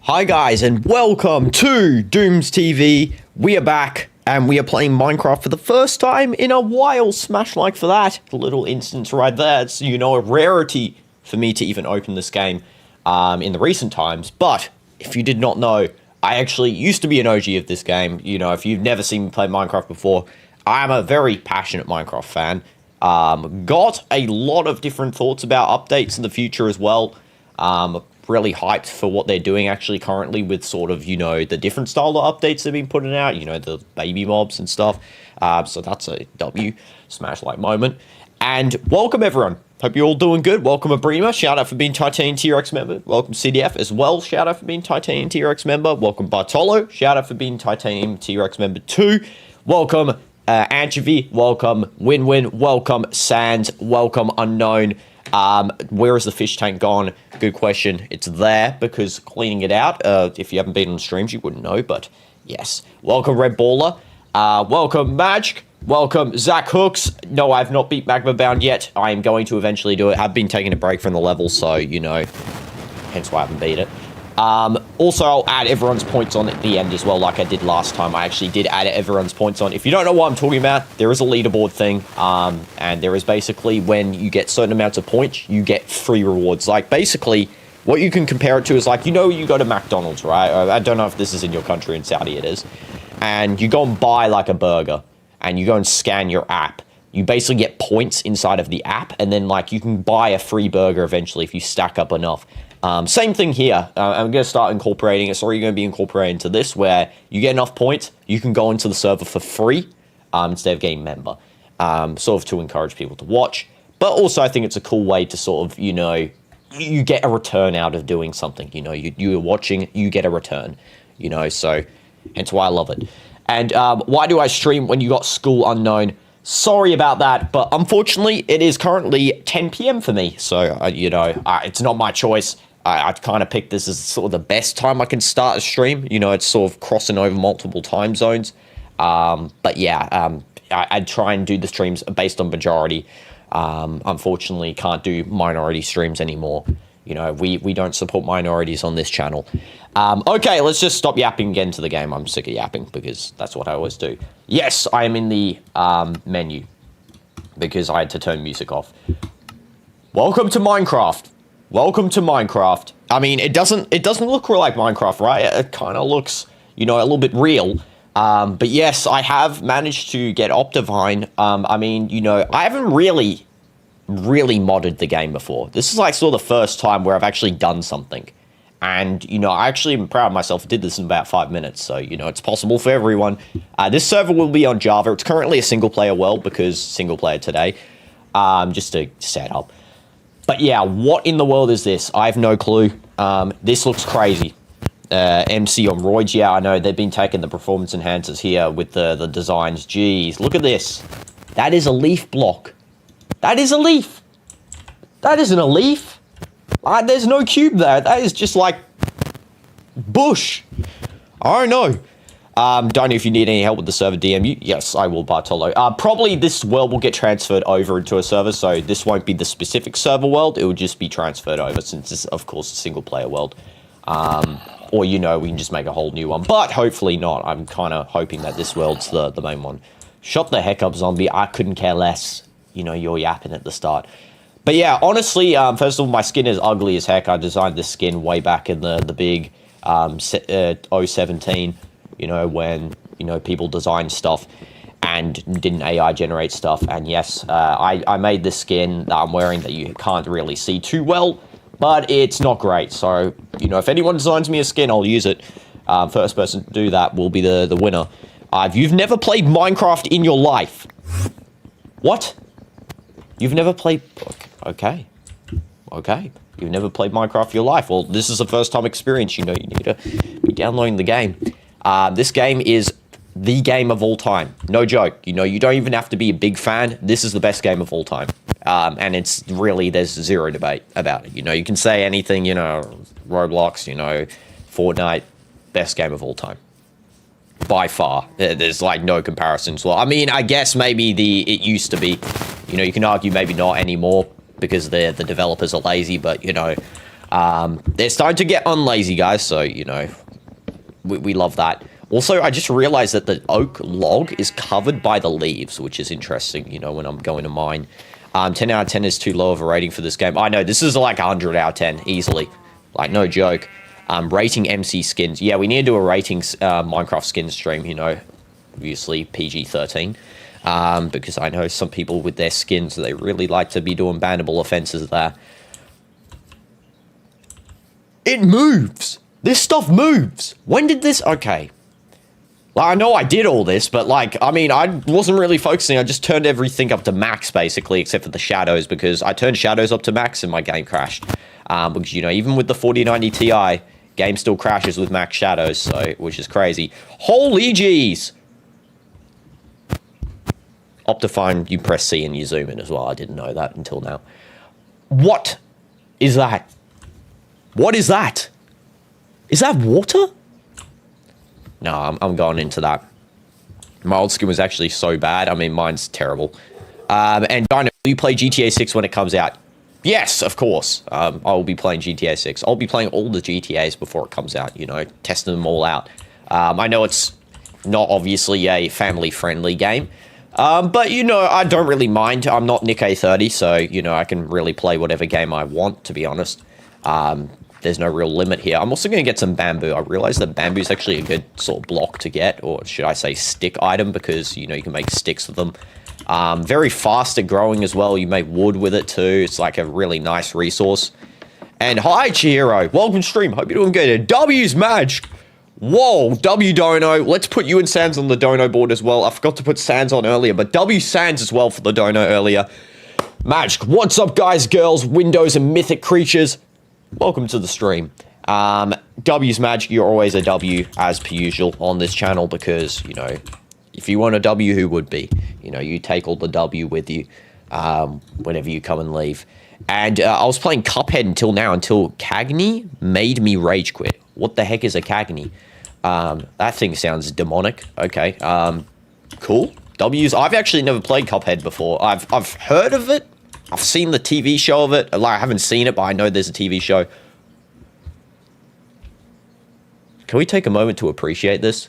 Hi guys, and welcome to Doomz TV. We are back, and we are playing Minecraft for the first time in a while. Smash like for that. A little instance right there. It's, you know, a rarity for me to even open this game in the recent times. But, if you did not know, I actually used to be an OG of this game. You know, if you've never seen me play Minecraft before, I am a very passionate Minecraft fan. Got a lot of different thoughts about updates in the future as well. Really hyped for what they're doing actually currently with sort of, you know, the different style of updates they've been putting out, you know, the baby mobs and stuff. So that's a W, smash like moment. And welcome everyone. Hope you're all doing good. Welcome Abrima, shout out for being Titanium Trex Member. Welcome CDF as well, shout out for being Titanium Trex Member. Welcome Bartolo, shout out for being Titanium Trex Member 2. Welcome Anchovy, welcome Win-Win, welcome Sands, welcome Unknown. Where is the fish tank gone? Good question. It's there because cleaning it out. If you haven't been on streams, you wouldn't know, but yes. Welcome Red Baller. Welcome Magic. Welcome Zach Hooks. No, I've not beat Magma Bound yet. I am going to eventually do it. I've been taking a break from the level, so, you know, hence why I haven't beat it. Also, I'll add everyone's points on at the end as well, like I did last time. I actually did add everyone's points on. If you don't know what I'm talking about, there is a leaderboard thing, and there is basically when you get certain amounts of points, you get free rewards. Like, basically, what you can compare it to is like, you know, you go to McDonald's, right? I don't know if this is in your country, in Saudi it is, and you go and buy, like, a burger, and you go and scan your app. You basically get points inside of the app, and then, like, you can buy a free burger eventually if you stack up enough. Same thing here. I'm going to start incorporating it. Sorry, you're going to be incorporating into this where you get enough points, you can go into the server for free instead of getting member. Sort of to encourage people to watch. But also I think it's a cool way to sort of, you know, you get a return out of doing something. You know, you're watching, you get a return. You know, so hence why I love it. And why do I stream when you got school unknown? Sorry about that, but unfortunately it is currently 10 PM for me. So, you know, it's not my choice. I've kind of picked this as sort of the best time I can start a stream. You know, it's sort of crossing over multiple time zones. But yeah, I'd try and do the streams based on majority. Unfortunately, can't do minority streams anymore. You know, we don't support minorities on this channel. Okay, let's just stop yapping and get into the game. I'm sick of yapping because that's what I always do. Yes, I am in the menu because I had to turn music off. Welcome to Minecraft. Welcome to Minecraft. I mean, it doesn't look like Minecraft, right? It kind of looks, you know, a little bit real. But yes, I have managed to get Optivine. I mean, you know, I haven't really modded the game before. This is like sort of the first time where I've actually done something. And, you know, I actually am proud of myself. I did this in about 5 minutes. So, you know, it's possible for everyone. This server will be on Java. It's currently a single player world because single player today. Just to set up. But yeah, what in the world is this? I have no clue. This looks crazy. MC on roids. Yeah, I know. They've been taking the performance enhancers here with the designs. Jeez, look at this. That is a leaf block. That is a leaf. That isn't a leaf. There's no cube there. That is just like bush. I don't know. Don't know if you need any help with the server DM. Yes, I will, Bartolo. Probably this world will get transferred over into a server, so this won't be the specific server world. It will just be transferred over since it's, of course, a single-player world. Or, you know, we can just make a whole new one. But hopefully not. I'm kind of hoping that this world's the main one. Shut the heck up, zombie. I couldn't care less. You know, you're yapping at the start. But yeah, honestly, first of all, my skin is ugly as heck. I designed this skin way back in the big 017, you know, when, you know, people designed stuff and didn't AI generate stuff. And yes, I made this skin that I'm wearing that you can't really see too well, but it's not great. So, you know, if anyone designs me a skin, I'll use it. First person to do that will be the winner. If you've never played Minecraft in your life, what? You've never played... Okay. Okay. You've never played Minecraft in your life. Well, this is a first-time experience. You know, you need to be downloading the game. This game is the game of all time. No joke. You know, you don't even have to be a big fan. This is the best game of all time. And it's really, there's zero debate about it. You know, you can say anything, you know, Roblox, you know, Fortnite, best game of all time. By far. There's like no comparisons. Well, I mean, I guess maybe it used to be. You know, you can argue maybe not anymore because the developers are lazy, but, you know, They're starting to get unlazy, guys, so, you know, we love that. Also, I just realized that the oak log is covered by the leaves, which is interesting, you know, when I'm going to mine. 10 out of 10 is too low of a rating for this game. I know, this is like 100 out of 10, easily. Like, no joke. Rating MC skins. Yeah, we need to do a ratings Minecraft skin stream, you know, obviously PG-13. Because I know some people with their skins, they really like to be doing bannable offenses there. It moves! This stuff moves! When did this... Okay. Like, I know I did all this, but, like, I mean, I wasn't really focusing. I just turned everything up to max, basically, except for the shadows, because I turned shadows up to max and my game crashed. Because, you know, even with the 4090 Ti, game still crashes with max shadows, so, which is crazy. Holy jeez! Optifine, you press C and you zoom in as well. I didn't know that until now. What is that? What is that? Is that water? No, I'm going into that. My old skin was actually so bad. I mean, mine's terrible. And Dino, will you play GTA 6 when it comes out? Yes, of course. I will be playing GTA 6. I'll be playing all the GTAs before it comes out, you know, testing them all out. I know it's not obviously a family-friendly game. But, you know, I don't really mind. I'm not Nick A30, so, you know, I can really play whatever game I want, to be honest. There's no real limit here. I'm also going to get some bamboo. I realize that bamboo is actually a good sort of block to get, or should I say stick item, because, you know, you can make sticks of them. Very fast at growing as well. You make wood with it too. It's like a really nice resource. And hi, Chihiro. Welcome to stream. Hope you're doing good. W's Madge. Whoa, W Dono. Let's put you and Sans on the Dono board as well. I forgot to put Sans on earlier, but W Sans as well for the Dono earlier. Madge, what's up, guys, girls, windows, and mythic creatures? Welcome to the stream. W's Madge, you're always a W, as per usual, on this channel, because, you know, if you want a W, who would be? You know, you take all the W with you whenever you come and leave. And I was playing Cuphead until now, until Cagney made me rage quit. What the heck is a Cagney? That thing sounds demonic. Okay, cool. W's. I've actually never played Cuphead before. I've heard of it. I've seen the TV show of it. Like, I haven't seen it, but I know there's a TV show. Can we take a moment to appreciate this?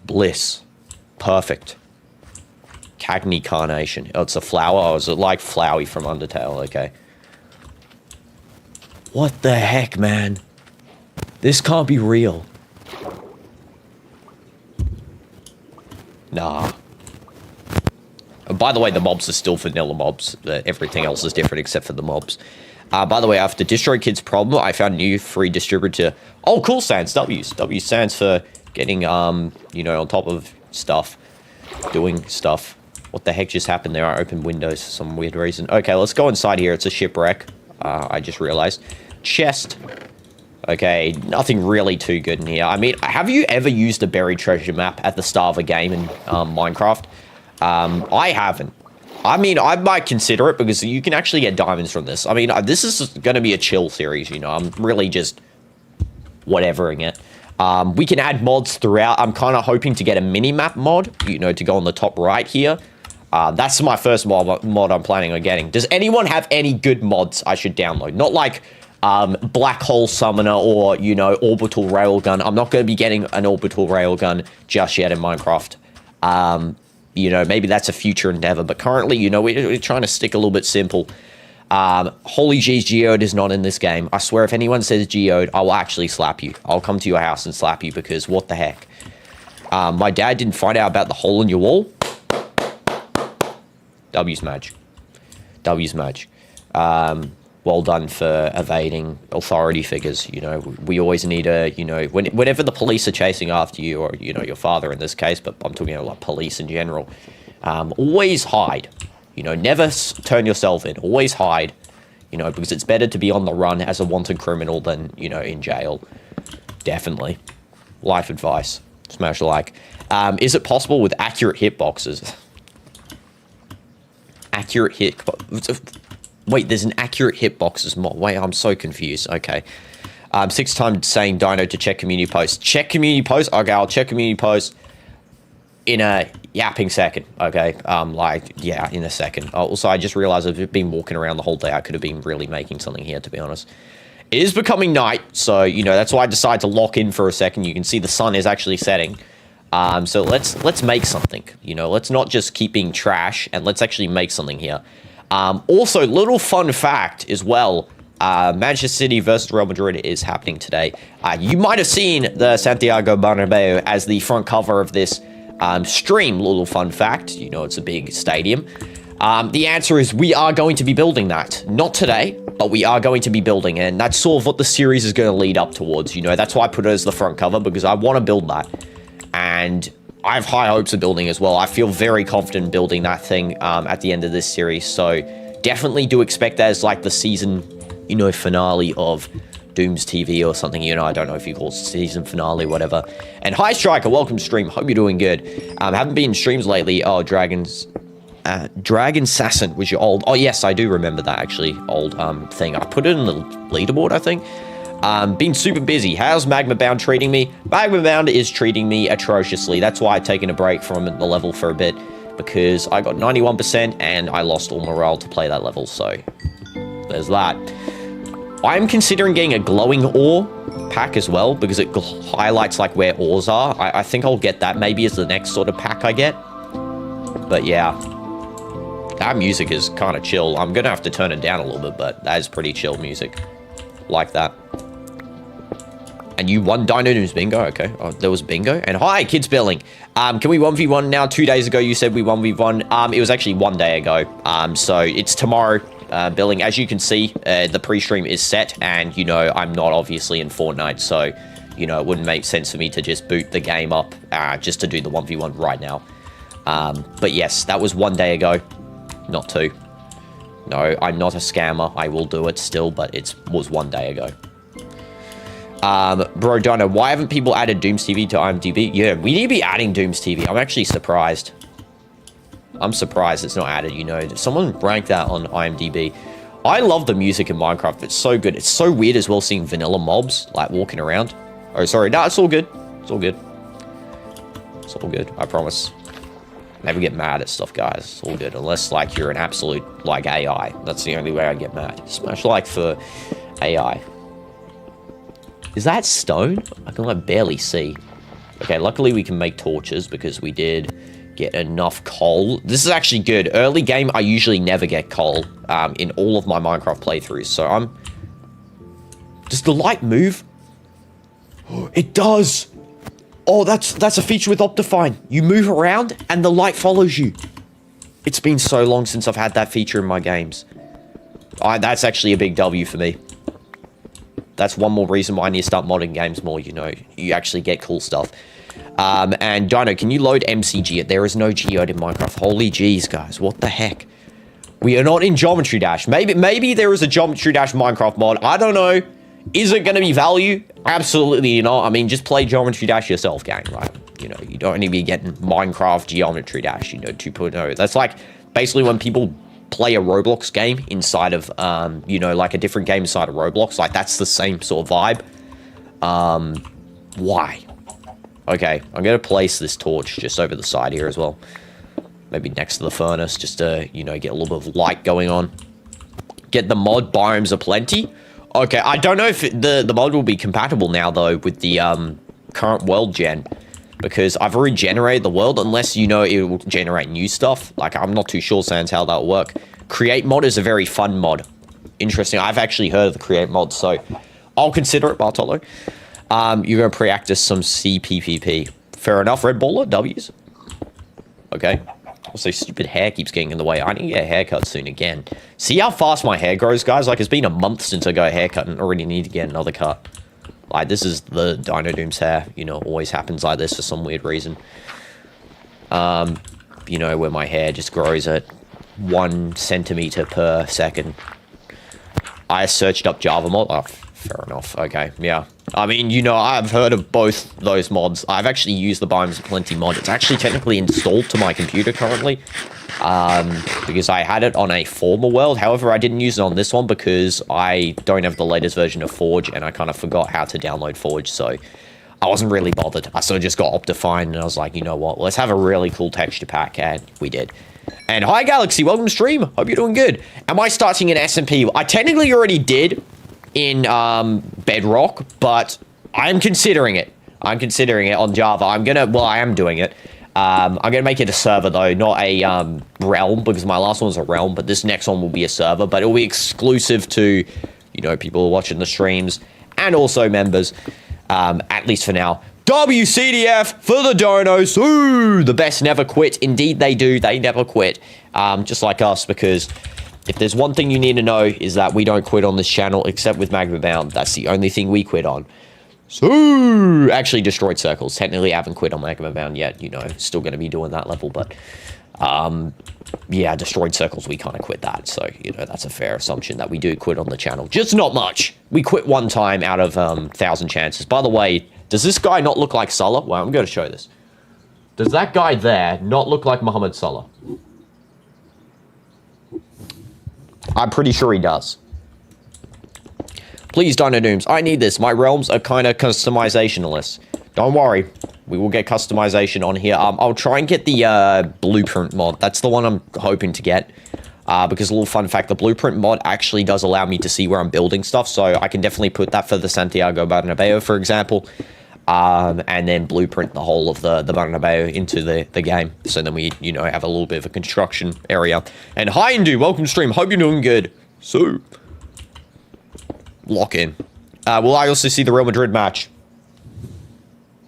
Bliss. Perfect. Cagney Carnation. Oh, it's a flower. Oh, is it like Flowey from Undertale? Okay. What the heck, man? This can't be real. Nah. By the way, the mobs are still vanilla mobs. Everything else is different except for the mobs. By the way, after DistroKid's problem, I found a new free distributor. Oh, cool, Sans. W stands for getting, you know, on top of stuff. Doing stuff. What the heck just happened there? I opened Windows for some weird reason. Okay, let's go inside here. It's a shipwreck. I just realized. Chest. Okay, nothing really too good in here. I mean, have you ever used a buried treasure map at the start of a game in Minecraft? I haven't. I mean, I might consider it because you can actually get diamonds from this. I mean, this is going to be a chill series, you know. I'm really just whatevering it. We can add mods throughout. I'm kind of hoping to get a mini-map mod, you know, to go on the top right here. That's my first mod I'm planning on getting. Does anyone have any good mods I should download? Not like Black Hole Summoner or, you know, Orbital Railgun. I'm not going to be getting an Orbital Railgun just yet in Minecraft. You know, maybe that's a future endeavor, but currently, you know, we're trying to stick a little bit simple. Holy jeez, Geode is not in this game. I swear, if anyone says Geode, I will actually slap you. I'll come to your house and slap you because what the heck? My dad didn't find out about the hole in your wall. W's Madge. W's Madge. Well done for evading authority figures. You know, we always need a, you know, whenever the police are chasing after you, or, you know, your father in this case, but I'm talking about like police in general, always hide. You know, never turn yourself in. Always hide, you know, because it's better to be on the run as a wanted criminal than, you know, in jail. Definitely. Life advice. Smash a like. Is it possible with accurate hitboxes? Accurate hit... Wait, there's an accurate hitboxes mod. Wait, I'm so confused. Okay. 6 times saying Dino to check community post. Check community post? Okay, I'll check community post. in a yapping second, okay? Like, yeah, in a second. Also, I just realized I've been walking around the whole day. I could have been really making something here, to be honest. It is becoming night, so, you know, that's why I decided to lock in for a second. You can see the sun is actually setting. So let's make something, you know? Let's not just keep being trash, and let's actually make something here. Also, little fun fact as well, Manchester City versus Real Madrid is happening today. You might have seen the Santiago Bernabeu as the front cover of this stream. Little fun fact, you know, it's a big stadium. The answer is we are going to be building that. Not today, but we are going to be building it. And that's sort of what the series is going to lead up towards, you know. That's why I put it as the front cover, because I want to build that. And I have high hopes of building as well. I feel very confident in building that thing at the end of this series. So definitely do expect that as like the season, you know, finale of Doomz TV or something, you know. I don't know if you call it season finale, whatever. And hi Striker, welcome to stream. Hope you're doing good. Haven't been in streams lately. Oh, Dragon Assassin was your old. Oh yes, I do remember that actually. Old thing. I put it in the leaderboard, I think. Been super busy. How's Magma Bound treating me? Magma Bound is treating me atrociously. That's why I've taken a break from the level for a bit, because I got 91% and I lost all morale to play that level. So there's that. I'm considering getting a glowing ore pack as well, because it highlights like where ores are. I think I'll get that maybe as the next sort of pack I get. But yeah, that music is kind of chill. I'm gonna have to turn it down a little bit, but that is pretty chill music. Like that. And you won DinoDoomz bingo, okay. Oh, there was bingo. And hi, Kids Billing. Can we 1v1 now? 2 days ago, you said we 1v1. It was actually 1 day ago. So it's tomorrow. Billing, as you can see, the pre-stream is set, and you know I'm not obviously in Fortnite, so you know it wouldn't make sense for me to just boot the game up just to do the 1v1 right now. But yes, that was 1 day ago, not 2. No, I'm not a scammer. I will do it still, but it was 1 day ago. Bro Dino, why haven't people added Doomz TV to IMDb? Yeah, we need to be adding Doomz TV. I'm actually surprised. I'm surprised it's not added, you know. Someone ranked that on IMDb. I love the music in Minecraft. It's so good. It's so weird as well seeing vanilla mobs, like, walking around. Oh, sorry. No, it's all good. It's all good. It's all good. I promise. Never get mad at stuff, guys. It's all good. Unless, like, you're an absolute, like, AI. That's the only way I get mad. Smash like for AI. Is that stone? I can, like, barely see. Okay, luckily we can make torches because we did get enough coal. This is actually good. Early game, I usually never get coal in all of my Minecraft playthroughs. So I'm... Does the light move? It does! Oh, that's a feature with Optifine. You move around and the light follows you. It's been so long since I've had that feature in my games. That's actually a big W for me. That's one more reason why I need to start modding games more, you know. You actually get cool stuff. And Dino, can you load MCG? There is no geode in Minecraft. Holy jeez, guys. What the heck? We are not in Geometry Dash. Maybe there is a Geometry Dash Minecraft mod. I don't know. Is it going to be value? Absolutely not. I mean, just play Geometry Dash yourself, gang, right? You know, you don't need to be getting Minecraft Geometry Dash, you know, 2.0. That's like basically when people play a Roblox game inside of, you know, like a different game inside of Roblox. Like, that's the same sort of vibe. Why? Okay, I'm going to place this torch just over the side here as well. Maybe next to the furnace, just to, you know, get a little bit of light going on. Get the mod biomes aplenty. Okay, I don't know if the mod will be compatible now, though, with the current world gen. Because I've already generated the world, unless, you know, it will generate new stuff. Like, I'm not too sure, Sans, how that'll work. Create mod is a very fun mod. Interesting. I've actually heard of the create mod, so I'll consider it, Bartolo. You're going to practice some CPPP. Fair enough, Red Baller, W's. Okay. Also, stupid hair keeps getting in the way. I need to get a haircut soon again. See how fast my hair grows, guys? Like, it's been a month since I got a haircut and already need to get another cut. Like, this is the DinoDoomz hair. You know, always happens like this for some weird reason. You know, where my hair just grows at 1 centimeter per second. I searched up Java mod. Oh, fair enough. Okay, yeah. I mean, you know, I've heard of both those mods. I've actually used the Biomes Aplenty mod. It's actually technically installed to my computer currently. Because I had it on a former world. However, I didn't use it on this one because I don't have the latest version of Forge and I kind of forgot how to download Forge. So I wasn't really bothered. I sort of just got Optifine, and I was like, you know what? Let's have a really cool texture pack, and we did. And hi, Galaxy. Welcome to stream. Hope you're doing good. Am I starting an SMP? I technically already did in Bedrock, but I'm considering it. I'm considering it on Java. I am doing it. I'm going to make it a server, though, not a realm, because my last one was a realm, but this next one will be a server, but it will be exclusive to, you know, people watching the streams, and also members, at least for now. WCDF for the donos. Ooh, the best never quit. Indeed, they do. They never quit, just like us, because if there's one thing you need to know is that we don't quit on this channel, except with Magma Bound. That's the only thing we quit on. So, actually, Destroyed Circles. Technically, I haven't quit on Magma Bound yet. You know, still going to be doing that level, but yeah, Destroyed Circles, we kind of quit that. So, you know, that's a fair assumption that we do quit on the channel. Just not much. We quit one time out of 1,000 chances. By the way, does this guy not look like Salah? Well, I'm going to show this. Does that guy there not look like Mohamed Salah? I'm pretty sure he does. Please, DinoDoomz, I need this. My realms are kind of customizationless. Don't worry. We will get customization on here. I'll try and get the blueprint mod. That's the one I'm hoping to get. Because a little fun fact, the blueprint mod actually does allow me to see where I'm building stuff. So I can definitely put that for the Santiago Bernabeu, for example. And then blueprint the whole of the Bernabeu into the game. So then we, you know, have a little bit of a construction area. And hi, Indu, welcome to stream. Hope you're doing good. So, lock in. Will I also see the Real Madrid match?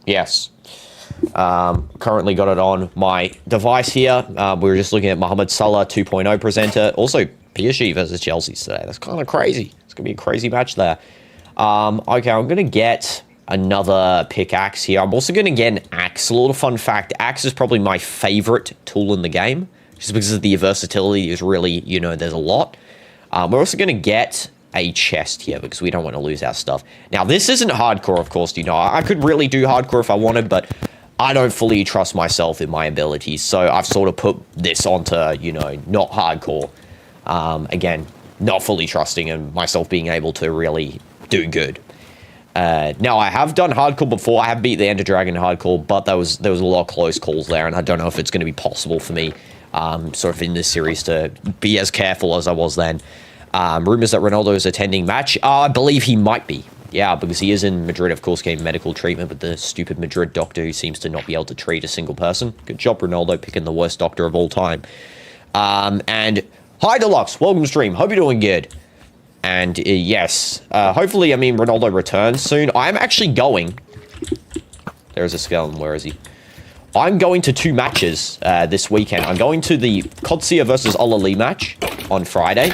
Yes. Currently got it on my device here. We were just looking at Mohamed Salah 2.0 presenter. Also, PSG versus Chelsea today. That's kind of crazy. It's going to be a crazy match there. Okay, I'm going to get another pickaxe here. I'm also going to get an axe. A little fun fact, axe is probably my favorite tool in the game. Just because of the versatility is really, you know, there's a lot. We're also going to get a chest here because we don't want to lose our stuff. Now, this isn't hardcore, of course, you know. I could really do hardcore if I wanted, but I don't fully trust myself in my abilities. So I've sort of put this onto, you know, not hardcore. Again, not fully trusting in myself being able to really do good. Now, I have done hardcore before. I have beat the Ender Dragon hardcore, but there was a lot of close calls there, and I don't know if it's going to be possible for me sort of in this series to be as careful as I was then. Rumors that Ronaldo is attending match. I believe he might be. Yeah, because he is in Madrid, of course, getting medical treatment with the stupid Madrid doctor who seems to not be able to treat a single person. Good job, Ronaldo, picking the worst doctor of all time. And hi, Deluxe. Welcome to stream. Hope you're doing good. And yes, hopefully, I mean, Ronaldo returns soon. I'm actually going. There's a skeleton. Where is he? I'm going to 2 matches this weekend. I'm going to the Kotsia versus Olali match on Friday.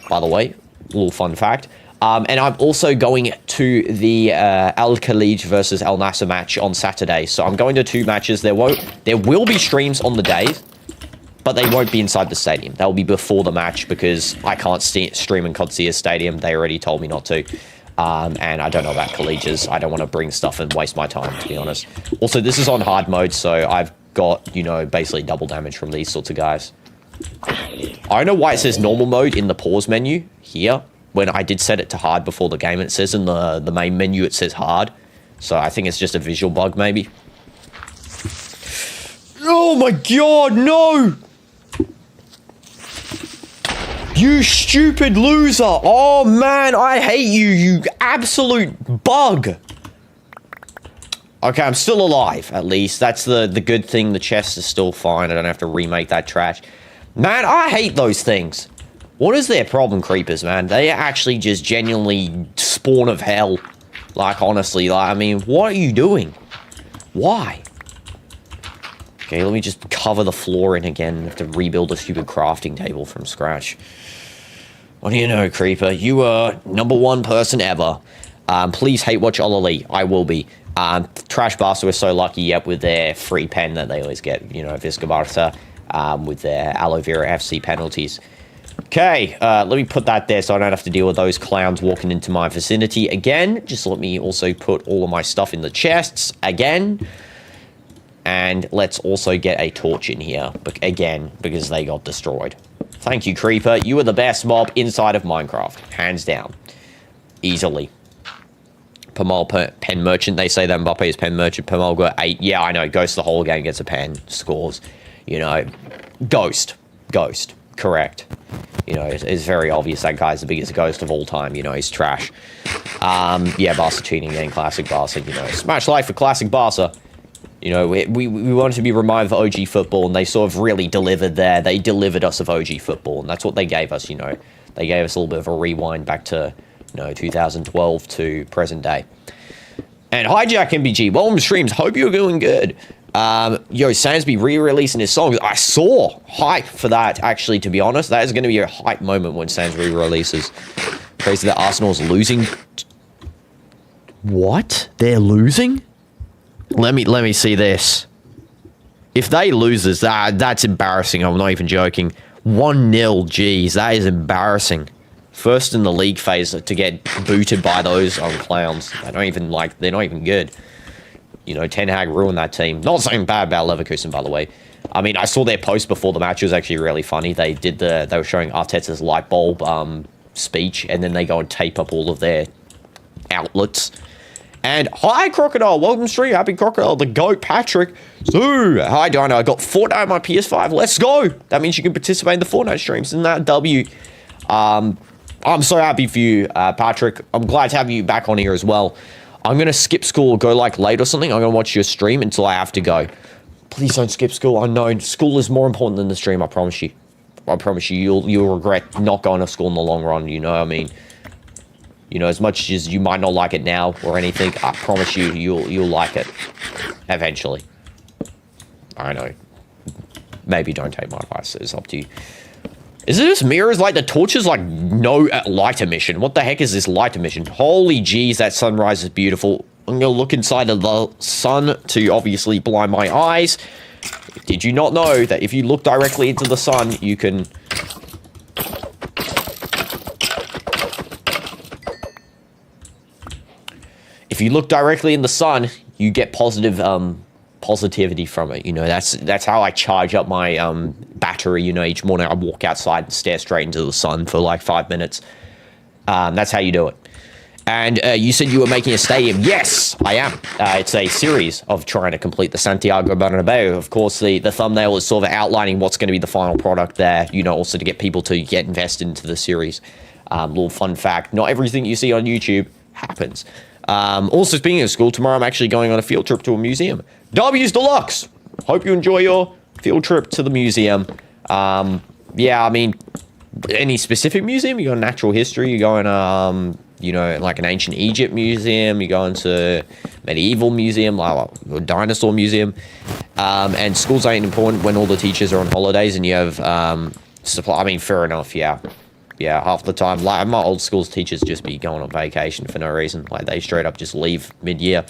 By the way, a little fun fact. And I'm also going to the Al Khalij versus Al Nassr match on Saturday. So I'm going to 2 matches. There will be streams on the days, but they won't be inside the stadium. They'll be before the match because I can't stream in Kotsia's stadium. They already told me not to. And I don't know about Khalij's. I don't want to bring stuff and waste my time, to be honest. Also, this is on hard mode, so I've got, you know, basically double damage from these sorts of guys. I don't know why it says normal mode in the pause menu here when I did set it to hard before the game. It says in the main menu it says hard, so I think it's just a visual bug maybe. Oh my god, no! You stupid loser! Oh man, I hate you, you absolute bug! Okay, I'm still alive, at least. That's the good thing. The chest is still fine. I don't have to remake that trash. Man, I hate those things. What is their problem, creepers, man? They actually just genuinely spawn of hell. Like, honestly, like, I mean, what are you doing? Why? Okay, let me just cover the floor in again. I have to rebuild a stupid crafting table from scratch. What do you know, creeper? You are #1 person ever. Please hate watch Olali. I will be. Trash Bastard was so lucky, yep, with their free pen that they always get, you know, Visca Barta. With their Aloe Vera FC penalties. Okay, let me put that there so I don't have to deal with those clowns walking into my vicinity again. Just let me also put all of my stuff in the chests again. And let's also get a torch in here, again, because they got destroyed. Thank you, Creeper. You are the best mob inside of Minecraft. Hands down. Easily. Pamal pen merchant. They say that Mbappe is pen merchant. Pamal got 8. Yeah, I know. Ghost the whole game, gets a pen, scores. You know, Ghost. Correct. You know, it's very obvious that guy's the biggest ghost of all time. You know, he's trash. Yeah, Barca cheating game, classic Barca. You know, smash like for classic Barca. You know, we wanted to be reminded of OG football, and they sort of really delivered there. They delivered us of OG football, and that's what they gave us, you know. They gave us a little bit of a rewind back to, you know, 2012 to present day. And Hijack MBG, welcome to streams. Hope you're doing good. Yo, Sansby re-releasing his songs. I saw hype for that, actually, to be honest. That is going to be a hype moment when Sans re-releases. Crazy that Arsenal's losing. What? They're losing? Let me see this. If they lose this, that's embarrassing. I'm not even joking. 1-0, geez, that is embarrassing. First in the league phase to get booted by those clowns. They're not even good. You know, Ten Hag ruined that team. Not saying bad about Leverkusen, by the way. I mean, I saw their post before the match. It was actually really funny. They were showing Arteta's light bulb speech, and then they go and tape up all of their outlets. And hi, Crocodile. Welcome to stream. Happy Crocodile. The GOAT, Patrick. So, hi, Dino. I got Fortnite on my PS5. Let's go. That means you can participate in the Fortnite streams. Isn't that a W? I'm so happy for you, Patrick. I'm glad to have you back on here as well. I'm going to skip school or go like late or something. I'm going to watch your stream until I have to go. Please don't skip school. I know school is more important than the stream. I promise you. I promise you, you'll regret not going to school in the long run. You know what I mean? You know, as much as you might not like it now or anything, I promise you, you'll like it eventually. I know. Maybe don't take my advice. It's up to you. Is it just mirrors like the torches? Like no light emission. What the heck is this light emission? Holy jeez, that sunrise is beautiful. I'm gonna look inside of the sun to obviously blind my eyes. Did you not know that if you look directly into the sun, you can... If you look directly in the sun, you get positive positivity from it. You know, that's how I charge up my battery. You know, each morning I walk outside and stare straight into the sun for like 5 minutes. That's how you do it. And you said you were making a stadium. Yes, I am. It's a series of trying to complete the Santiago Bernabeu. Of course, the thumbnail is sort of outlining what's going to be the final product there. You know, also to get people to get invested into the series. Little fun fact, not everything you see on YouTube happens. Also, speaking of school, tomorrow I'm actually going on a field trip to a museum. W's Deluxe! Hope you enjoy your field trip to the museum. Yeah, I mean, any specific museum? You got natural history, you're going, you know, like an ancient Egypt museum, you're going to medieval museum, like a dinosaur museum. And schools ain't important when all the teachers are on holidays and you have supply. I mean, fair enough, yeah. Yeah, half the time, like my old school's teachers just be going on vacation for no reason. Like they straight up just leave mid-year.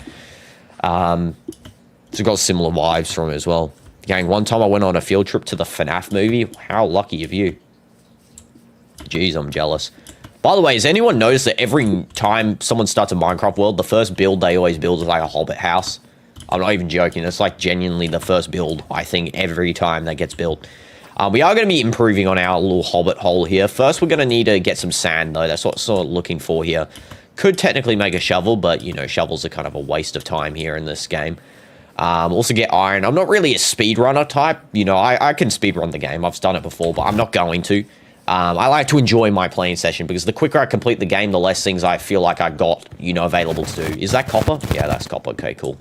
So got similar vibes from it as well. Gang, one time I went on a field trip to the FNAF movie. How lucky of you. Jeez, I'm jealous. By the way, has anyone noticed that every time someone starts a Minecraft world, the first build they always build is like a Hobbit house? I'm not even joking. It's like genuinely the first build, I think, every time that gets built. We are going to be improving on our little hobbit hole here. First, we're going to need to get some sand, though. That's what I'm sort of looking for here. Could technically make a shovel, but, you know, shovels are kind of a waste of time here in this game. Also get iron. I'm not really a speedrunner type. You know, I can speedrun the game. I've done it before, but I'm not going to. I like to enjoy my playing session because the quicker I complete the game, the less things I feel like I got, you know, available to do. Is that copper? Yeah, that's copper. Okay, cool.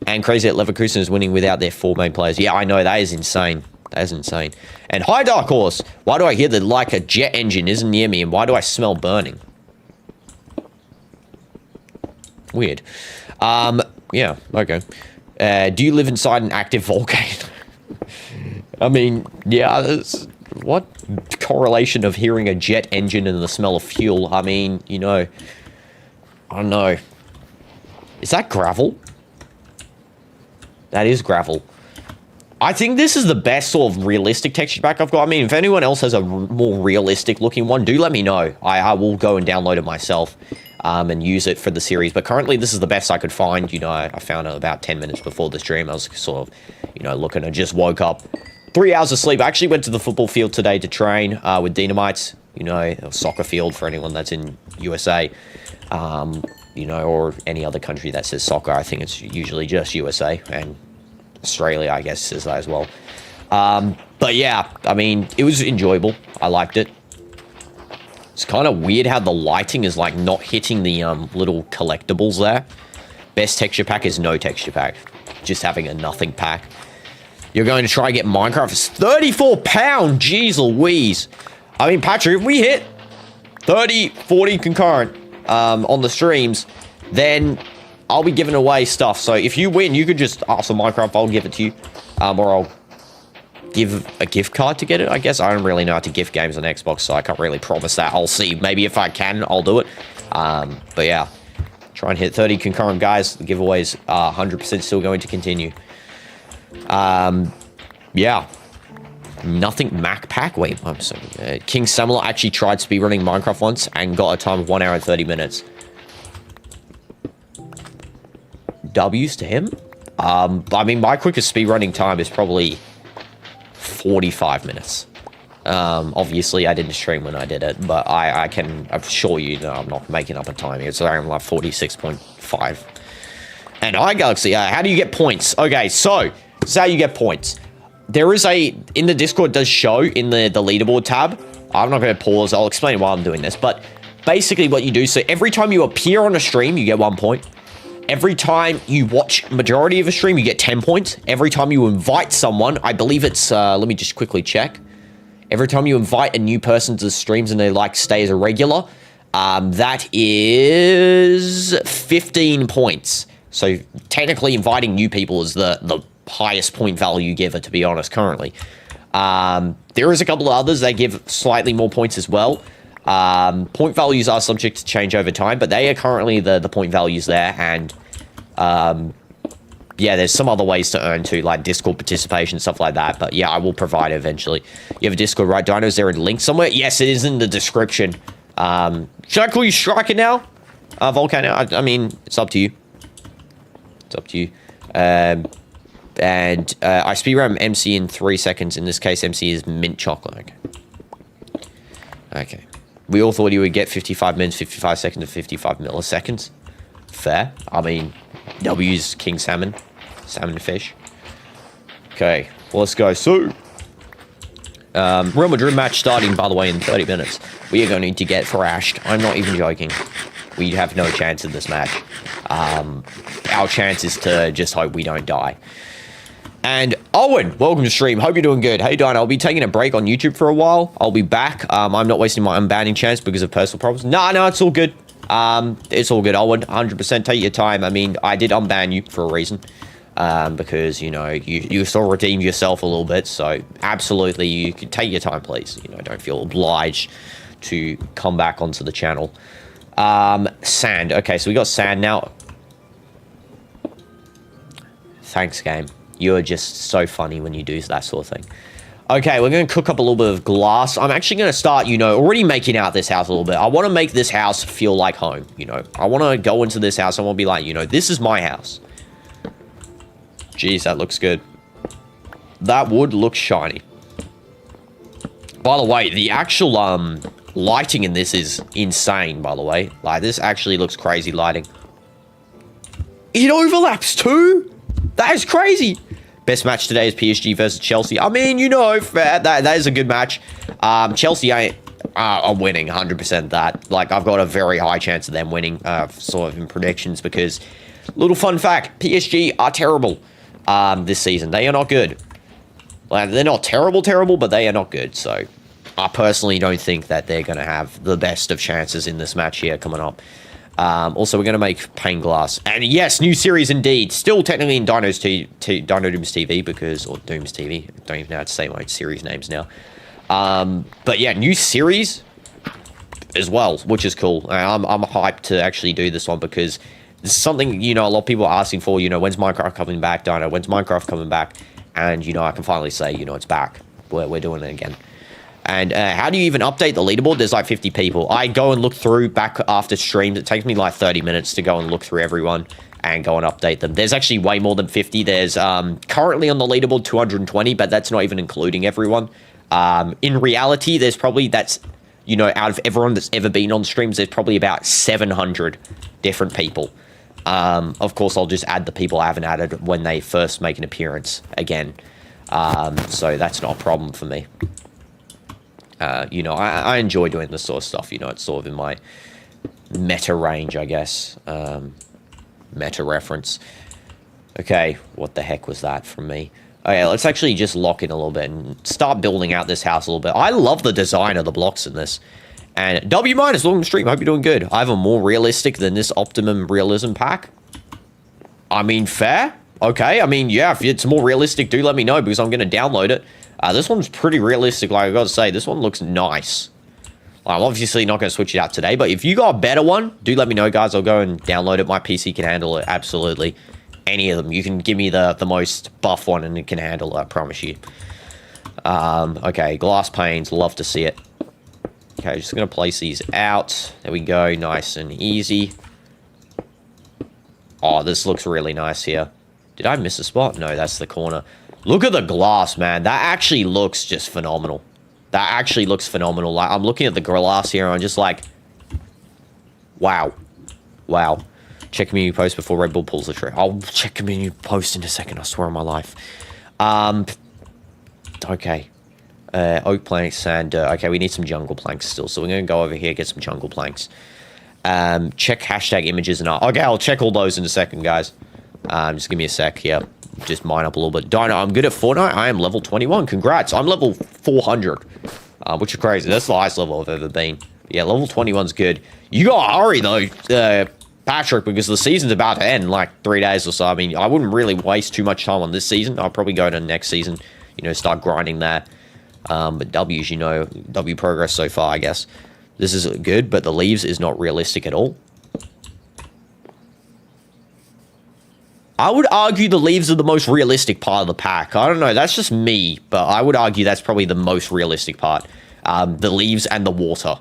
And crazy that Leverkusen is winning without their 4 main players. Yeah, I know. That is insane. That is insane. And hi, Dark Horse. Why do I hear that like a jet engine isn't near me? And why do I smell burning? Weird. Yeah, okay. Do you live inside an active volcano? I mean, yeah, what correlation of hearing a jet engine and the smell of fuel? I mean, you know, I don't know. Is that gravel? That is gravel. I think this is the best sort of realistic texture pack I've got. I mean, if anyone else has a more realistic looking one, do let me know. I will go and download it myself and use it for the series. But currently, this is the best I could find. You know, I found it about 10 minutes before the stream. I was sort of, you know, looking. I just woke up. 3 hours of sleep. I actually went to the football field today to train with Dynamites. You know, a soccer field for anyone that's in USA. you know, or any other country that says soccer. I think it's usually just USA, and Australia, I guess, says that as well. But yeah, I mean, it was enjoyable. I liked it. It's kind of weird how the lighting is like not hitting the little collectibles there. Best texture pack is no texture pack. Just having a nothing pack. You're going to try and get Minecraft. It's £34. Jeez Louise. I mean, Patrick, if we hit 30, 40 concurrent on the streams, then I'll be giving away stuff. So if you win, you could just ask for Minecraft. I'll give it to you. Or I'll give a gift card to get it, I guess. I don't really know how to gift games on Xbox, so I can't really promise that. I'll see. Maybe if I can, I'll do it. But yeah, try and hit 30 concurrent, guys. The giveaways are 100% still going to continue. Yeah. Nothing Mac pack. Wait, I'm sorry. King Samula actually tried speedrunning Minecraft once and got a time of 1 hour and 30 minutes. W's to him? I mean, my quickest speedrunning time is probably 45 minutes. Obviously, I didn't stream when I did it, but I can assure you that I'm not making up a time. It's around like 46.5. And iGalaxy, how do you get points? Okay, so this is how you get points. There is in the Discord, does show in the leaderboard tab. I'm not going to pause. I'll explain why I'm doing this. But basically what you do, so every time you appear on a stream, you get 1 point. Every time you watch majority of a stream, you get 10 points. Every time you invite someone, I believe it's, let me just quickly check. Every time you invite a new person to the streams and they like stay as a regular, that is 15 points. So technically inviting new people is the highest point value giver, to be honest, currently. There is a couple of others that give slightly more points as well. Point values are subject to change over time, but they are currently the point values there. And yeah, there's some other ways to earn too, like Discord participation, stuff like that. But yeah, I will provide it eventually. You have a Discord, right, Dino? Is there a link somewhere? Yes, it is in the description. Should I call you Striker now? Volcano? I mean, it's up to you. It's up to you. And I speedrun MC in 3 seconds. In this case, MC is mint chocolate. Okay. We all thought he would get 55 minutes, 55 seconds, to 55 milliseconds. Fair. I mean, W's King Salmon. Salmon fish. Okay. Well, let's go. So, Real Madrid match starting, by the way, in 30 minutes. We are going to get thrashed. I'm not even joking. We have no chance in this match. Our chance is to just hope we don't die. And Owen, welcome to stream. Hope you're doing good. Hey, Dino, I'll be taking a break on YouTube for a while. I'll be back. I'm not wasting my unbanning chance because of personal problems. No, it's all good. It's all good. Owen, 100% take your time. I mean, I did unban you for a reason. Because, you know, you still redeemed yourself a little bit. So, absolutely, you can take your time, please. You know, don't feel obliged to come back onto the channel. Sand. Okay, so we got sand now. Thanks, game. You're just so funny when you do that sort of thing. Okay, we're going to cook up a little bit of glass. I'm actually going to start, you know, already making out this house a little bit. I want to make this house feel like home, you know. I want to go into this house. I want to be like, you know, this is my house. Jeez, that looks good. That wood looks shiny. By the way, the actual lighting in this is insane, by the way. Like, this actually looks crazy lighting. It overlaps too? That is crazy. Best match today is PSG versus Chelsea. I mean, you know, that is a good match. Chelsea are winning 100% that. Like, I've got a very high chance of them winning, sort of in predictions, because, little fun fact, PSG are terrible this season. They are not good. Like, they're not terrible, but they are not good. So, I personally don't think that they're going to have the best of chances in this match here coming up. Also, we're going to make pane glass. And yes, new series indeed. Still technically in DinoDoomz TV because, or Doomz TV. I don't even know how to say my series names now. But yeah, new series as well, which is cool. I'm hyped to actually do this one because this is something, you know, a lot of people are asking for. You know, when's Minecraft coming back, Dino? When's Minecraft coming back? And, you know, I can finally say, you know, it's back. We're doing it again. And how do you even update the leaderboard? There's like 50 people. I go and look through back after streams. It takes me like 30 minutes to go and look through everyone and go and update them. There's actually way more than 50. There's currently on the leaderboard 220, but that's not even including everyone. In reality, there's probably you know, out of everyone that's ever been on streams, there's probably about 700 different people. Of course, I'll just add the people I haven't added when they first make an appearance again. So that's not a problem for me. You know, I enjoy doing this sort of stuff. You know, it's sort of in my meta range, I guess. Meta reference. Okay, what the heck was that from me? Okay, let's actually just lock in a little bit and start building out this house a little bit. I love the design of the blocks in this. And W minus, welcome to the stream. Hope you're doing good. I have a more realistic than this Optimum Realism pack. I mean, fair. Okay, I mean, yeah, if it's more realistic, do let me know because I'm going to download it. This one's pretty realistic, like I got to say. This one looks nice. I'm obviously not going to switch it out today, but if you got a better one, do let me know, guys. I'll go and download it. My PC can handle it, absolutely. Any of them. You can give me the most buff one and it can handle it, I promise you. Okay, glass panes, love to see it. Okay, just going to place these out. There we go, nice and easy. Oh, this looks really nice here. Did I miss a spot? No, that's the corner. Look at the glass, man. That actually looks just phenomenal. That actually looks phenomenal. Like, I'm looking at the glass here and I'm just like, wow. Wow. Check community post before Red Bull pulls the trigger. I'll check community post in a second, I swear on my life. Okay. Oak planks, sand, dirt. Okay, we need some jungle planks still. So we're going to go over here, get some jungle planks. Check hashtag images and art. Okay, I'll check all those in a second, guys. Just give me a sec here. Just mine up a little bit. Dino, I'm good at Fortnite. I am level 21. Congrats. I'm level 400. Which is crazy. That's the highest level I've ever been. But yeah, level 21's good. You gotta hurry, though, Patrick, because the season's about to end in like 3 days or so. I mean, I wouldn't really waste too much time on this season. I'll probably go to next season, you know, start grinding there. But W's, you know, W progress so far, I guess. This is good, but the leaves is not realistic at all. I would argue the leaves are the most realistic part of the pack. I don't know, that's just me, but I would argue that's probably the most realistic part. The leaves and the water.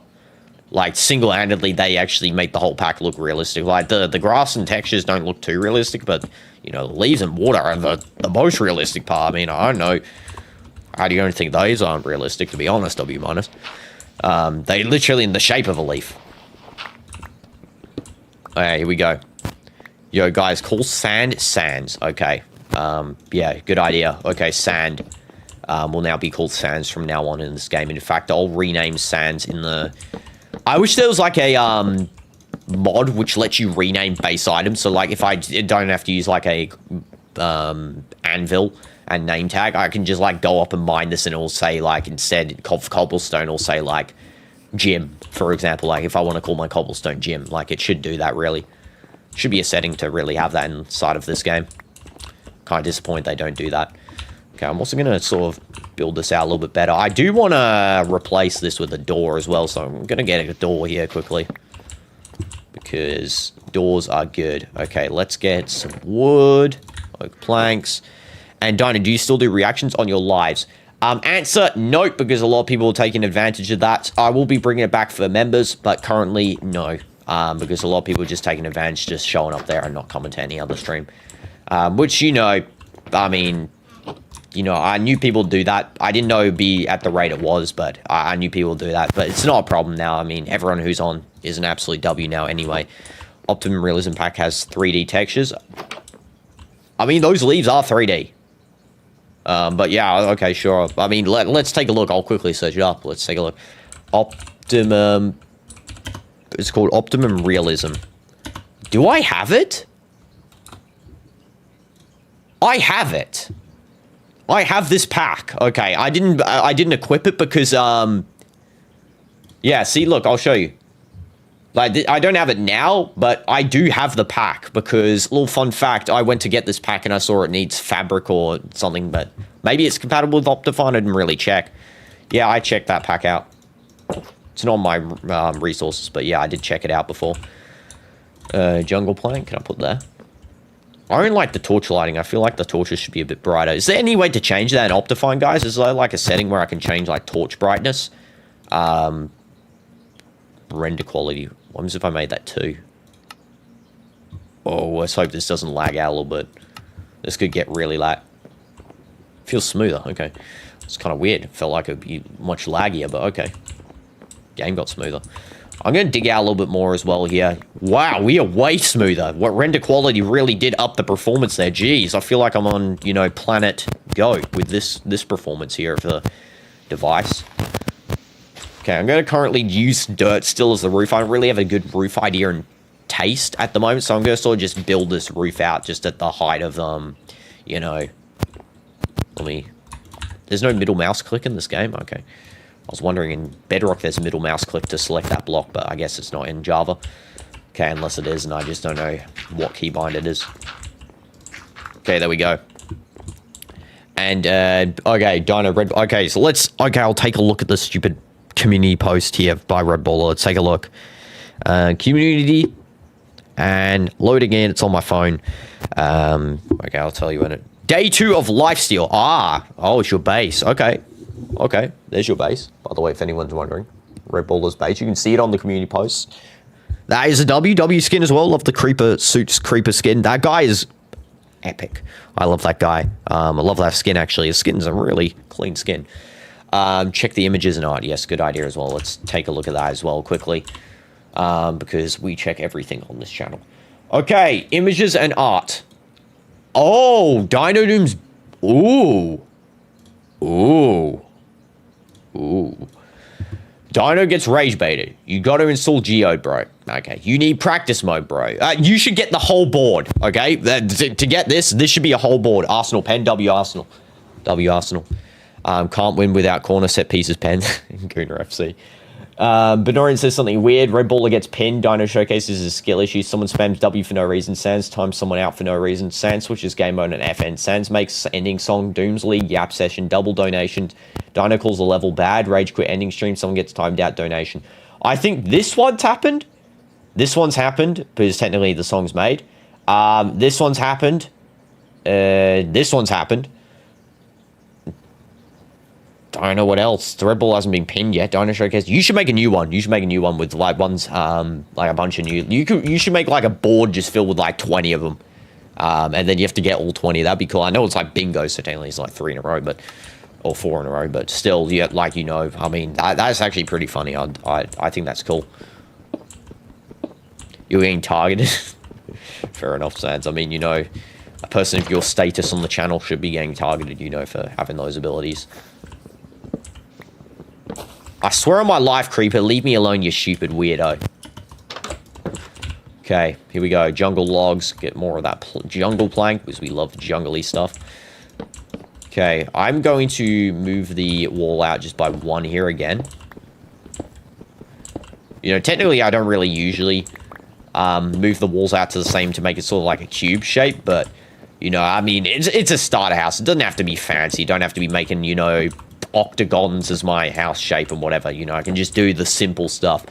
Like, single-handedly, they actually make the whole pack look realistic. Like, the grass and textures don't look too realistic, but, you know, the leaves and water are the most realistic part. I mean, I don't know. How do you think those aren't realistic, to be honest, W minus? They're literally in the shape of a leaf. Okay, here we go. Yo, guys, call sand sands. Okay. Yeah, good idea. Okay, sand will now be called sands from now on in this game. In fact, I'll rename sands in the... I wish there was like a mod which lets you rename base items. So like if I don't have to use like a anvil and name tag, I can just like go up and mine this and it'll say like instead of cobblestone, it'll say like gym, for example. Like if I want to call my cobblestone gym, like it should do that really. Should be a setting to really have that inside of this game. Kind of disappointed they don't do that. Okay, I'm also going to sort of build this out a little bit better. I do want to replace this with a door as well, so I'm going to get a door here quickly. Because doors are good. Okay, let's get some wood, oak planks. And Dino, do you still do reactions on your lives? Answer, nope, because a lot of people are taking advantage of that. I will be bringing it back for members, but currently, no. Because a lot of people are just taking advantage, just showing up there and not coming to any other stream. Which, you know, I mean... You know, I knew people do that. I didn't know it'd be at the rate it was, but I knew people do that. But it's not a problem now. I mean, everyone who's on is an absolute W now anyway. Optimum Realism Pack has 3D textures. I mean, those leaves are 3D. But yeah, okay, sure. I mean, let's take a look. I'll quickly search it up. Let's take a look. Optimum... It's called Optimum Realism. Do I have it? I have it. I have this pack. Okay, I didn't equip it because, yeah, see, look, I'll show you. Like, I don't have it now, but I do have the pack because, little fun fact, I went to get this pack and I saw it needs fabric or something, but maybe it's compatible with Optifine. I didn't really check. Yeah, I checked that pack out. It's not on my resources, but yeah, I did check it out before. Jungle plank, can I put there? I don't like the torch lighting. I feel like the torches should be a bit brighter. Is there any way to change that in Optifine, guys? Is there like a setting where I can change like torch brightness? Render quality. What happens if I made that 2? Oh, let's hope this doesn't lag out a little bit. This could get really lag. Feels smoother. Okay. It's kind of weird. It felt like it'd be much laggier, but okay. game got smoother. I'm going to dig out a little bit more as well here. Wow, we are way smoother. What render quality really did up the performance there. Jeez, I feel like I'm on, you know, Planet Go with this performance here of the device. Okay, I'm going to currently use dirt still as the roof. I don't really have a good roof idea and taste at the moment, so I'm going to sort of just build this roof out just at the height of, you know, there's no middle mouse click in this game? Okay. I was wondering in Bedrock there's a middle mouse click to select that block, but I guess it's not in Java. Okay, unless it is, and I just don't know what keybind it is. Okay, there we go. And, okay, Dino Red... Okay, so okay, I'll take a look at the stupid community post here by Red Baller. Let's take a look. Community, and load again. It's on my phone. Okay, I'll tell you in it. Day 2 of Lifesteal. Oh, it's your base. Okay. Okay, there's your base. By the way, if anyone's wondering, Red Baller's base. You can see it on the community posts. That is a W skin as well. Love the Creeper suits Creeper skin. That guy is epic. I love that guy. I love that skin actually. His skin's a really clean skin. Check the images and art. Yes, good idea as well. Let's take a look at that as well quickly. Because we check everything on this channel. Okay, images and art. Oh, DinoDoomz. Ooh. Ooh. Ooh. Dino gets rage baited. You got to install Geode, bro. Okay. You need practice mode, bro. You should get the whole board, okay? To get this should be a whole board. Arsenal pen, W Arsenal. W Arsenal. Can't win without corner set pieces pen. Gooner FC. Benorian says something weird. Red Baller gets pinned. Dino showcases his skill issue. Someone spams W for no reason. Sans times someone out for no reason. Sans switches game mode and FN. Sans makes ending song. DoomzCraft League. Yap session. Double donation. Dino calls the level bad. Rage quit ending stream. Someone gets timed out donation. I think this one's happened. This one's happened because technically the song's made. This one's happened. This one's happened. I don't know what else. The Red Bull hasn't been pinned yet. Dino Showcase. You should make a new one. You should make a new one with like ones, like a bunch of new. You should make like a board just filled with like 20 of them, and then you have to get all 20. That'd be cool. I know it's like bingo, so technically it's like 3 in a row, but or 4 in a row, but still, yeah, like you know, I mean that's actually pretty funny. I think that's cool. You're getting targeted. Fair enough, Sans. I mean, you know, a person of your status on the channel should be getting targeted, you know, for having those abilities. I swear on my life, Creeper, leave me alone, you stupid weirdo. Okay, here we go. Jungle logs. Get more of that jungle plank, because we love jungly stuff. Okay, I'm going to move the wall out just by 1 here again. You know, technically, I don't really usually move the walls out to the same to make it sort of like a cube shape, but, you know, I mean, it's a starter house. It doesn't have to be fancy. You don't have to be making, you know, octagons as my house shape and whatever, you know. I can just do the simple stuff.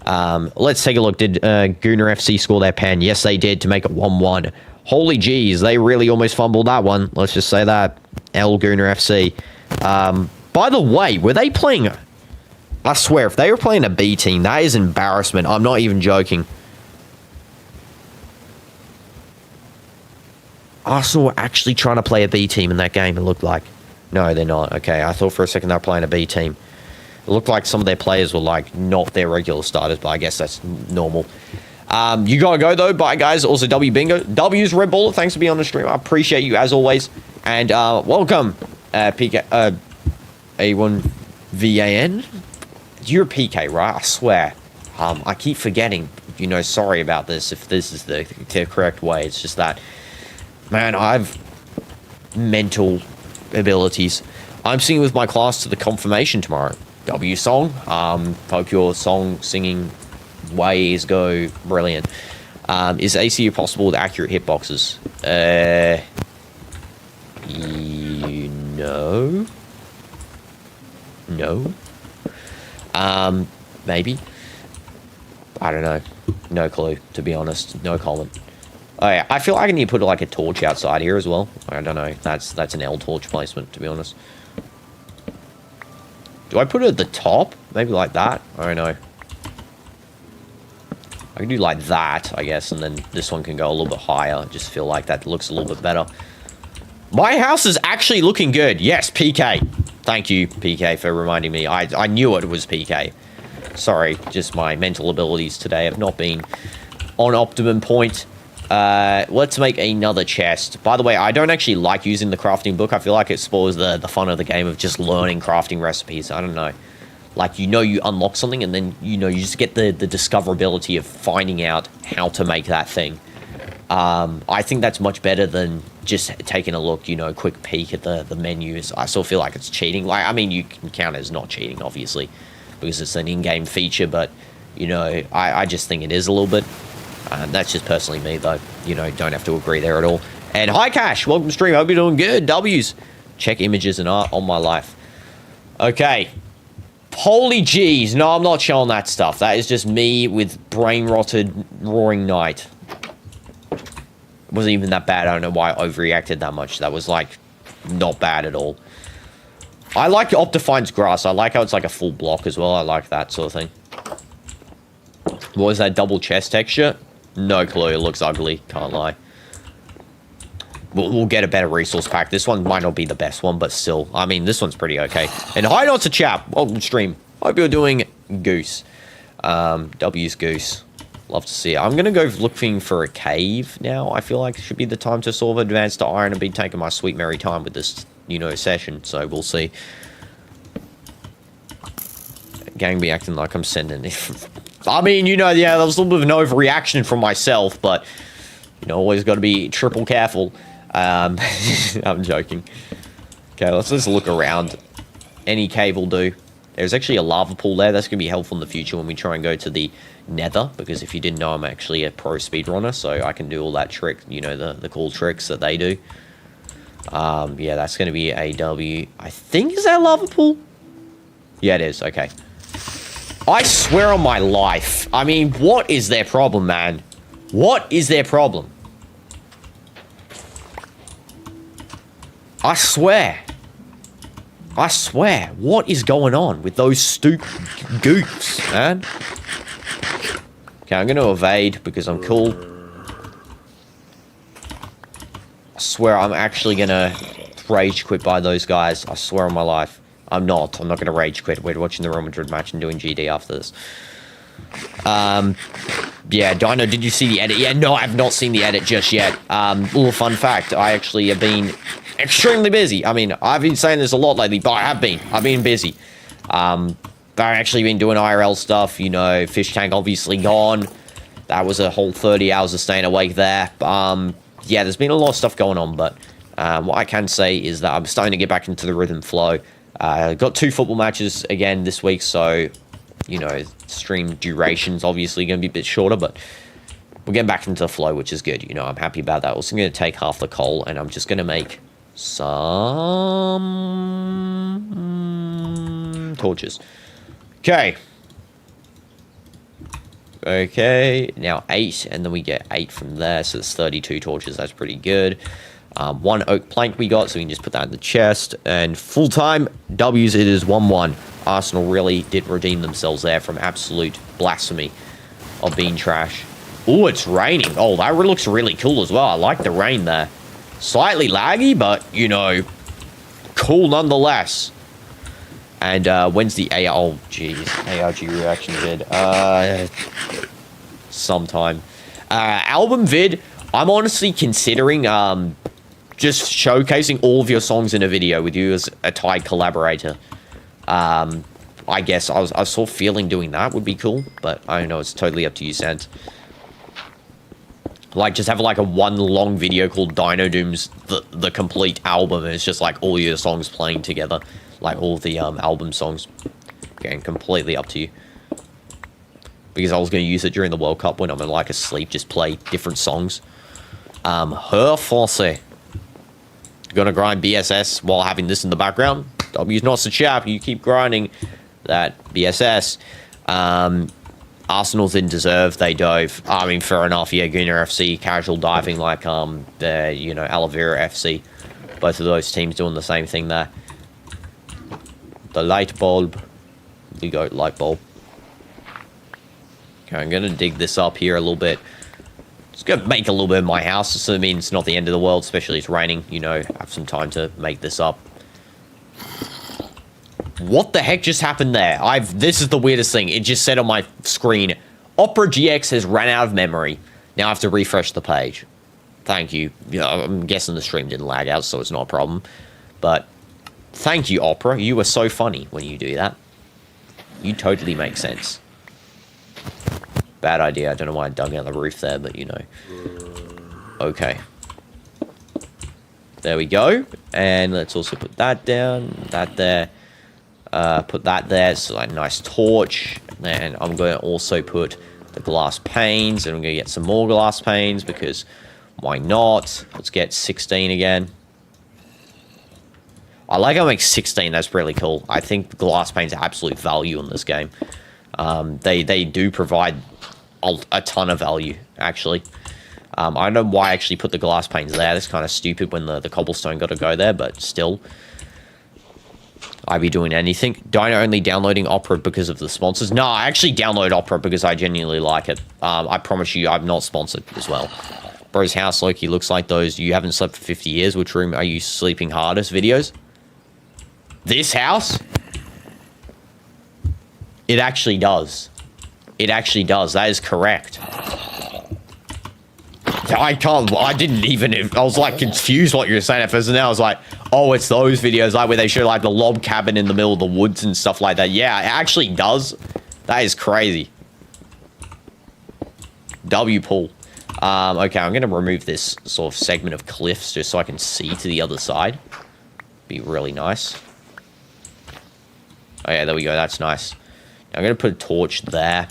Let's take a look. Did Gooner FC score their pen? Yes, they did, to make it 1-1. Holy jeez, they really almost fumbled that one. Let's just say that. L Gooner FC. By the way, were they playing... I swear, if they were playing a B team, that is embarrassment. I'm not even joking. Arsenal were actually trying to play a B team in that game, it looked like. No, they're not. Okay, I thought for a second they were playing a B team. It looked like some of their players were, like, not their regular starters, but I guess that's normal. You gotta go, though. Bye, guys. Also, W Bingo. W's Red Baller. Thanks for being on the stream. I appreciate you, as always. And, welcome, PK, A1VAN. You're a PK, right? I swear. I keep forgetting. You know, sorry about this, if this is the correct way. It's just that, man, I've mental abilities. I'm singing with my class to the confirmation tomorrow. W song. Hope your song singing ways go brilliant. Is ACU possible with accurate hitboxes? No. No. Maybe. I don't know. No clue, to be honest. No comment. Oh yeah, I feel like I need to put like a torch outside here as well. I don't know. That's an L torch placement, to be honest. Do I put it at the top? Maybe like that? I don't know. I can do like that, I guess, and then this one can go a little bit higher. I just feel like that looks a little bit better. My house is actually looking good. Yes, PK. Thank you, PK, for reminding me. I knew it was PK. Sorry, just my mental abilities today have not been on optimum point. Let's make another chest. By the way, I don't actually like using the crafting book. I feel like it spoils the fun of the game of just learning crafting recipes. I don't know. Like, you unlock something, and then, you just get the discoverability of finding out how to make that thing. I think that's much better than just taking a look, quick peek at the menus. I still feel like it's cheating. Like, I mean, you can count it as not cheating, obviously, because it's an in-game feature, but, I just think it is a little bit. That's just personally me, though. Don't have to agree there at all. And hi, Cash. Welcome to stream. Hope you're doing good. W's. Check images and art on my life. Okay. Holy jeez. No, I'm not showing that stuff. That is just me with brain-rotted Roaring Night. It wasn't even that bad. I don't know why I overreacted that much. That was, like, not bad at all. I like Optifine's grass. I like how it's like a full block as well. I like that sort of thing. What was that double chest texture? No clue. It looks ugly. Can't lie. We'll get a better resource pack. This one might not be the best one, but still. I mean, this one's pretty okay. And hi, not to chap. Welcome to stream. Hope you're doing goose. W's goose. Love to see it. I'm going to go looking for a cave now. I feel like it should be the time to sort of advance to iron and be taking my sweet merry time with this, session. So we'll see. Gang be acting like I'm sending it. I mean, yeah, there was a little bit of an overreaction from myself, but, always got to be triple careful. I'm joking. Okay, let's just look around. Any cave will do. There's actually a lava pool there. That's going to be helpful in the future when we try and go to the nether, because if you didn't know, I'm actually a pro speedrunner, so I can do all that trick, the cool tricks that they do. Yeah, that's going to be a W. I think, is that a lava pool? Yeah, it is. Okay. I swear on my life. I mean, what is their problem, man? What is their problem? I swear. I swear. What is going on with those stupid goofs, man? Okay, I'm going to evade because I'm cool. I swear I'm actually going to rage quit by those guys. I swear on my life. I'm not going to rage quit. We're watching the Real Madrid match and doing GD after this. Yeah, Dino, did you see the edit? Yeah, no, I've not seen the edit just yet. Little fun fact, I actually have been extremely busy. I mean, I've been saying this a lot lately, but I've been busy. I've actually been doing IRL stuff, fish tank obviously gone. That was a whole 30 hours of staying awake there. Yeah, there's been a lot of stuff going on, but what I can say is that I'm starting to get back into the rhythm flow. Got 2 football matches again this week, so, stream duration's obviously going to be a bit shorter, but we're getting back into the flow, which is good. I'm happy about that. Also going to take half the coal, and I'm just going to make some torches. Okay. Okay, now 8, and then we get 8 from there, so it's 32 torches. That's pretty good. 1 oak plank we got, so we can just put that in the chest. And full-time W's, it is 1-1. Arsenal really did redeem themselves there from absolute blasphemy of being trash. Oh, it's raining. Oh, that looks really cool as well. I like the rain there. Slightly laggy, but, cool nonetheless. And when's the AR? Oh, jeez. ARG reaction vid. Sometime. Album vid, I'm honestly considering just showcasing all of your songs in a video with you as a tied collaborator. I guess I was sort of feeling doing that would be cool, but I don't know. It's totally up to you, Sans. Like, just have like a 1 long video called DinoDoomz the complete album, and it's just like all your songs playing together. Like all the album songs. Again, completely up to you. Because I was going to use it during the World Cup when I'm like asleep, just play different songs. Her Fosse. Gonna grind BSS while having this in the background. W's not so sharp. You keep grinding that BSS. Arsenal didn't deserve. They dove. I mean, fair enough. Yeah, Gunner FC, casual diving like Aloe Vera FC. Both of those teams doing the same thing there. The light bulb. We go light bulb. Okay, I'm gonna dig this up here a little bit. Just gonna make a little bit of my house. So it means it's not the end of the world, especially it's raining. Have some time to make this up. What the heck just happened there? This is the weirdest thing. It just said on my screen, Opera GX has ran out of memory. Now I have to refresh the page. Thank you. Yeah, I'm guessing the stream didn't lag out, so it's not a problem. But thank you, Opera. You were so funny when you do that. You totally make sense. Bad idea. I don't know why I dug out the roof there, but you know. Okay. There we go. And let's also put that down. That there. Put that there. So like nice torch. And I'm going to also put the glass panes. And I'm going to get some more glass panes because why not? Let's get 16 again. I like how I make 16. That's really cool. I think glass panes are absolute value in this game. They do provide a ton of value, actually. I don't know why I actually put the glass panes there. That's kind of stupid when the cobblestone got to go there, but still. I'd be doing anything. Dino only downloading Opera because of the sponsors. No, I actually download Opera because I genuinely like it. I promise you I'm not sponsored as well. Bro's house, Loki, looks like those you haven't slept for 50 years. Which room are you sleeping hardest videos? This house? It actually does. It actually does. That is correct. I was like confused what you were saying at first, and now I was like, oh, it's those videos like where they show like the log cabin in the middle of the woods and stuff like that. Yeah, it actually does. That is crazy. W pull. Okay, I'm gonna remove this sort of segment of cliffs just so I can see to the other side. Be really nice. Oh yeah, there we go. That's nice. I'm gonna put a torch there.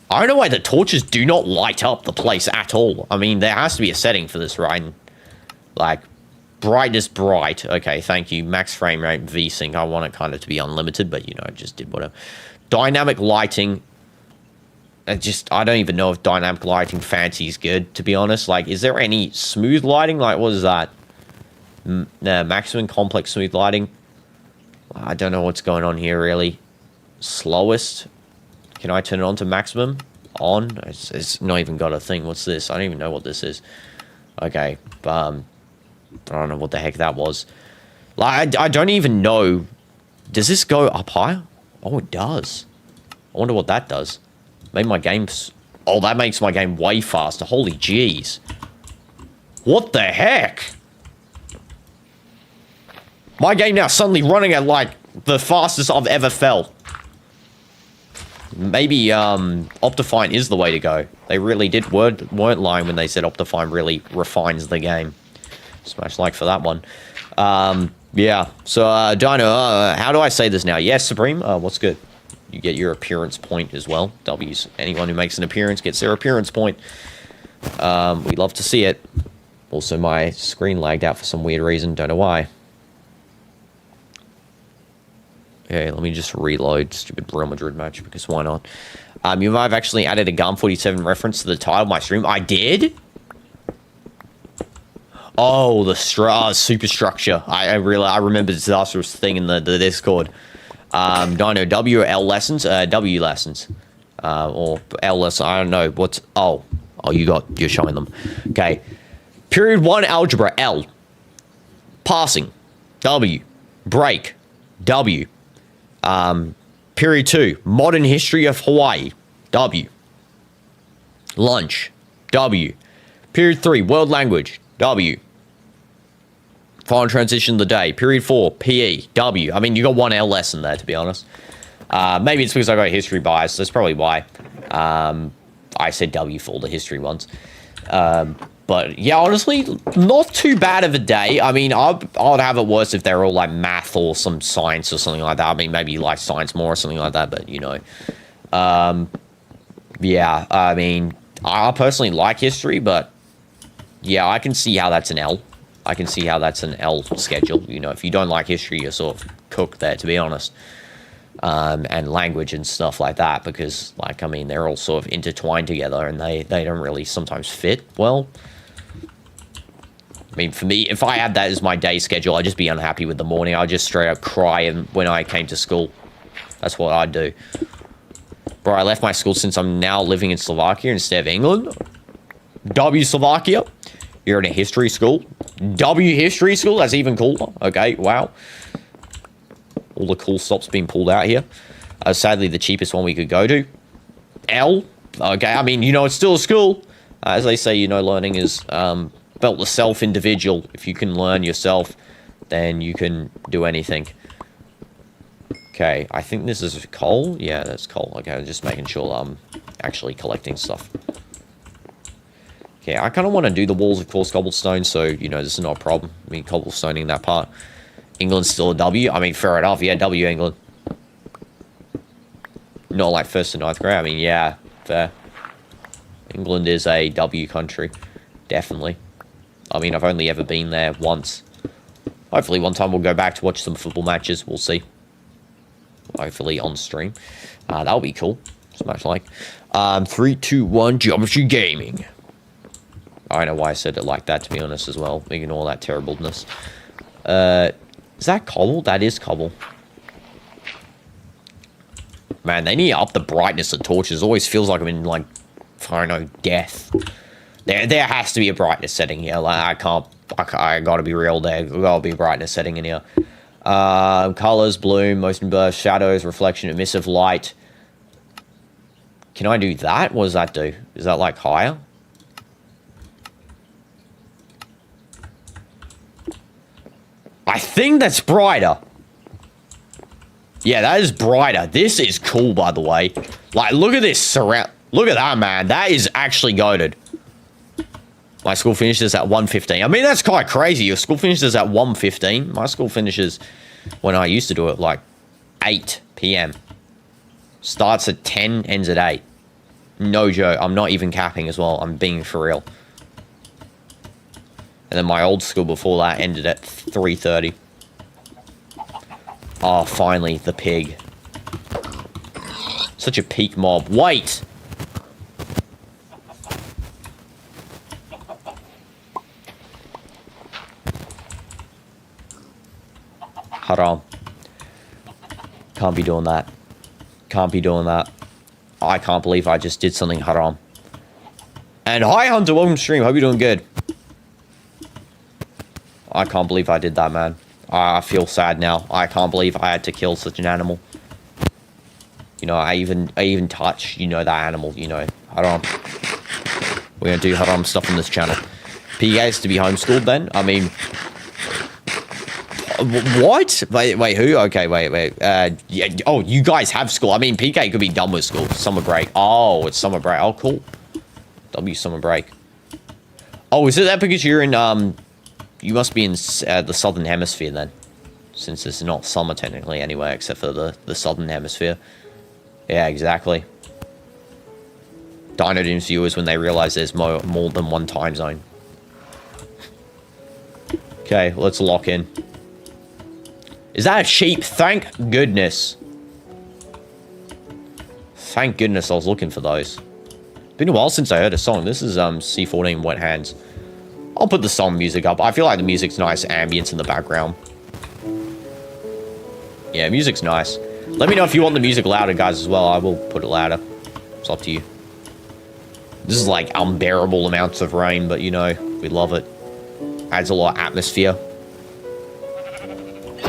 I don't know why the torches do not light up the place at all. I mean, there has to be a setting for this, right? Like, brightness bright. Okay, thank you. Max frame rate, V-Sync. I want it kind of to be unlimited, but, you know, I just did whatever. Dynamic lighting. I don't even know if dynamic lighting fancy is good, to be honest. Like, is there any smooth lighting? Like, what is that? Maximum complex smooth lighting. I don't know what's going on here, really. Slowest. Can I turn it on to maximum? On? It's not even got a thing. What's this? I don't even know what this is. Okay. I don't know what the heck that was. Like, I don't even know. Does this go up higher? Oh, it does. I wonder what that does. Maybe my game's... Oh, that makes my game way faster. Holy jeez. What the heck? My game now suddenly running at, like, the fastest I've ever felt. Maybe Optifine is the way to go. They really weren't lying when they said Optifine really refines the game. Smash like for that one. Yeah. So Dino, how do I say this now? Yes, Supreme. What's good? You get your appearance point as well. W's. Anyone who makes an appearance gets their appearance point. We love to see it. Also, my screen lagged out for some weird reason. Don't know why. Okay, let me just reload stupid Real Madrid match, because why not? You might have actually added a GARM 47 reference to the title of my stream. I did? Oh, the superstructure. I remember the disastrous thing in the Discord. Dino, W or L lessons? W lessons. Or L lessons, I don't know. What's... Oh, you're showing them. Okay. Period 1, algebra, L. Passing, W. Break, W. Period 2, modern history of Hawaii, W. Lunch, W. Period 3, world language, W. Final transition of the day, period 4, PE, W. I mean, you got one L lesson there, to be honest. Maybe it's because I got history bias. That's probably why. I said W for all the history ones. But yeah, honestly, not too bad of a day. I mean, I'd have it worse if they're all like math or some science or something like that. I mean, maybe you like science more or something like that, but you know. Yeah, I mean, I personally like history, but yeah, I can see how that's an L. I can see how that's an L schedule. You know, if you don't like history, you're sort of cooked there, to be honest. And language and stuff like that, because, like, I mean, they're all sort of intertwined together, and they don't really sometimes fit well. I mean, for me, if I had that as my day schedule, I'd just be unhappy with the morning. I'd just straight up cry when I came to school. That's what I'd do. Bro, I left my school since I'm now living in Slovakia instead of England. W Slovakia. You're in a history school. W history school. That's even cooler. Okay, wow. All the cool stops being pulled out here. Sadly, the cheapest one we could go to. L. Okay, I mean, you know, it's still a school. As they say, you know, learning is built the self-individual. If you can learn yourself, then you can do anything. Okay, I think this is coal. Yeah, that's coal. Okay, just making sure I'm actually collecting stuff. Okay, I kind of want to do the walls of coarse cobblestone, so, you know, this is not a problem. I mean, cobblestoning that part. England's still a W. I mean, fair enough. Yeah, W England. Not like 1st to 9th grade. I mean, yeah, fair. England is a W country. Definitely. I mean, I've only ever been there once. Hopefully one time we'll go back to watch some football matches. We'll see. Hopefully on stream. That'll be cool. Smash like. 3, 2, 1, Geometry Gaming. I don't know why I said it like that, to be honest, as well. Ignore that terribleness. Is that cobble? That is cobble. Man, they need to up the brightness of torches. It always feels like I'm in, like, I don't know, death. There has to be a brightness setting here. Like, I gotta be real there. Gotta be a brightness setting in here. Colors, bloom, motion burst, shadows, reflection, emissive light. Can I do that? What does that do? Is that, like, higher? I think that's brighter. Yeah, that is brighter. This is cool, by the way. Like, look at this surround. Look at that, man. That is actually goated. My school finishes at 1:15. I mean, that's quite crazy. Your school finishes at 1:15. My school finishes when I used to do it, like, 8 p.m. Starts at 10, ends at 8. No joke. I'm not even capping as well. I'm being for real. And then my old school before that ended at 3:30. Oh, finally, the pig. Such a peak mob. Wait! Haram. Can't be doing that. Can't be doing that. I can't believe I just did something haram. And hi, Hunter. Welcome to stream. Hope you're doing good. I can't believe I did that, man. I feel sad now. I can't believe I had to kill such an animal. You know, I even touch, you know, that animal, you know. Haram. We're gonna do haram stuff on this channel. PK's to be homeschooled then? I mean... What? Wait, who? Okay, wait. Yeah, oh, you guys have school. I mean, PK could be done with school. Summer break. Oh, it's summer break. Oh, cool. W summer break. Oh, is it that because you're in, you must be in the southern hemisphere then. Since it's not summer technically anyway, except for the southern hemisphere. Yeah, exactly. DinoDoomz viewers when they realize there's more than one time zone. Okay, let's lock in. Is that a sheep? Thank goodness. Thank goodness I was looking for those. Been a while since I heard a song. This is C14 Wet Hands. I'll put the song music up. I feel like the music's nice ambience in the background. Yeah, music's nice. Let me know if you want the music louder, guys, as well. I will put it louder. It's up to you. This is like unbearable amounts of rain, but you know, we love it. Adds a lot of atmosphere.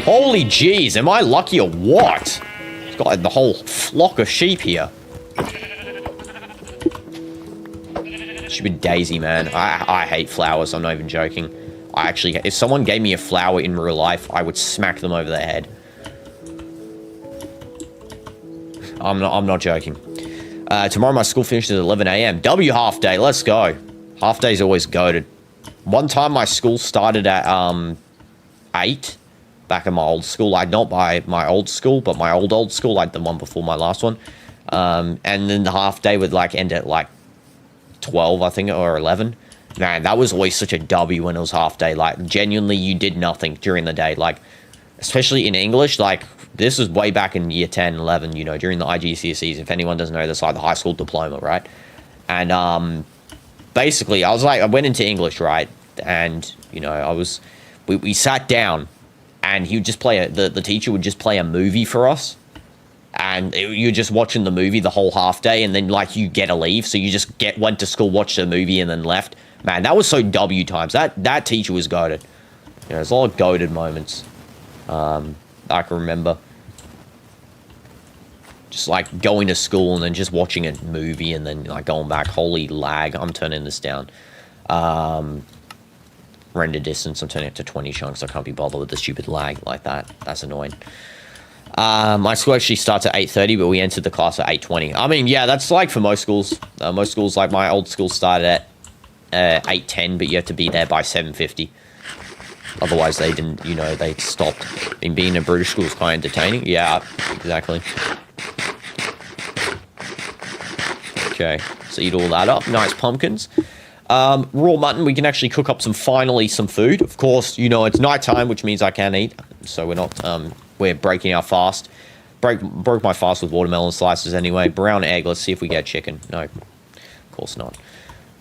Holy jeez, am I lucky or what? It's got like the whole flock of sheep here. Stupid daisy, man. I hate flowers, I'm not even joking. I actually, if someone gave me a flower in real life, I would smack them over their head. I'm not joking. Tomorrow my school finishes at 11 AM. W half day, let's go. Half day's always goated. One time my school started at 8. Back in my old school. Like, not by my old school, but my old school, like the one before my last one. And then the half day would like end at like 12, I think, or 11. Man, that was always such a W when it was half day. Like, genuinely, you did nothing during the day. Like, especially in English, like, this was way back in year 10, 11, you know, during the IGCSEs. If anyone doesn't know, that's like the high school diploma, right? And basically, I went into English, right? And, you know, we sat down. And he would just play the teacher would just play a movie for us. And you're just watching the movie the whole half day. And then, like, you get to leave. So you just went to school, watched the movie, and then left. Man, that was so W times. That teacher was goated. You know, there's a lot of goated moments. I can remember. Just like going to school and then just watching a movie and then like going back. Holy lag. I'm turning this down. Render distance, I'm turning it to 20 chunks. I can't be bothered with the stupid lag like that. That's annoying. My school actually starts at 8:30, but we entered the class at 8:20. I mean, yeah, that's like for most schools. Most schools, like my old school, started at 8:10, but you have to be there by 7:50. Otherwise, they didn't, you know, they stopped. And being a British school is quite entertaining. Yeah, exactly. Okay, so eat all that up. Nice pumpkins. Raw mutton, we can actually cook up finally some food. Of course, you know, it's nighttime, which means I can eat. So we're not, we're breaking our fast. Broke my fast with watermelon slices anyway. Brown egg, let's see if we get chicken. No, of course not.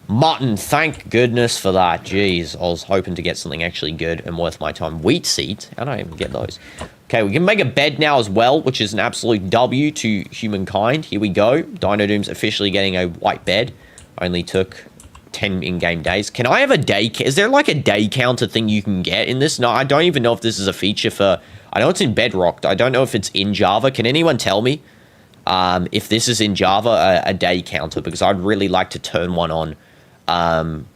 Mutton, thank goodness for that. Jeez, I was hoping to get something actually good and worth my time. Wheat seeds, how do I even get those? Okay, we can make a bed now as well, which is an absolute W to humankind. Here we go. DinoDoomz officially getting a white bed. Only took 10 in-game days. Can I have a day? Is there like a day counter thing you can get in this? No, I don't even know if this is a feature for... I know it's in Bedrock. I don't know if it's in Java. Can anyone tell me if this is in Java, a day counter? Because I'd really like to turn one on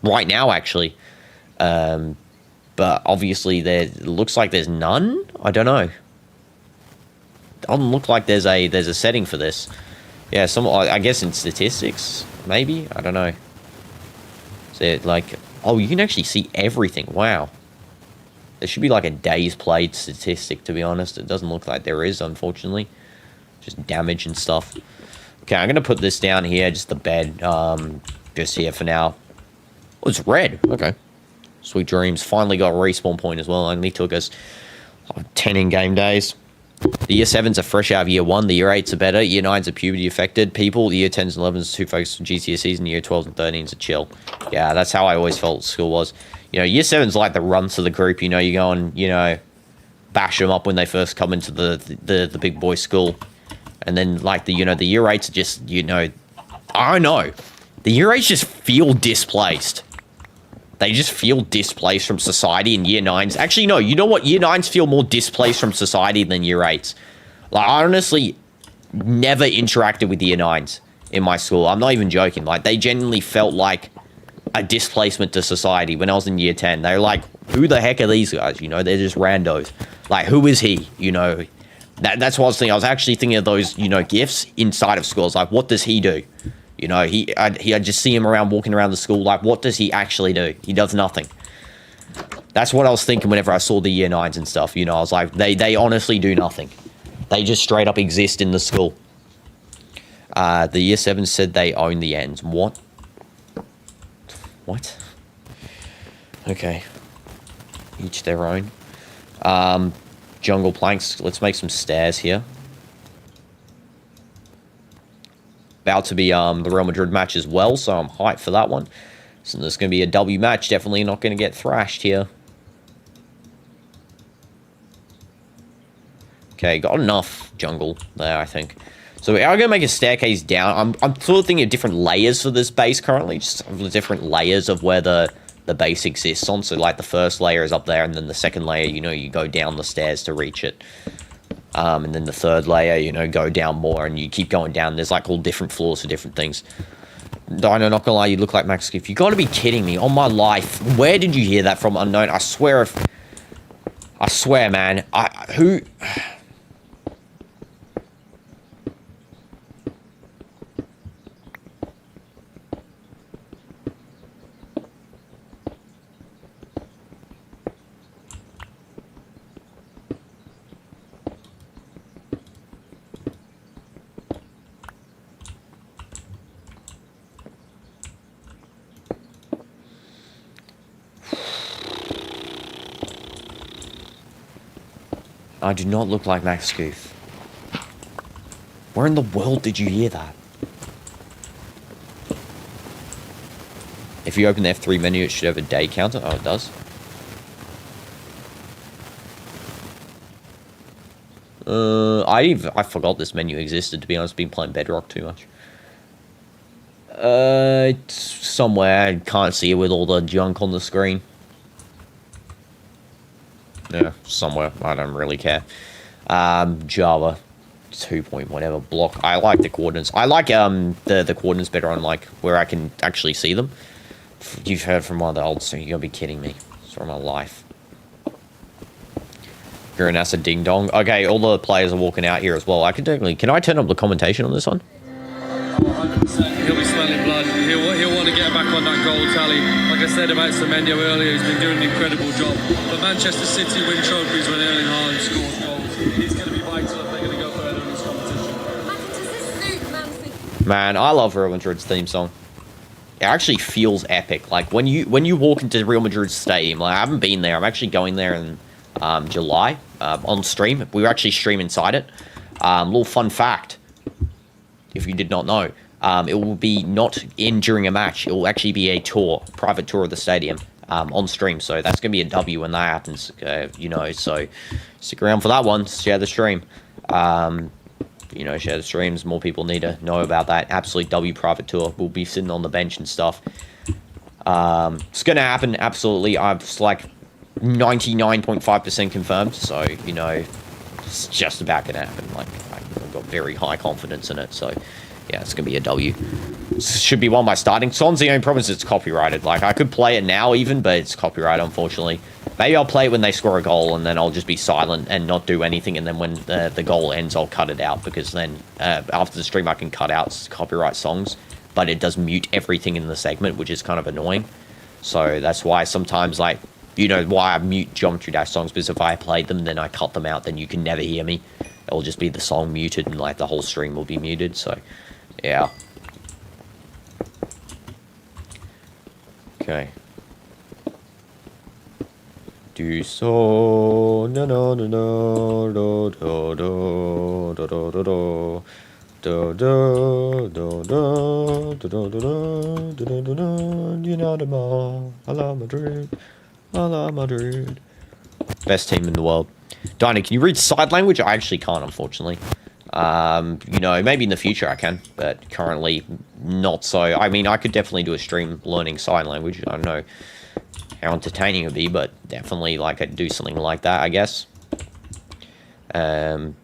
right now, actually. But obviously, it looks like there's none. I don't know. Doesn't look like there's a setting for this. Yeah, I guess in statistics, maybe. I don't know. So like, oh, you can actually see everything. Wow. There should be like a days played statistic. To be honest, it doesn't look like there is, unfortunately. Just damage and stuff. Okay, I'm gonna put this down here, just the bed, just here for now. Oh, it's red. Okay. Sweet dreams. Finally got a respawn point as well. Only took us 10 in-game days. The year 7s are fresh out of year 1. The year 8s are better. Year 9s are puberty affected people. The year 10s and 11s are too focused on GCSEs. And year 12s and 13s are chill. Yeah, that's how I always felt school was. You know, year 7's like the runs of the group. You know, you go and, you know, bash them up when they first come into the big boy school. And then, like, the year 8s are just, you know, I don't know. The year 8s just feel displaced. They just feel displaced from society, in year 9s. Actually, no, you know what? Year 9s feel more displaced from society than year 8s. Like, I honestly never interacted with year 9s in my school. I'm not even joking. Like, they genuinely felt like a displacement to society when I was in year 10. They were like, who the heck are these guys? You know, they're just randos. Like, who is he? You know, that's what I was thinking. I was actually thinking of those, you know, gifts inside of schools. Like, what does he do? You know, I just see him walking around the school. Like, what does he actually do? He does nothing. That's what I was thinking whenever I saw the year 9s and stuff. You know, I was like, they honestly do nothing. They just straight up exist in the school. The year 7s said they own the ends. What? What? Okay. Each their own. Jungle planks. Let's make some stairs here. About to be the Real Madrid match as well, so I'm hyped for that one. So there's going to be a W match. Definitely not going to get thrashed here. Okay, got enough jungle there, I think. So we are going to make a staircase down. I'm sort of thinking of different layers for this base currently. Just different layers of where the base exists on. So like the first layer is up there, and then the second layer, you know, you go down the stairs to reach it. And then the third layer, you know, go down more, and you keep going down. There's like all different floors for different things. Dino, not gonna lie, you look like Max Skiff. You gotta be kidding me. On my life. Where did you hear that from, unknown? I swear, man. Who... I do not look like Max Goof. Where in the world did you hear that? If you open the F3 menu, it should have a day counter. Oh, it does. I forgot this menu existed, to be honest. I've been playing Bedrock too much. It's somewhere. I can't see it with all the junk on the screen. Yeah, somewhere. I don't really care. Java. 2 point whatever block. I like the coordinates. I like the coordinates better on like where I can actually see them. You've heard from one of the old, so you gotta be kidding me. It's from my life. That's a ding dong. Okay, all the players are walking out here as well. I can technically, can I turn up the commentation on this one? 100%. He'll be smelling blood. He'll want to get back on that goal tally. Like I said about Semenyo earlier, he's been doing an incredible job. But Manchester City win trophies when Erling Haaland scores goals. It's going to be vital if they're going to go further in this competition. Man, I love Real Madrid's theme song. It actually feels epic. Like when you walk into Real Madrid's stadium, like I haven't been there. I'm actually going there in July on stream. We were actually streaming inside it. Little fun fact, if you did not know, it will be not in during a match. It will actually be a tour, private tour of the stadium on stream. So that's going to be a W when that happens, you know. So stick around for that one. Share the stream. You know, share the streams. More people need to know about that. Absolute W private tour. We'll be sitting on the bench and stuff. It's going to happen. Absolutely. I'm just like 99.5% confirmed. So, you know, it's just about going to happen. Like, I've got very high confidence in it. So, yeah, it's going to be a W. Should be one by starting. Son's the only problem is it's copyrighted. Like, I could play it now even, but it's copyrighted, unfortunately. Maybe I'll play it when they score a goal, and then I'll just be silent and not do anything, and then when the goal ends, I'll cut it out, because then after the stream, I can cut out copyright songs, but it does mute everything in the segment, which is kind of annoying. So that's why sometimes, like, you know, why I mute Geometry Dash songs, because if I played them, then I cut them out, then you can never hear me. It'll just be the song muted, and, like, the whole stream will be muted, so, yeah. Okay. Do so no no no no do do do do do do do do do do do do do do do do. You know them all. I love Madrid. I love Madrid. Best team in the world. Dino, can you read side language? I actually can't, unfortunately. You know, maybe in the future I can, but currently not so. I mean, I could definitely do a stream learning sign language. I don't know how entertaining it would be, but definitely, like, I'd do something like that, I guess. Sign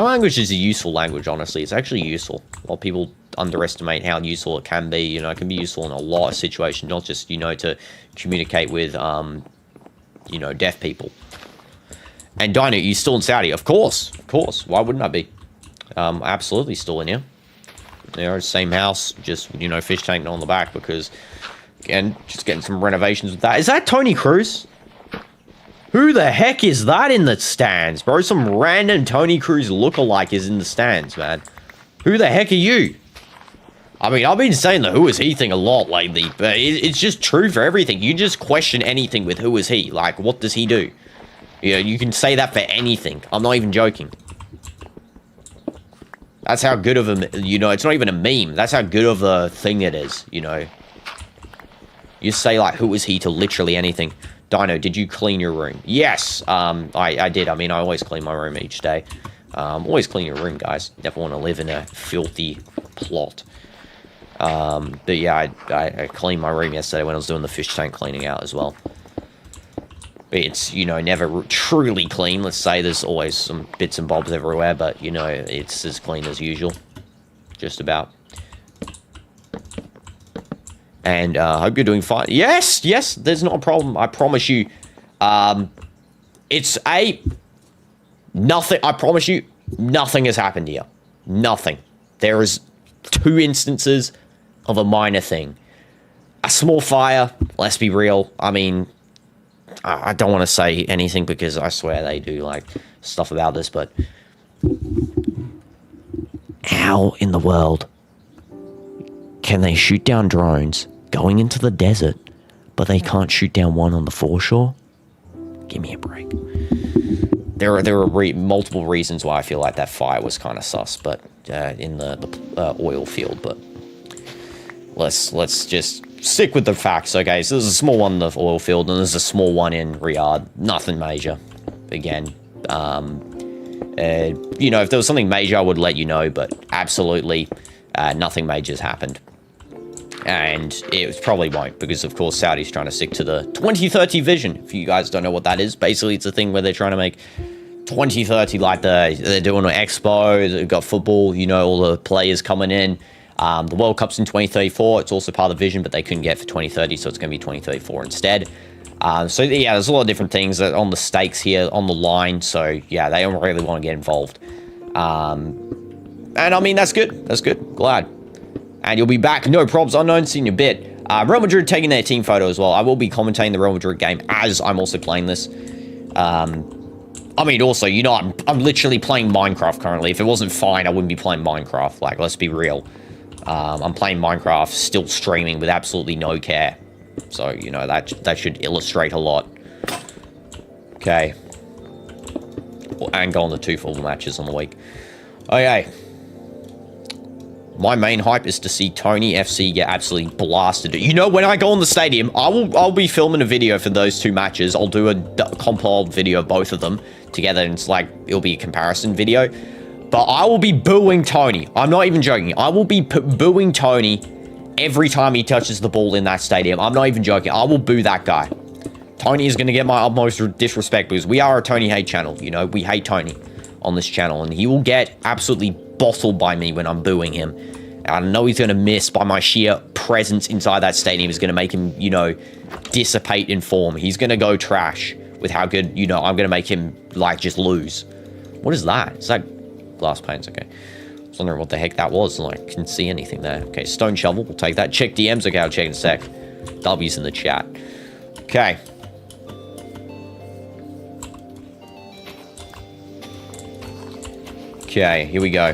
language is a useful language, honestly. It's actually useful. A lot of people underestimate how useful it can be. You know, it can be useful in a lot of situations, not just, you know, to communicate with, you know, deaf people. And Dino, you still in Saudi? Of course. Of course. Why wouldn't I be? Absolutely still in here. You know, same house, just, you know, fish tanking on the back, because, again, just getting some renovations with that. Is that Tony Cruz? Who the heck is that in the stands, bro? Some random Tony Cruz lookalike is in the stands, man. Who the heck are you? I mean, I've been saying the who is he thing a lot lately, but it's just true for everything. You just question anything with who is he. Like, what does he do? You know, you can say that for anything. I'm not even joking. That's how good of a, you know, it's not even a meme. That's how good of a thing it is, you know. You say, like, who is he to literally anything. Dino, did you clean your room? Yes, I did. I mean, I always clean my room each day. Always clean your room, guys. Never want to live in a filthy plot. But yeah, I cleaned my room yesterday when I was doing the fish tank cleaning out as well. It's, you know, never truly clean. Let's say there's always some bits and bobs everywhere, but, you know, it's as clean as usual. Just about. And hope you're doing fine. Yes, yes, there's not a problem. I promise you. It's nothing. I promise you, nothing has happened here. Nothing. There is 2 instances of a minor thing. A small fire, let's be real. I mean, I don't want to say anything because I swear they do, like, stuff about this, but how in the world can they shoot down drones going into the desert, but they can't shoot down one on the foreshore? Give me a break. There are multiple reasons why I feel like that fire was kind of sus, but in the oil field. But let's just stick with the facts. Okay, so there's a small one in the oil field, and there's a small one in Riyadh. Nothing major. Again, you know, if there was something major, I would let you know. But absolutely, nothing major has happened. And it probably won't, because of course Saudi's trying to stick to the 2030 vision. If you guys don't know what that is, basically it's a thing where they're trying to make 2030, like they're doing an expo, they've got football, you know, all the players coming in. The World Cup's in 2034. It's also part of the vision, but they couldn't get for 2030, so it's going to be 2034 instead. So yeah, there's a lot of different things that on the stakes here, on the line. So yeah, they don't really want to get involved. And I mean, that's good. That's good. Glad. And you'll be back. No probs. Unknown. See you in a bit. Real Madrid taking their team photo as well. I will be commentating the Real Madrid game as I'm also playing this. I mean, also, you know, I'm literally playing Minecraft currently. If it wasn't fine, I wouldn't be playing Minecraft. Like, let's be real. I'm playing Minecraft, still streaming with absolutely no care. So, you know, that should illustrate a lot. Okay. And go on the 2 full matches on the week. Okay. My main hype is to see Tony FC get absolutely blasted. You know, when I go on the stadium, I'll be filming a video for those 2 matches. I'll do a compiled video of both of them together, and it's like, it'll be a comparison video. But I will be booing Tony. I'm not even joking. I will be booing Tony every time he touches the ball in that stadium. I'm not even joking. I will boo that guy. Tony is going to get my utmost disrespect because we are a Tony hate channel. You know, we hate Tony on this channel, and he will get absolutely bottled by me when I'm booing him. And I know he's going to miss by my sheer presence inside that stadium is going to make him, you know, dissipate in form. He's going to go trash with how good, you know, I'm going to make him, like, just lose. What is that? Is that glass panes? Okay. I was wondering what the heck that was. Like, I couldn't see anything there. Okay, stone shovel. We'll take that. Check DMs. Okay, I'll check in a sec. W's in the chat. Okay. Okay, here we go.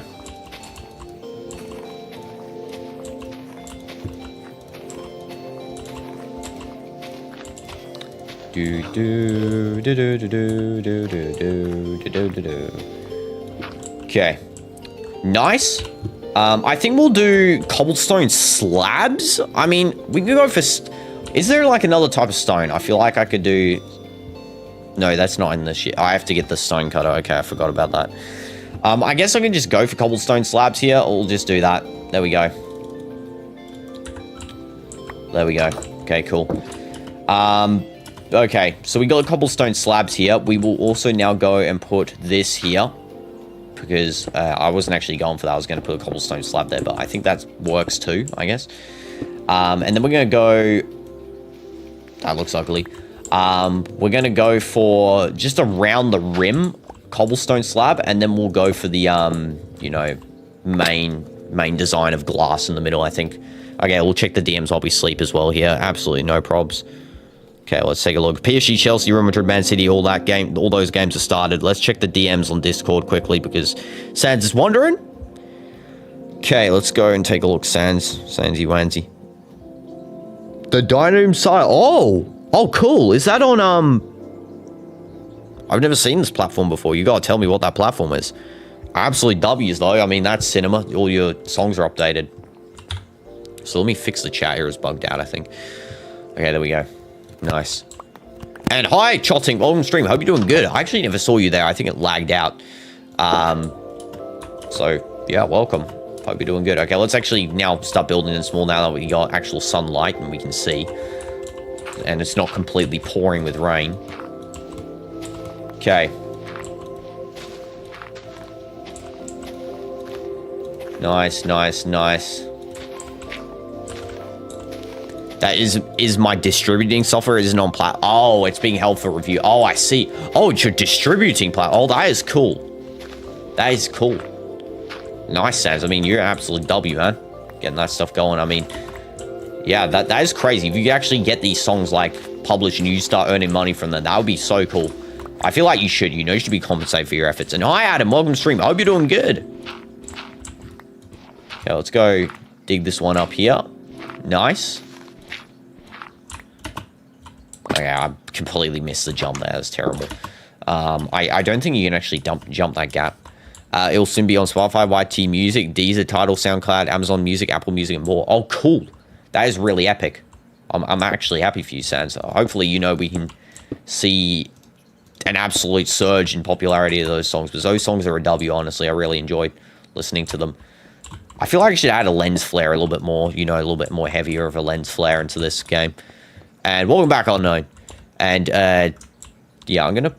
Do do do do do do do do do do do. Okay, nice. I think we'll do cobblestone slabs. I mean, we can go for. Is there like another type of stone? I feel like I could do. No, that's not in the shit. I have to get the stone cutter. Okay, I forgot about that. I guess I can just go for cobblestone slabs here, or we'll just do that. There we go. There we go. Okay, cool. Okay, so we got cobblestone slabs here. We will also now go and put this here. Because I wasn't actually going for that. I was going to put a cobblestone slab there, but I think that works too, I guess. And then we're going to go... That looks ugly. We're going to go for just around the rim cobblestone slab, and then we'll go for the, you know, main design of glass in the middle, I think. Okay, we'll check the DMs while we sleep as well here. Absolutely no probs. Okay, let's take a look. PSG, Chelsea, Real Madrid, Man City, all those games are started. Let's check the DMs on Discord quickly because Sans is wondering. Okay, let's go and take a look. Sansy Wansy. The DinoDoomz site. Oh, cool. Is that on, I've never seen this platform before. You gotta tell me what that platform is. Absolute W's though. I mean, that's cinema. All your songs are updated. So let me fix the chat here. It's bugged out, I think. Okay, there we go. Nice. And hi, Chotting. Welcome to stream. Hope you're doing good. I actually never saw you there. I think it lagged out. So, yeah, welcome. Hope you're doing good. Okay, let's actually now start building in small now that we got actual sunlight and we can see. And it's not completely pouring with rain. Okay. Nice, nice, nice. That is my distributing software isn't on plat. Oh, it's being held for review. Oh, I see. Oh, it's your distributing plat. Oh, that is cool. That is cool. Nice, Sans. I mean, you're an absolute W, man. Getting that stuff going. I mean, yeah, that is crazy. If you actually get these songs like published and you start earning money from them, that would be so cool. I feel like you should. You know, you should be compensated for your efforts. And hi, Adam. Welcome to stream. I hope you're doing good. Okay, let's go dig this one up here. Nice. Okay, I completely missed the jump there. That's terrible. I don't think you can actually jump that gap. It'll soon be on Spotify, YT Music, Deezer, Tidal, SoundCloud, Amazon Music, Apple Music, and more. Oh, cool. That is really epic. I'm actually happy for you, Sans. Hopefully, you know, we can see an absolute surge in popularity of those songs. Because those songs are a W, honestly. I really enjoyed listening to them. I feel like I should add a lens flare a little bit more. You know, a little bit more heavier of a lens flare into this game. And welcome back, Unknown. And, yeah, I'm going to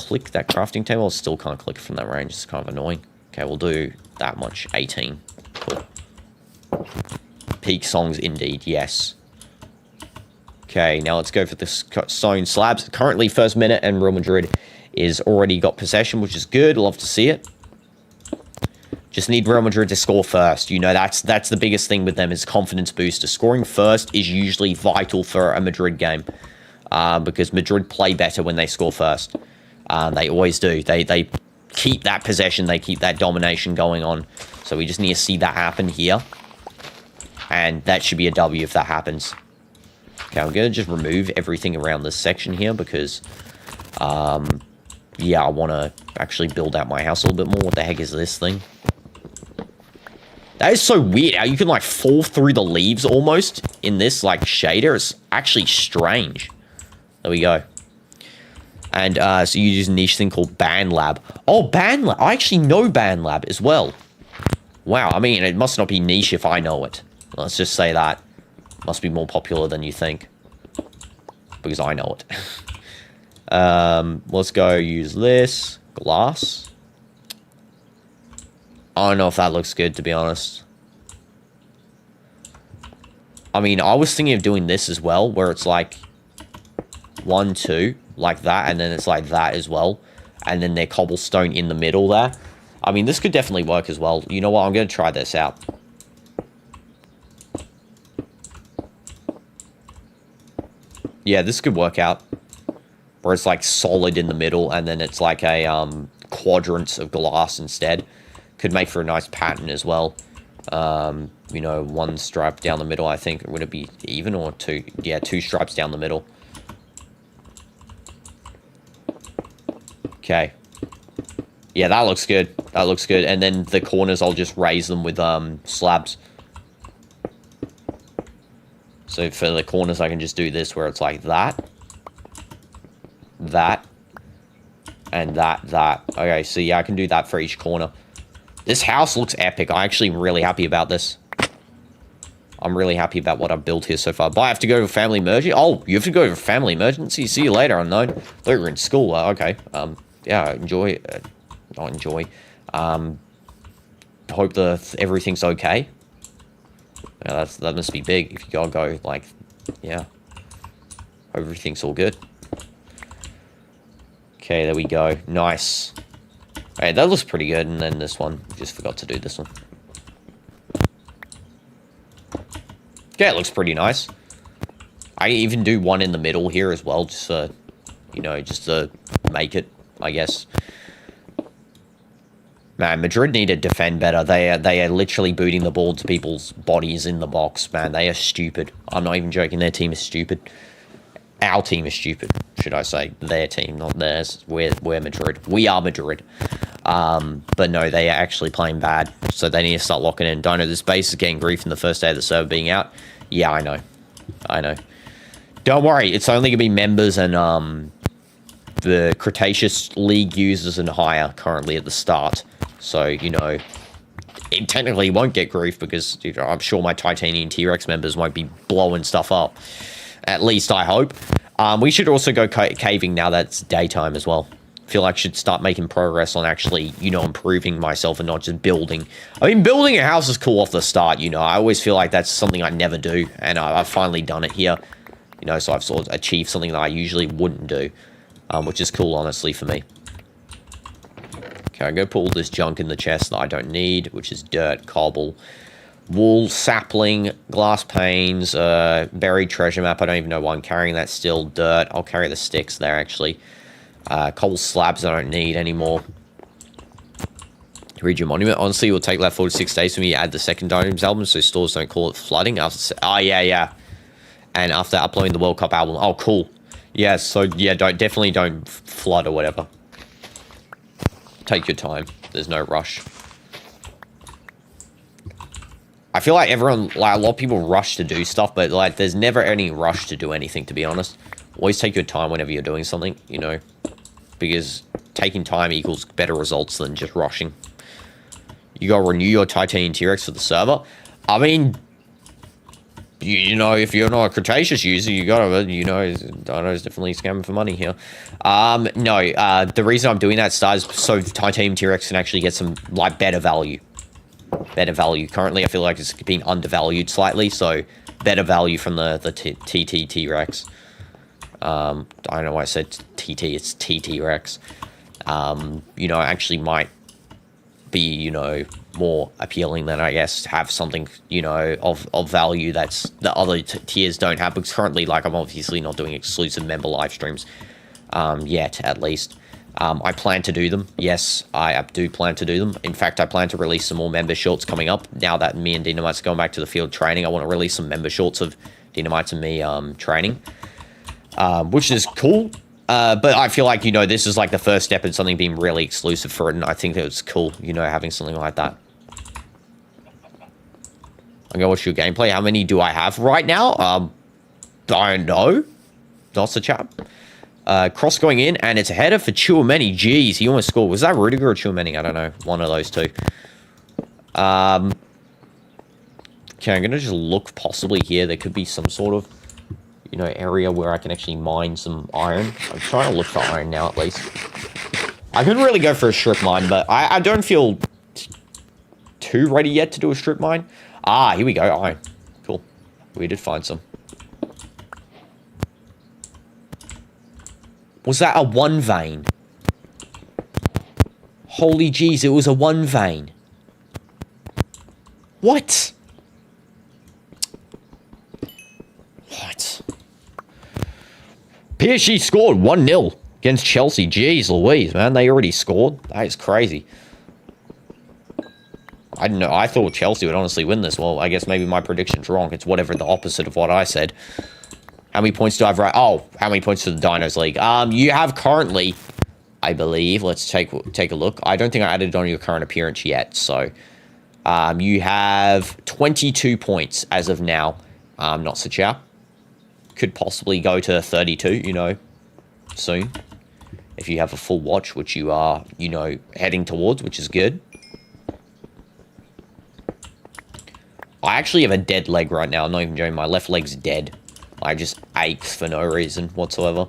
click that crafting table? I still can't click from that range. It's kind of annoying. Okay, we'll do that much. 18. Cool. Peak songs indeed, yes. Okay, now let's go for the stone slabs. Currently, first minute, and Real Madrid is already got possession, which is good. Love to see it. Just need Real Madrid to score first. You know, that's the biggest thing with them is confidence booster. Scoring first is usually vital for a Madrid game. Because Madrid play better when they score first. They always do. They keep that possession. They keep that domination going on. So we just need to see that happen here. And that should be a W if that happens. Okay, I'm going to just remove everything around this section here because, yeah, I want to actually build out my house a little bit more. What the heck is this thing? That is so weird how you can, like, fall through the leaves almost in this, like, shader. It's actually strange. There we go. And, so you use a niche thing called Band Lab. Oh, Band Lab. I actually know Band Lab as well. Wow, I mean, it must not be niche if I know it. Let's just say that. Must be more popular than you think. Because I know it. Let's go use this. Glass. I don't know if that looks good, to be honest. I mean, I was thinking of doing this as well, where it's like 1, 2, like that, and then it's like that as well. And then they're cobblestone in the middle there. I mean, this could definitely work as well. You know what? I'm going to try this out. Yeah, this could work out. Where it's like solid in the middle, and then it's like a quadrant of glass instead. Could make for a nice pattern as well. You know, 1 stripe down the middle, I think. Would it be even or 2? Yeah, 2 stripes down the middle. Okay. Yeah, that looks good. That looks good. And then the corners, I'll just raise them with slabs. So for the corners, I can just do this where it's like that. That. And that. Okay, so yeah, I can do that for each corner. This house looks epic. I'm actually really happy about this. I'm really happy about what I've built here so far. But I have to go to a family emergency? Oh, you have to go to a family emergency? See you later, unknown. I thought you were in school. Okay. Yeah, enjoy. Not enjoy. Hope everything's okay. Yeah, that must be big if you gotta go, like, yeah. Hope everything's all good. Okay, there we go. Nice. Alright, that looks pretty good. And then this one. Just forgot to do this one. Okay, it looks pretty nice. I even do one in the middle here as well. Just to, you know, just to make it, I guess. Man, Madrid need to defend better. They are literally booting the ball to people's bodies in the box, man. They are stupid. I'm not even joking. Their team is stupid. Our team is stupid, should I say. Their team, not theirs. We're Madrid. We are Madrid. But no, they are actually playing bad. So they need to start locking in. Dino, this base is getting grief in the first day of the server being out. Yeah, I know. I know. Don't worry. It's only going to be members and the Cretaceous League users and higher currently at the start. So, you know, it technically won't get grief because, you know, I'm sure my Titanium Trex members won't be blowing stuff up. At least I hope. We should also go caving now that it's daytime as well. Feel like I should start making progress on actually, you know, improving myself and not just building. I mean, building a house is cool off the start, you know. I always feel like that's something I never do. And I've finally done it here. You know, so I've sort of achieved something that I usually wouldn't do. Which is cool, honestly, for me. Okay, I'm going to put all this junk in the chest that I don't need, which is dirt, cobble, wool, sapling, glass panes, buried treasure map. I don't even know why I'm carrying that still. Dirt. I'll carry the sticks there, actually. Cobble slabs I don't need anymore. Read your monument. Honestly, it will take like 4 to 6 days for me to add the second DinoDoomz album, so stores don't call it flooding. Oh, yeah. And after uploading the World Cup album. Oh, cool. Yeah, so, yeah, definitely don't flood or whatever. Take your time. There's no rush. I feel like everyone, like, a lot of people rush to do stuff, but, like, there's never any rush to do anything, to be honest. Always take your time whenever you're doing something, you know, because taking time equals better results than just rushing. You gotta renew your Titanium Trex for the server. I mean, you know, if you're not a Cretaceous user, you gotta, you know, Dino's definitely scamming for money here. No, the reason I'm doing that is so Titanium Trex can actually get some, like, better value. Better value. Currently, I feel like it's being undervalued slightly, so better value from the TT T-Rex. I don't know why I said TT, it's TT Rex. You know, actually might be, you know, more appealing than, I guess, have something, you know, of value that's the other tiers don't have, because currently, like, I'm obviously not doing exclusive member live streams yet, at least. I plan to do them. Yes, I do plan to do them. In fact, I plan to release some more member shorts coming up. Now that me and Dynamite's going back to the field training, I want to release some member shorts of Dynamite and me training, which is cool. But I feel like, you know, this is like the first step in something being really exclusive for it, and I think that it's cool, you know, having something like that. I'm gonna watch your gameplay. How many do I have right now? I don't know. Not the chap. Cross going in, and it's a header for Chouameni. Jeez, he almost scored. Was that Rudiger or Chouameni? I don't know. One of those two. Okay, I'm gonna just look possibly here. There could be some sort of, you know, area where I can actually mine some iron. I'm trying to look for iron now, at least. I could really go for a strip mine, but I don't feel too ready yet to do a strip mine. Ah, here we go, iron. Cool. We did find some. Was that a one vein? Holy jeez, it was a one vein. What? What? PSG scored 1-0 against Chelsea. Jeez Louise, man. They already scored. That is crazy. I don't know. I thought Chelsea would honestly win this. Well, I guess maybe my prediction's wrong. It's whatever the opposite of what I said. How many points do I have right? Oh, how many points for the DinoDoomz League? You have currently, I believe, let's take a look. I don't think I added on your current appearance yet. So, you have 22 points as of now. Not such a could possibly go to 32, you know, soon. If you have a full watch, which you are, you know, heading towards, which is good. I actually have a dead leg right now. I'm not even joking. My left leg's dead. I just aches for no reason whatsoever.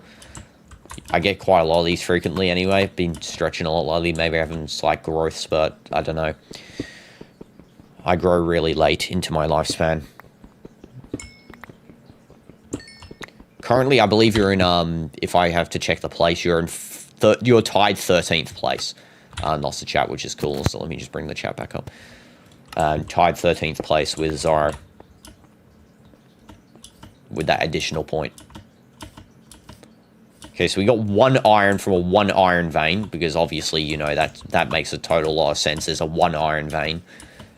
I get quite a lot of these frequently anyway. Been stretching a lot lately. Maybe having slight growth spurt. I don't know. I grow really late into my lifespan. Currently, I believe you're in, if I have to check the place, you're in, you're tied 13th place. Not the chat, which is cool. So let me just bring the chat back up. Tied 13th place with Zara. With that additional point. Okay, so we got one iron from a one iron vein, because obviously, you know, that makes a total lot of sense. There's a one iron vein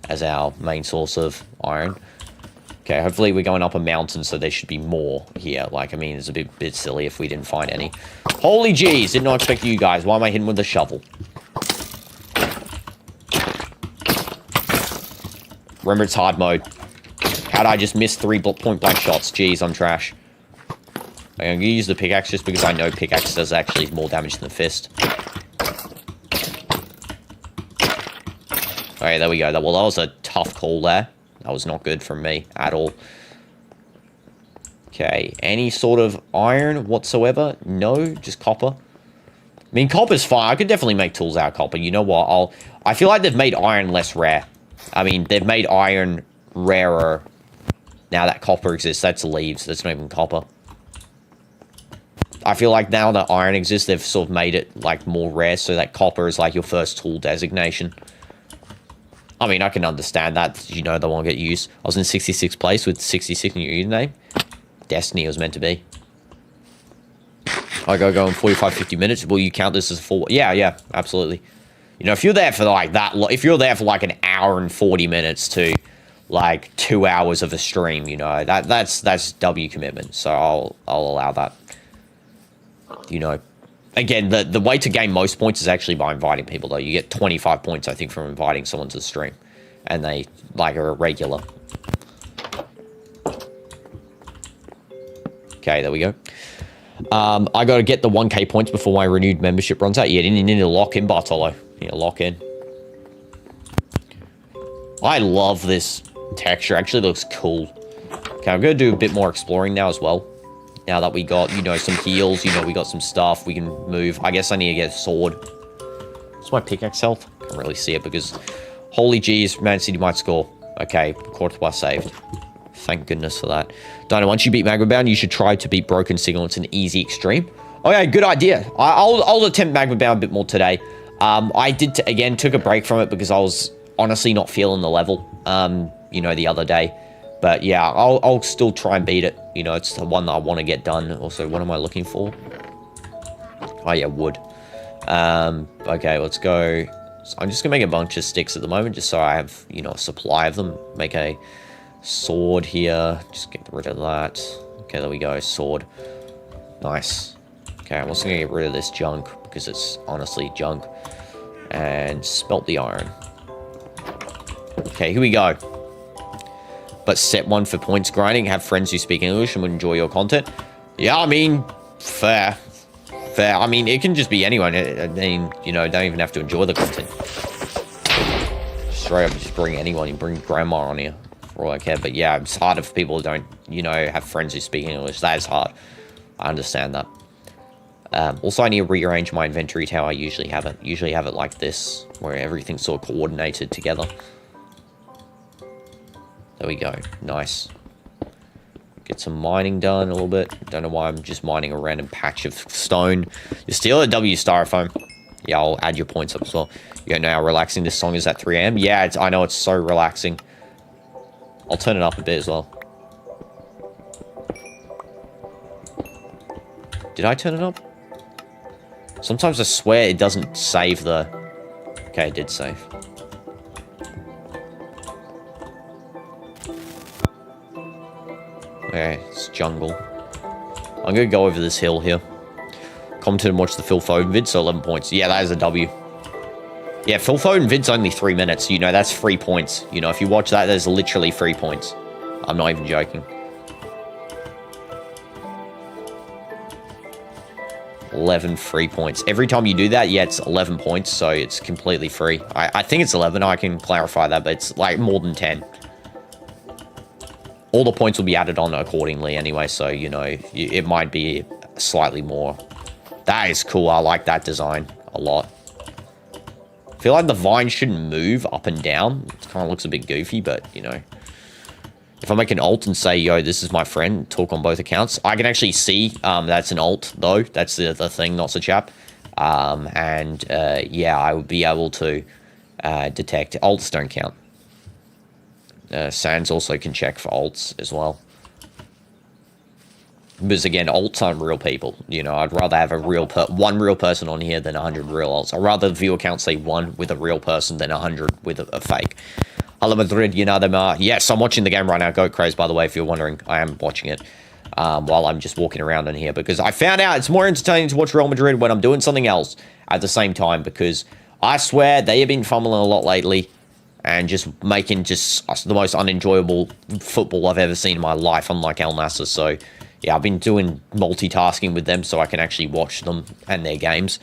as our main source of iron. Okay, hopefully we're going up a mountain, so there should be more here. Like, I mean, it's a bit silly if we didn't find any. Holy jeez, did not expect you guys. Why am I hitting with a shovel? Remember, it's hard mode. How'd I just miss 3 point blank shots? Jeez, I'm trash. I'm gonna use the pickaxe just because I know pickaxe does actually more damage than the fist. Alright, there we go. Well, that was a tough call there. That was not good from me at all. Okay, any sort of iron whatsoever? No, just copper. I mean, copper's fine. I could definitely make tools out of copper. You know what? I feel like they've made iron less rare. I mean, they've made iron rarer. Now that copper exists, that's leaves. That's not even copper. I feel like now that iron exists, they've sort of made it, like, more rare, so that copper is, like, your first tool designation. I mean, I can understand that, you know, they won't get used. I was in 66th place with 66 in your username. Destiny it was meant to be. I go in 45, 50 minutes. Will you count this as a full? Yeah, absolutely. You know, if you're there for, like, if you're there for, like, an hour and 40 minutes to, like, 2 hours of a stream, you know, that's W commitment. So I'll allow that. You know, again, the way to gain most points is actually by inviting people, though. You get 25 points, I think, from inviting someone to the stream. And they, like, are a regular. Okay, there we go. I got to get the 1k points before my renewed membership runs out. Yeah, you need to lock in, Bartolo. Yeah, lock in. I love this texture. Actually looks cool. Okay, I'm going to do a bit more exploring now as well. Now that we got, you know, some heals, you know, we got some stuff, we can move. I guess I need to get a sword. What's my pickaxe health? Can't really see it because, holy jeez, Man City might score. Okay, Courtois saved. Thank goodness for that. Dino, once you beat Magma Bound, you should try to beat Broken Signal. It's an easy extreme. Okay, good idea. I'll attempt Magma Bound a bit more today. I did, again, took a break from it because I was honestly not feeling the level, you know, the other day. But yeah, I'll still try and beat it. You know, it's the one that I want to get done. Also, what am I looking for? Oh yeah, wood. Okay, let's go. So I'm just gonna make a bunch of sticks at the moment, just so I have, you know, a supply of them. Make a sword here. Just get rid of that. Okay, there we go. Sword. Nice. Okay, I'm also gonna get rid of this junk because it's honestly junk. And smelt the iron. Okay, here we go. But set one for points grinding. Have friends who speak English and would enjoy your content. Yeah, I mean, fair. Fair. I mean, it can just be anyone. I mean, you know, don't even have to enjoy the content. Straight up, just bring anyone. You bring grandma on here for all I care. But yeah, it's hard if people don't, you know, have friends who speak English. That is hard. I understand that. Also, I need to rearrange my inventory to how I usually have it. Usually have it like this, where everything's sort of coordinated together. There we go. Nice. Get some mining done a little bit. Don't know why I'm just mining a random patch of stone. You steal a W styrofoam. Yeah, I'll add your points up as well. You don't know how relaxing this song is at 3 AM? Yeah, I know it's so relaxing. I'll turn it up a bit as well. Did I turn it up? Sometimes I swear it doesn't save the... Okay, it did save. Okay, it's jungle. I'm gonna go over this hill here. Commented and watch the Phil Foden vid, so 11 points. Yeah, that is a W. Yeah, Phil Foden vid's only 3 minutes. You know, that's 3 points. You know, if you watch that, there's literally 3 points. I'm not even joking. 11 free points. Every time you do that, yeah, it's 11 points, so it's completely free. I think it's 11. I can clarify that, but it's like more than 10. All the points will be added on accordingly anyway, so, you know, it might be slightly more. That is cool. I like that design a lot. I feel like the vine shouldn't move up and down. It kind of looks a bit goofy, but, you know. If I make an alt and say, yo, this is my friend, talk on both accounts, I can actually see that's an alt, though. That's the thing, not the chap. Yeah, I would be able to detect. Alts don't count. Sans also can check for alts as well. Because again, alts aren't real people. You know, I'd rather have one real person on here than 100 real alts. I'd rather the view account say 1 with a real person than 100 with a fake. Hello Madrid, you know them. Yes, I'm watching the game right now. Go crazy, by the way, if you're wondering. I am watching it while I'm just walking around in here because I found out it's more entertaining to watch Real Madrid when I'm doing something else at the same time because I swear they have been fumbling a lot lately and just making just the most unenjoyable football I've ever seen in my life, unlike El Nasser. So, yeah, I've been doing multitasking with them so I can actually watch them and their games.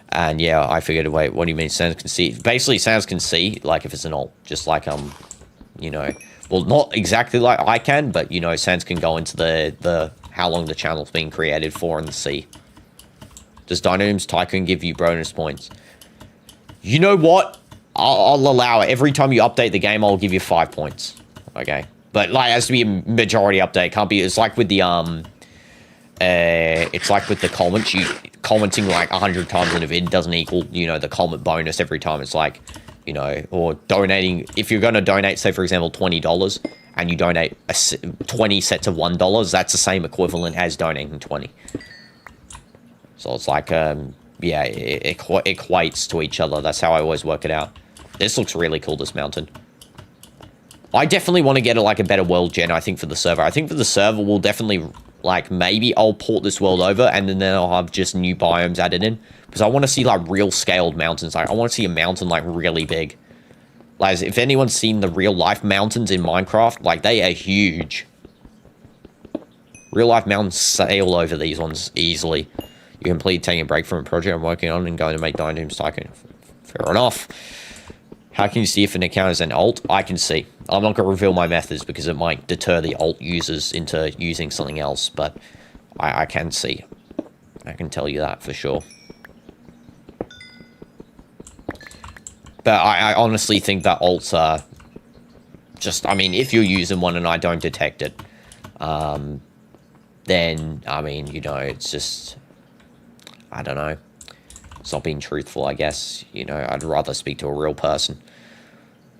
And yeah, I figured, wait, what do you mean Sans can see? Basically, Sans can see, like, if it's an alt. Just like, you know, well, not exactly like I can, but, you know, Sans can go into the how long the channel's been created for and see. Does DinoDoomz Tycoon give you bonus points? You know what? I'll allow it. Every time you update the game, I'll give you 5 points. Okay. But, like, it has to be a majority update. It can't be, it's like with the, it's like with the comments, commenting like 100 times in a vid doesn't equal, you know, the comment bonus every time. It's like, you know, or donating, if you're going to donate, say, for example, $20 and you donate 20 sets of $1, that's the same equivalent as donating 20. So it's like, yeah, it equates to each other. That's how I always work it out. This looks really cool, this mountain. I definitely want to get like a better world gen, I think, for the server. I think for the server, we'll definitely, like, maybe I'll port this world over and then I'll have just new biomes added in. Because I want to see, like, real scaled mountains. Like, I want to see a mountain, like, really big. Like, if anyone's seen the real life mountains in Minecraft, like, they are huge. Real life mountains sail over these ones easily. You completely taking a break from a project I'm working on and going to make DinoDoomz Tycoon. Fair enough. How can you see if an account is an alt? I can see. I'm not going to reveal my methods because it might deter the alt users into using something else, but I can see. I can tell you that for sure. But I honestly think that alts are just, I mean, if you're using one and I don't detect it, then, I mean, you know, it's just, I don't know. It's not being truthful, I guess. You know, I'd rather speak to a real person.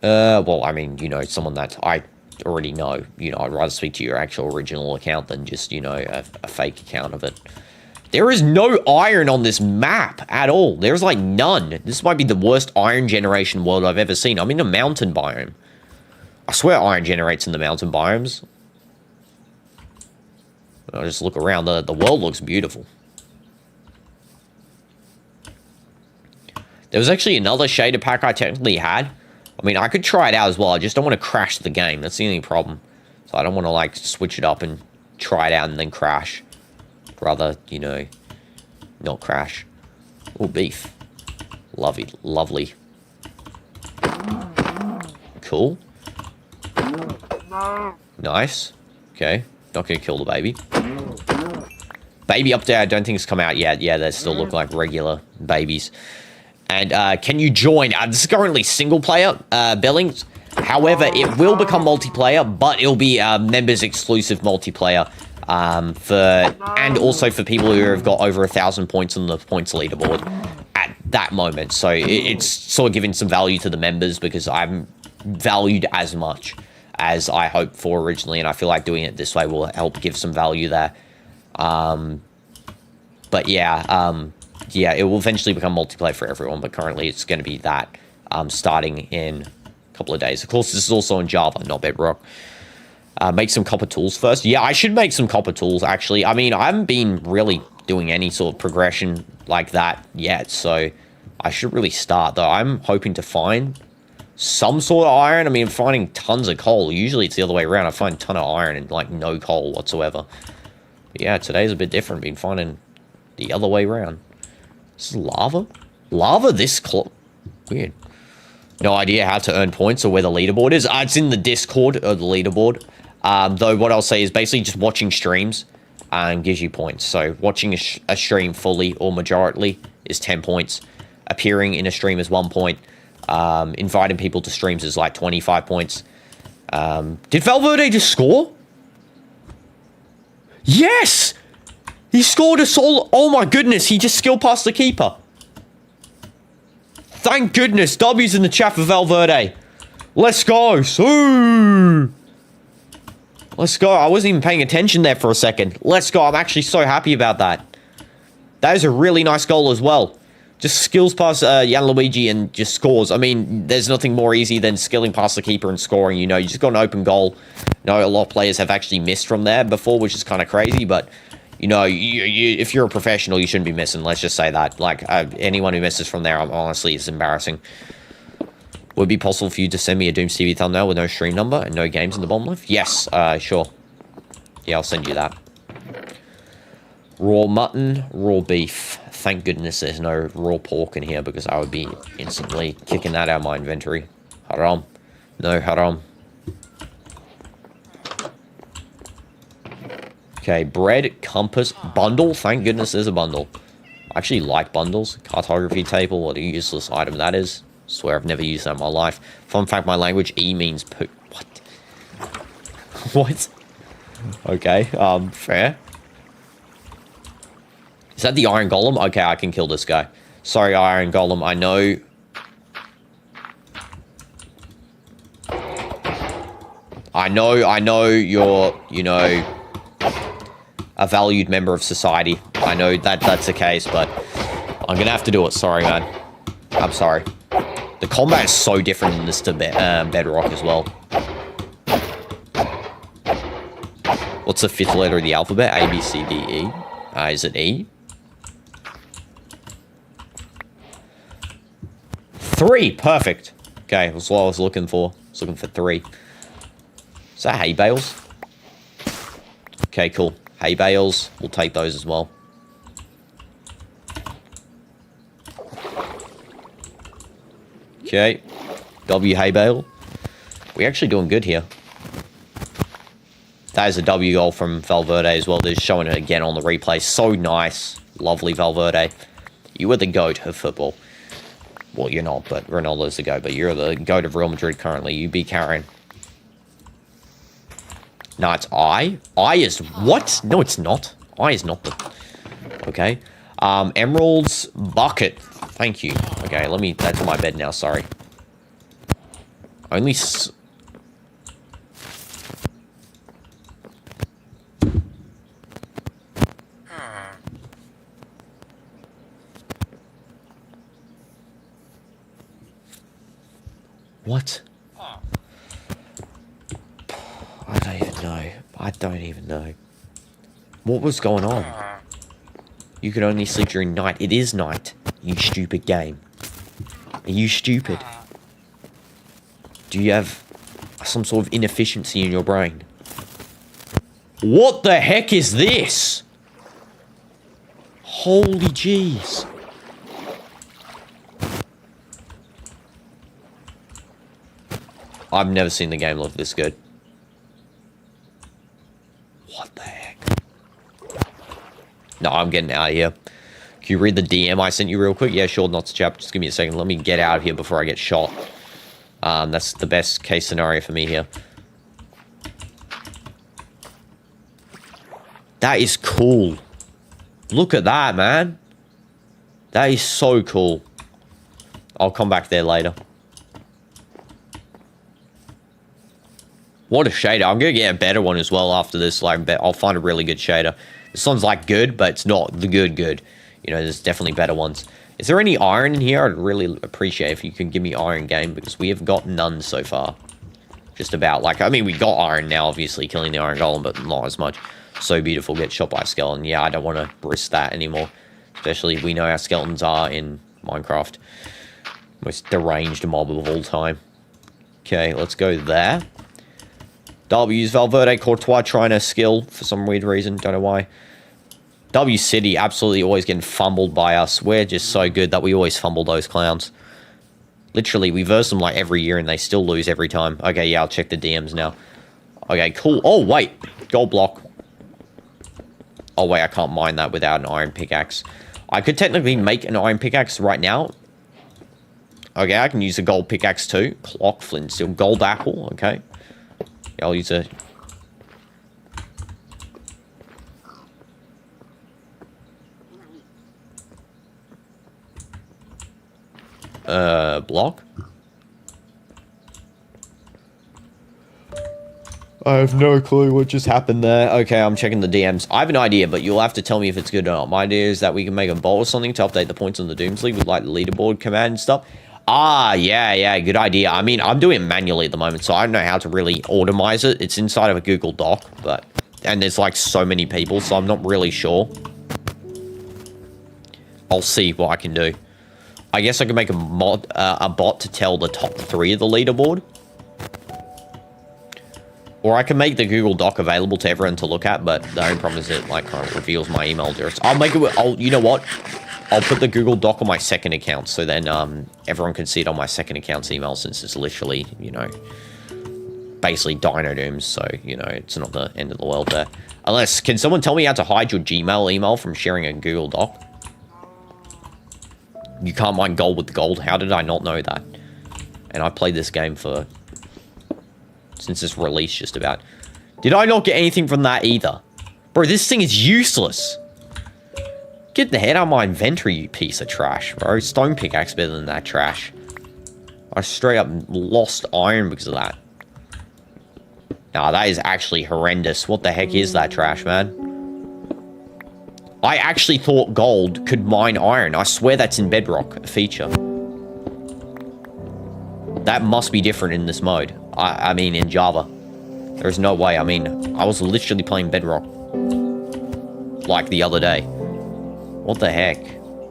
Well, I mean, you know, someone that I already know. You know, I'd rather speak to your actual original account than just, you know, a fake account of it. There is no iron on this map at all. There's, like, none. This might be the worst iron generation world I've ever seen. I'm in a mountain biome. I swear iron generates in the mountain biomes. I'll just look around. The world looks beautiful. There was actually another shader pack I technically had. I mean, I could try it out as well. I just don't want to crash the game. That's the only problem. So I don't want to, like, switch it up and try it out and then crash. Rather, you know, not crash. Oh, beef. Lovely, lovely. Cool. Nice. Okay. Not going to kill the baby. Baby update, I don't think it's come out yet. Yeah, they still look like regular babies. And can you join? This is currently single player billings. However, it will become multiplayer, but it'll be members exclusive multiplayer and also for people who have got over 1,000 points on the points leaderboard at that moment. So it's sort of giving some value to the members because I'm valued as much as I hoped for originally, and I feel like doing it this way will help give some value there. But yeah, yeah, it will eventually become multiplayer for everyone, but currently it's going to be that starting in a couple of days. Of course, this is also in Java, not Bedrock. Make some copper tools first. Yeah, I should make some copper tools, actually. I mean, I haven't been really doing any sort of progression like that yet, so I should really start, though. I'm hoping to find some sort of iron. I mean, I'm finding tons of coal. Usually it's the other way around. I find a ton of iron and, like, no coal whatsoever. But yeah, today's a bit different. Been finding the other way around. This is lava? Lava this close? Weird. No idea how to earn points or where the leaderboard is. It's in the Discord of the leaderboard. Though what I'll say is basically just watching streams gives you points. So watching a stream fully or majority is 10 points. Appearing in a stream is 1 point. Inviting people to streams is like 25 points. Did Valverde just score? Yes! He scored a soul. Oh my goodness, he just skill past the keeper. Thank goodness. W's in the chat for Valverde. Let's go. So, let's go. I wasn't even paying attention there for a second. Let's go. I'm actually so happy about that. That is a really nice goal as well. Just skills past Gianluigi and just scores. I mean, there's nothing more easy than skilling past the keeper and scoring. You know, you just got an open goal. You know, a lot of players have actually missed from there before, which is kind of crazy, but you know, if you're a professional, you shouldn't be missing. Let's just say that. Like, anyone who misses from there, honestly, it's embarrassing. Would it be possible for you to send me a Doomz TV thumbnail with no stream number and no games in the bottom left? Yes, sure. Yeah, I'll send you that. Raw mutton, raw beef. Thank goodness there's no raw pork in here because I would be instantly kicking that out of my inventory. Haram. No, haram. Okay, bread, compass, bundle. Thank goodness there's a bundle. I actually like bundles. Cartography table, what a useless item that is. Swear I've never used that in my life. Fun fact, my language, E means poo. What? What? Okay, fair. Is that the Iron Golem? Okay, I can kill this guy. Sorry, Iron Golem, I know. I know you're, you know, a valued member of society. I know that that's the case, but I'm gonna have to do it. Sorry, man. I'm sorry. The combat is so different in this to Bedrock as well. What's the fifth letter of the alphabet? A, B, C, D, E. Is it E? 3. Perfect. Okay, that's what I was looking for. I was looking for 3. Is that hay bales? Okay, cool. Hay bales. We'll take those as well. Okay. W hay bale. We're actually doing good here. That is a W goal from Valverde as well. They're showing it again on the replay. So nice. Lovely, Valverde. You are the GOAT of football. Well, you're not, but Ronaldo's the GOAT. But you're the GOAT of Real Madrid currently. You be carrying. No, it's I. I is what? No, it's not. I is not the... Okay. Emeralds bucket. Thank you. Okay, let me... That's on my bed now, sorry. Only... What? I don't even know. I don't even know. What was going on? You can only sleep during night. It is night. You stupid game. Are you stupid? Do you have some sort of inefficiency in your brain? What the heck is this? Holy jeez. I've never seen the game look this good. What the heck? No, I'm getting out of here. Can you read the DM I sent you real quick? Yeah, sure, not to chap. Just give me a second. Let me get out of here before I get shot. That's the best case scenario for me here. That is cool. Look at that, man. That is so cool. I'll come back there later. What a shader. I'm going to get a better one as well after this. Like, I'll find a really good shader. This one's like good, but it's not the good. You know, there's definitely better ones. Is there any iron in here? I'd really appreciate if you can give me iron game, because we have got none so far. Just about. Like, I mean, we got iron now, obviously, killing the iron golem, but not as much. So beautiful, get shot by a skeleton. Yeah, I don't want to risk that anymore. Especially, we know how skeletons are in Minecraft. Most deranged mob of all time. Okay, let's go there. W's Valverde, Courtois trying to skill for some weird reason. Don't know why. W City absolutely always getting fumbled by us. We're just so good that we always fumble those clowns. Literally, we verse them like every year and they still lose every time. Okay, yeah, I'll check the DMs now. Okay, cool. Oh, wait. Gold block. Oh, wait, I can't mine that without an iron pickaxe. I could technically make an iron pickaxe right now. Okay, I can use a gold pickaxe too. Clock, flint, steel, gold apple. Okay. I'll use a... block? I have no clue what just happened there. Okay, I'm checking the DMs. I have an idea, but you'll have to tell me if it's good or not. My idea is that we can make a bot or something to update the points on the DoomzCraft League with, like, the leaderboard command and stuff. Ah, yeah, good idea. I mean, I'm doing it manually at the moment, so I don't know how to really automize it. It's inside of a Google Doc, but... And there's, like, so many people, so I'm not really sure. I'll see what I can do. I guess I can make a bot to tell the top 3 of the leaderboard. Or I can make the Google Doc available to everyone to look at, but the only problem is it, like, kind of reveals my email address. I'll make it... you know what? I'll put the Google Doc on my second account, so then everyone can see it on my second account's email, since it's literally, you know, basically DinoDoomz, so, you know, it's not the end of the world there. Unless, can someone tell me how to hide your Gmail email from sharing a Google Doc? You can't mine gold with gold. How did I not know that? And I played this game for... since its release, just about. Did I not get anything from that either? Bro, this thing is useless. Get the head out of my inventory, you piece of trash, bro. Stone pickaxe better than that trash. I straight up lost iron because of that. Nah, that is actually horrendous. What the heck is that trash, man? I actually thought gold could mine iron. I swear that's in Bedrock, a feature. That must be different in this mode. I mean, in Java. There's no way. I mean, I was literally playing Bedrock. Like the other day. What the heck?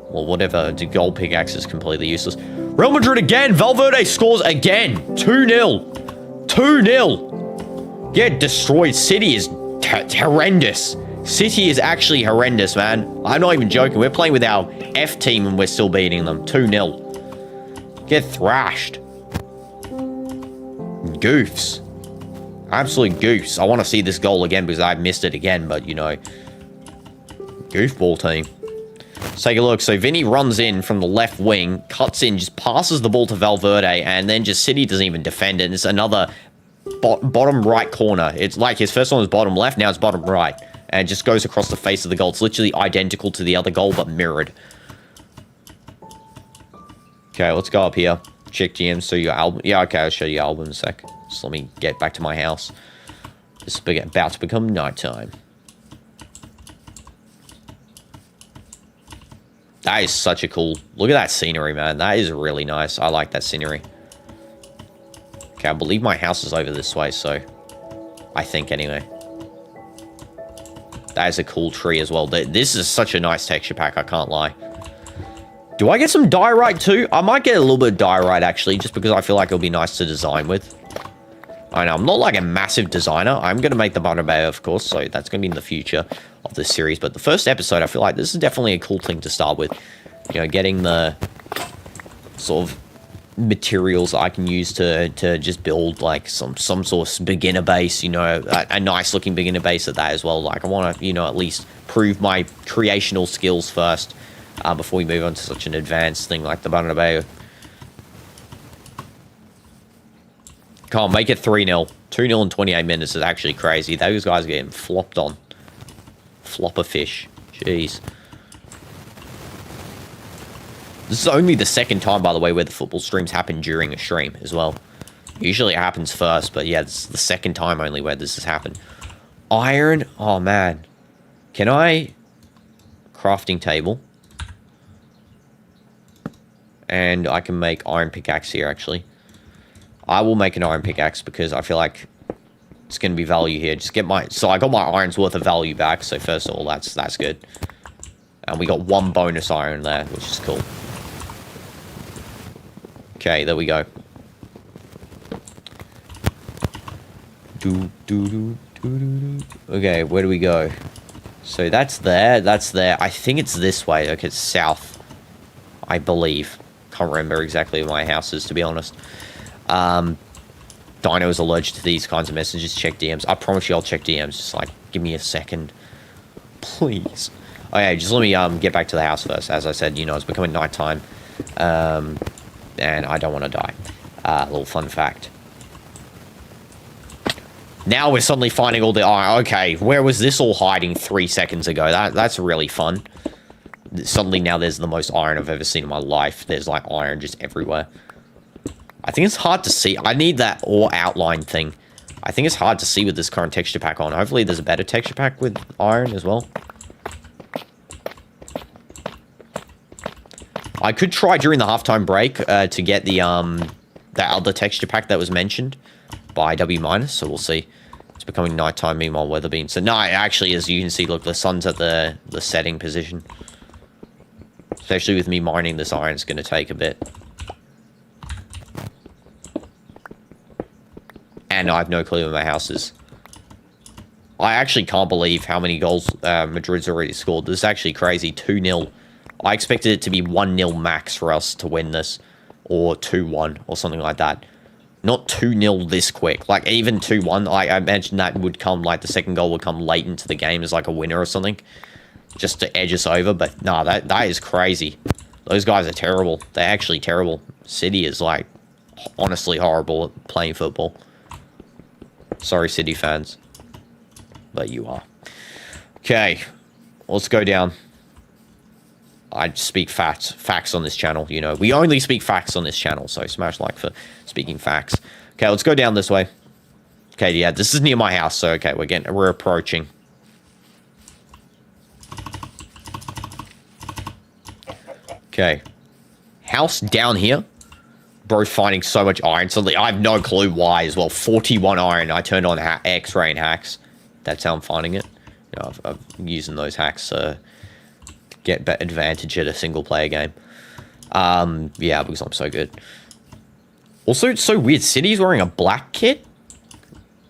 Well, whatever. The gold pickaxe is completely useless. Real Madrid again! Valverde scores again! 2-0! 2-0! Get destroyed. City is horrendous. City is actually horrendous, man. I'm not even joking. We're playing with our F team and we're still beating them. 2-0. Get thrashed. Goofs. Absolute goofs. I want to see this goal again because I missed it again, but, you know, goofball team. Let's take a look. So Vinny runs in from the left wing, cuts in, just passes the ball to Valverde, and then just City doesn't even defend it. And it's another bottom right corner. It's like his first one was bottom left, now it's bottom right. And it just goes across the face of the goal. It's literally identical to the other goal, but mirrored. Okay, let's go up here. Check GM, so your album. Yeah, okay, I'll show you your album in a sec. Just let me get back to my house. It's about to become nighttime. That is such a cool... Look at that scenery, man. That is really nice. I like that scenery. Okay, I believe my house is over this way, so... I think, anyway. That is a cool tree as well. This is such a nice texture pack, I can't lie. Do I get some diorite too? I might get a little bit of diorite, actually, just because I feel like it'll be nice to design with. I know, I'm not like a massive designer. I'm going to make the Bernabeu, of course, so that's going to be in the future of this series. But the first episode, I feel like this is definitely a cool thing to start with. You know, getting the sort of materials I can use to just build like some sort of beginner base, you know, a nice looking beginner base at that as well. Like I want to, you know, at least prove my creational skills first before we move on to such an advanced thing like the Bernabeu. Come on, make it 3-0. 2-0 in 28 minutes is actually crazy. Those guys are getting flopped on. Flopper fish. Jeez. This is only the second time, by the way, where the football streams happen during a stream as well. Usually it happens first, but yeah, this is the second time only where this has happened. Iron? Oh, man. Can I... Crafting table. And I can make iron pickaxe here, actually. I will make an iron pickaxe because I feel like it's going to be value here. Just get my... So I got my iron's worth of value back. So first of all, that's good. And we got 1 bonus iron there, which is cool. Okay, there we go. Okay, where do we go? So that's there. That's there. I think it's this way. Okay, it's south. I believe. Can't remember exactly where my house is, to be honest. Dino is allergic to these kinds of messages. Check DMs. I promise you I'll check DMs. Just like, give me a second. Please. Okay, just let me get back to the house first. As I said, you know, it's becoming nighttime. And I don't want to die. Little fun fact. Now we're suddenly finding all the iron. Okay, where was this all hiding 3 seconds ago? That's really fun. Suddenly now there's the most iron I've ever seen in my life. There's like iron just everywhere. I think it's hard to see. I need that ore outline thing. I think it's hard to see with this current texture pack on. Hopefully there's a better texture pack with iron as well. I could try during the halftime break to get the other texture pack that was mentioned by W-, so we'll see. It's becoming nighttime, meanwhile weather being... So no, actually, as you can see, look, the sun's at the setting position. Especially with me mining this iron, it's going to take a bit. And I have no clue where my house is. I actually can't believe how many goals Madrid's already scored. This is actually crazy. 2-0. I expected it to be 1-0 max for us to win this. Or 2-1 or something like that. Not 2-0 this quick. Like, even 2-1, I imagine that would come, like, the second goal would come late into the game as, like, a winner or something. Just to edge us over. But, nah, that is crazy. Those guys are terrible. They're actually terrible. City is, like, honestly horrible at playing football. Sorry, City fans. But you are. Okay. Let's go down. I speak facts on this channel, you know. We only speak facts on this channel, so smash like for speaking facts. Okay, let's go down this way. Okay, yeah, this is near my house, so okay, we're approaching. Okay. House down here. Bro, finding so much iron. Suddenly, I have no clue why as well. 41 iron. I turned on X-ray and hacks. That's how I'm finding it. You know, I'm using those hacks to get better advantage at a single player game. Yeah, because I'm so good. Also, it's so weird. City's wearing a black kit.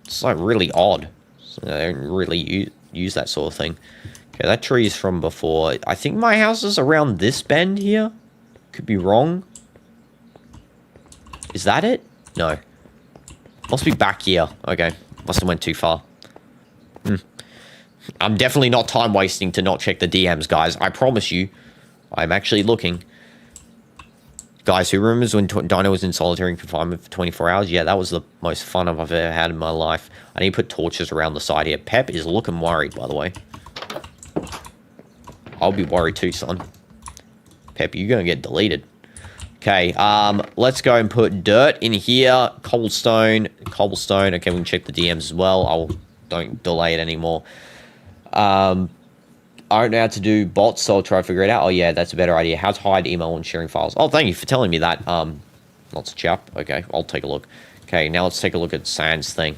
It's like really odd. So they don't really use that sort of thing. Okay, that tree is from before. I think my house is around this bend here. Could be wrong. Is that it? No. Must be back here. Okay. Must have went too far. I'm definitely not time wasting to not check the DMs, guys. I promise you. I'm actually looking. Guys, who remembers when Dino was in solitary confinement for 24 hours? Yeah, that was the most fun I've ever had in my life. I need to put torches around the side here. Pep is looking worried, by the way. I'll be worried too, son. Pep, you're going to get deleted. Okay, let's go and put dirt in here. Cobblestone. Okay, we can check the DMs as well. Don't delay it anymore. I don't know how to do bots, so I'll try to figure it out. Oh, yeah, that's a better idea. How to hide email and sharing files. Oh, thank you for telling me that. Lots of chap. Okay, I'll take a look. Okay, now let's take a look at Sans thing.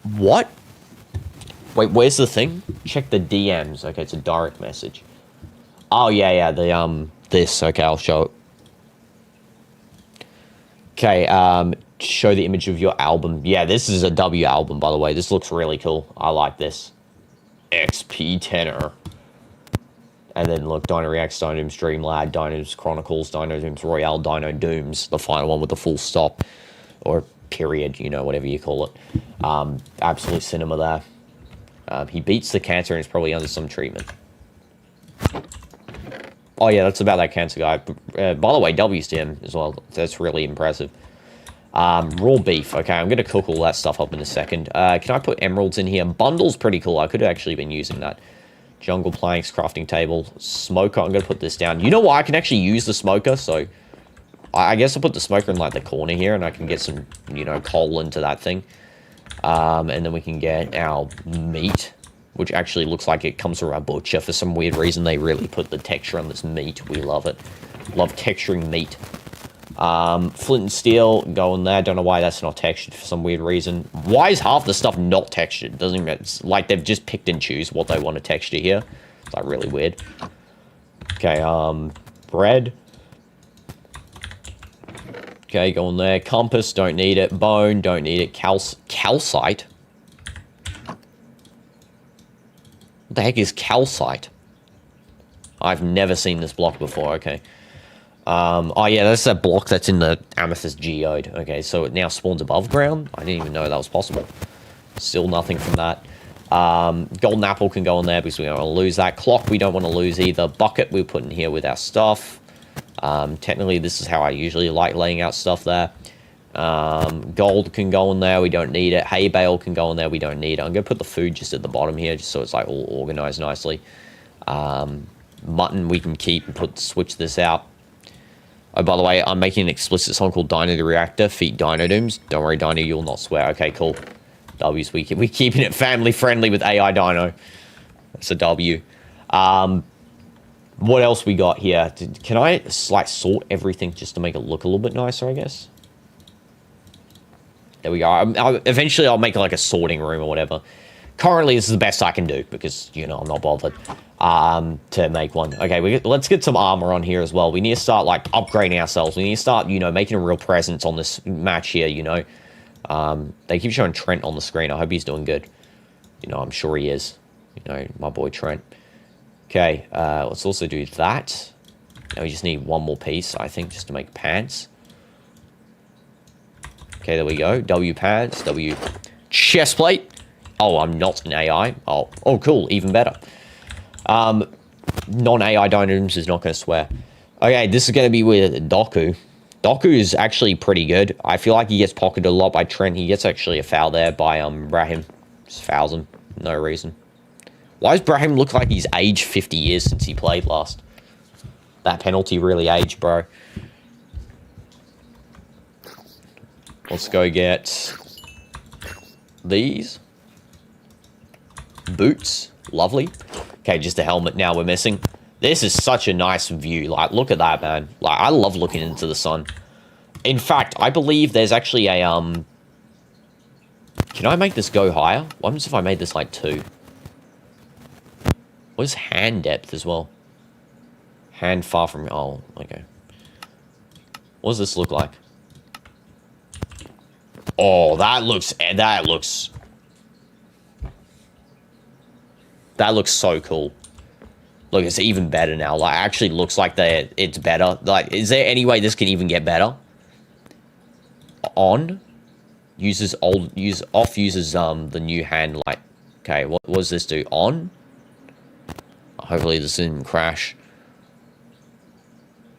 What? Wait, where's the thing? Check the DMs. Okay, it's a direct message. Oh, yeah, this. Okay, I'll show it. Okay, show the image of your album. Yeah, this is a W album, by the way. This looks really cool. I like this. XP tenor. And then look, Dino Reacts, DinoDoomz Dream Lad, DinoDoomz Chronicles, DinoDoomz Royale, DinoDoomz, the final one with the full stop. Or period, you know, whatever you call it. Absolute cinema there. He beats the cancer and is probably under some treatment. Oh, yeah, that's about that cancer guy. By the way, W's to him as well. That's really impressive. Raw beef. Okay, I'm going to cook all that stuff up in a second. Can I put emeralds in here? Bundle's pretty cool. I could have actually been using that. Jungle planks, crafting table, smoker. I'm going to put this down. You know what? I can actually use the smoker, so I guess I'll put the smoker in, like, the corner here, and I can get some, you know, coal into that thing. And then we can get our meat, which actually looks like it comes from a butcher. For some weird reason, they really put the texture on this meat. We love it. Love texturing meat. Flint and steel, go in there. Don't know why that's not textured for some weird reason. Why is half the stuff not textured? Doesn't even, it's like they've just picked and choose what they want to texture here. It's like really weird. Okay, bread. Okay, go in there. Compass, don't need it. Bone, don't need it. Calcite? What the heck is calcite? I've never seen this block before. Okay. Oh, yeah, that's that block that's in the Amethyst Geode. Okay, so it now spawns above ground? I didn't even know that was possible. Still nothing from that. Golden apple can go in there because we don't want to lose that. Clock, we don't want to lose either. Bucket, we put in here with our stuff. Technically, this is how I usually like laying out stuff there. Gold can go in there. We don't need it. Hay bale can go in there. We don't need it. I'm going to put the food just at the bottom here, just so it's like all organized nicely. Mutton we can keep and switch this out. Oh, by the way, I'm making an explicit song called Dino the Reactor, feat DinoDoomz. Don't worry, Dino, you'll not swear. Okay, cool. W's, we're keeping it family friendly with AI Dino. That's a W. What else we got here? Can I, like, sort everything just to make it look a little bit nicer, I guess? There we go. Eventually, I'll make, like, a sorting room or whatever. Currently, this is the best I can do because, you know, I'm not bothered to make one. Okay, let's get some armor on here as well. We need to start, like, upgrading ourselves. We need to start, you know, making a real presence on this match here, you know. They keep showing Trent on the screen. I hope he's doing good. You know, I'm sure he is. You know, my boy Trent. Okay, let's also do that. Now we just need one more piece, I think, just to make pants. Okay, there we go. W pants, W chest plate. Oh, I'm not an AI. Oh, cool, even better. Non-AI DinoDoomz is not going to swear. Okay, this is going to be with Doku. Doku is actually pretty good. I feel like he gets pocketed a lot by Trent. He gets actually a foul there by Brahim. Just fouls him. No reason. Why does Brahim look like he's aged 50 years since he played last? That penalty really aged, bro. Let's go get these. Boots. Lovely. Okay, just a helmet now we're missing. This is such a nice view. Like, look at that, man. Like, I love looking into the sun. In fact, I believe there's actually a, Can I make this go higher? What happens if I made this, like, 2? What is hand depth as well? Hand far from... Oh, okay. What does this look like? Oh, that looks so cool. Look, it's even better now. Like, it actually looks like it's better. Like, is there any way this can even get better? on uses off uses the new hand light. Okay, what does this do? On. Hopefully this didn't crash.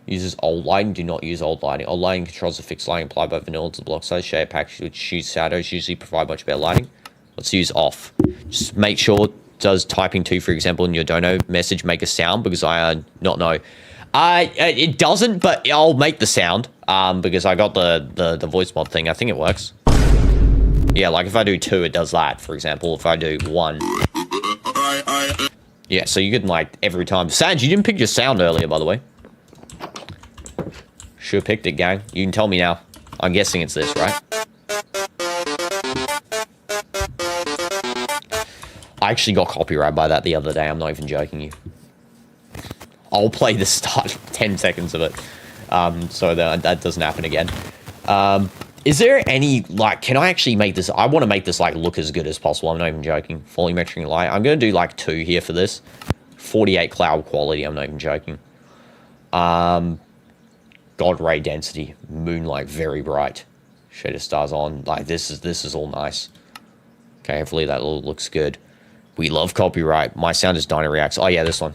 Uses old lighting. Do not use old lighting. Old lighting controls the fixed lighting applied by vanilla to the block size. Shade package which shoots shadows usually provide much better lighting. Let's use off. Just make sure does typing 2, for example, in your dono message make a sound, because I not know. It doesn't, but I'll make the sound because I got the voice mod thing. I think it works. Yeah, like if I do 2, it does that. For example, if I do 1. Yeah, so you can like every time. Sanj, you didn't pick your sound earlier, by the way. Sure picked it, gang. You can tell me now. I'm guessing it's this, right? I actually got copyright by that the other day. I'm not even joking you. I'll play the start 10 seconds of it. So that doesn't happen again. Is there any, like, can I actually make this? I want to make this, like, look as good as possible. I'm not even joking. Fully measuring light. I'm going to do, like, 2 here for this. 48 cloud quality. I'm not even joking. God ray density. Moonlight very bright. Shade of stars on. Like, this is all nice. Okay, hopefully that all looks good. We love copyright. My sound is Dino Reacts. Oh, yeah, this one.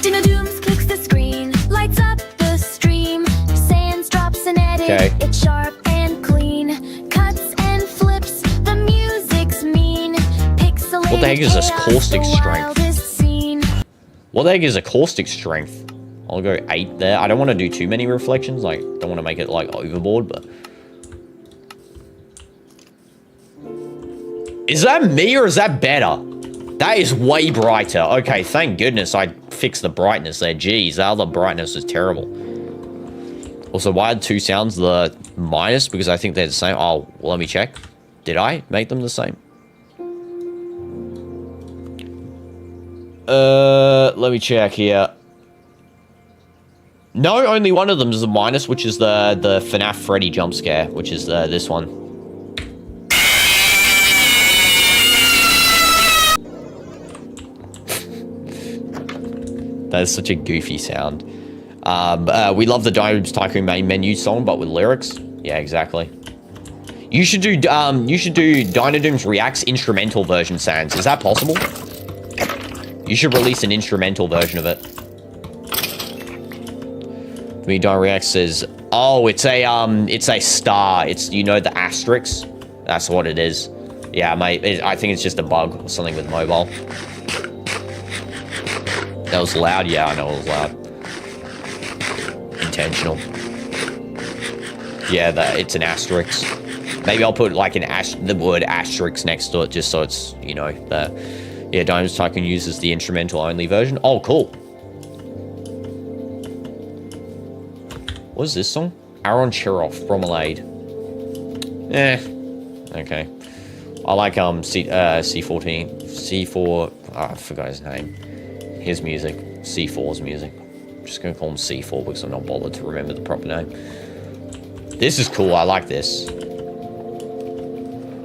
DinoDoomz clicks the screen, lights up the stream, sands, drops, and edit. Okay. It's sharp and clean, cuts and flips. The music's mean. Pixelated What the heck is this chaos, caustic the strength? wildest scene. What the heck is a caustic strength? I'll go 8 there. I don't want to do too many reflections. Like, don't want to make it, like, overboard, but... Is that me or is that better? That is way brighter. Okay, thank goodness I fixed the brightness there. Jeez, the other brightness is terrible. Also, why are 2 sounds the minus? Because I think they're the same. Oh, well, let me check. Did I make them the same? Let me check here. No, only one of them is a minus, which is the FNAF Freddy jump scare, which is this one. That is such a goofy sound. We love the DinoDoomz Tycoon main menu song, but with lyrics. Yeah, exactly. You should do DinoDoomz Reacts instrumental version, Sans. Is that possible? You should release an instrumental version of it. Me Dino Reacts says, oh, it's a star. It's, you know, the asterisk. That's what it is. Yeah, mate. I think it's just a bug or something with mobile. That was loud. Yeah, I know it was loud. Intentional. Yeah, it's an asterisk. Maybe I'll put like the word asterisk next to it, just so it's, you know, that. Yeah, DinoDoomz Tycoon uses the instrumental only version. Oh, cool. What is this song? Aaron Cheroff, Bromelade. Okay. I like C14. C4. Oh, I forgot his name. His music. C4's music. I'm just gonna call him C4 because I'm not bothered to remember the proper name. This is cool. I like this.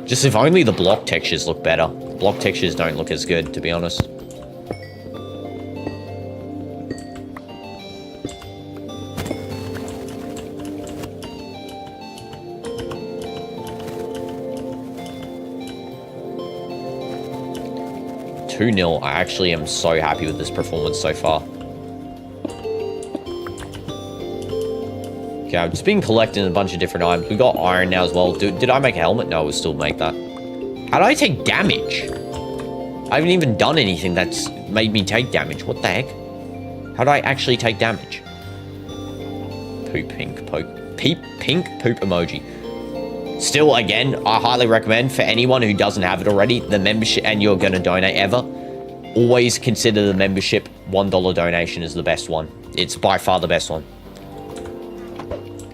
Just if only the block textures look better. Block textures don't look as good, to be honest. $2-0. I actually am so happy with this performance so far. Okay, I've just been collecting a bunch of different items. We got iron now as well. Did I make a helmet? No, we'll still make that. How do I take damage? I haven't even done anything that's made me take damage. What the heck? How do I actually take damage? Pink poop emoji. Still, again, I highly recommend for anyone who doesn't have it already, the membership, and you're going to donate ever, always consider the membership $1 donation is the best one. It's by far the best one.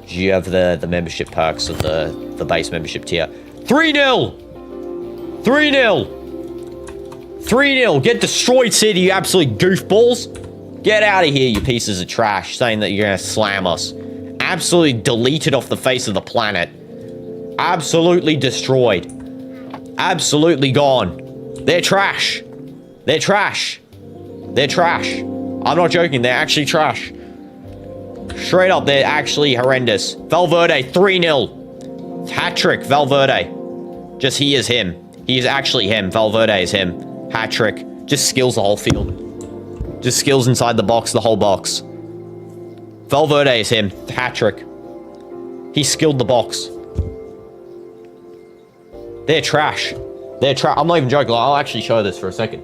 You have the membership perks of the base membership tier. 3-0! 3-0! 3-0! Get destroyed, City, you absolute goofballs! Get out of here, you pieces of trash, saying that you're going to slam us. Absolutely deleted off the face of the planet. Absolutely destroyed. Absolutely gone. They're trash. They're trash. They're trash. I'm not joking. They're actually trash. Straight up, they're actually horrendous. Valverde, 3-0. Hat-trick, Valverde. Just he is him. He is actually him. Valverde is him. Hat-trick. Just skills the whole field. Just skills inside the box, the whole box. Valverde is him. Hat-trick. He skilled the box. They're trash. They're trash. I'm not even joking. I'll actually show this for a second.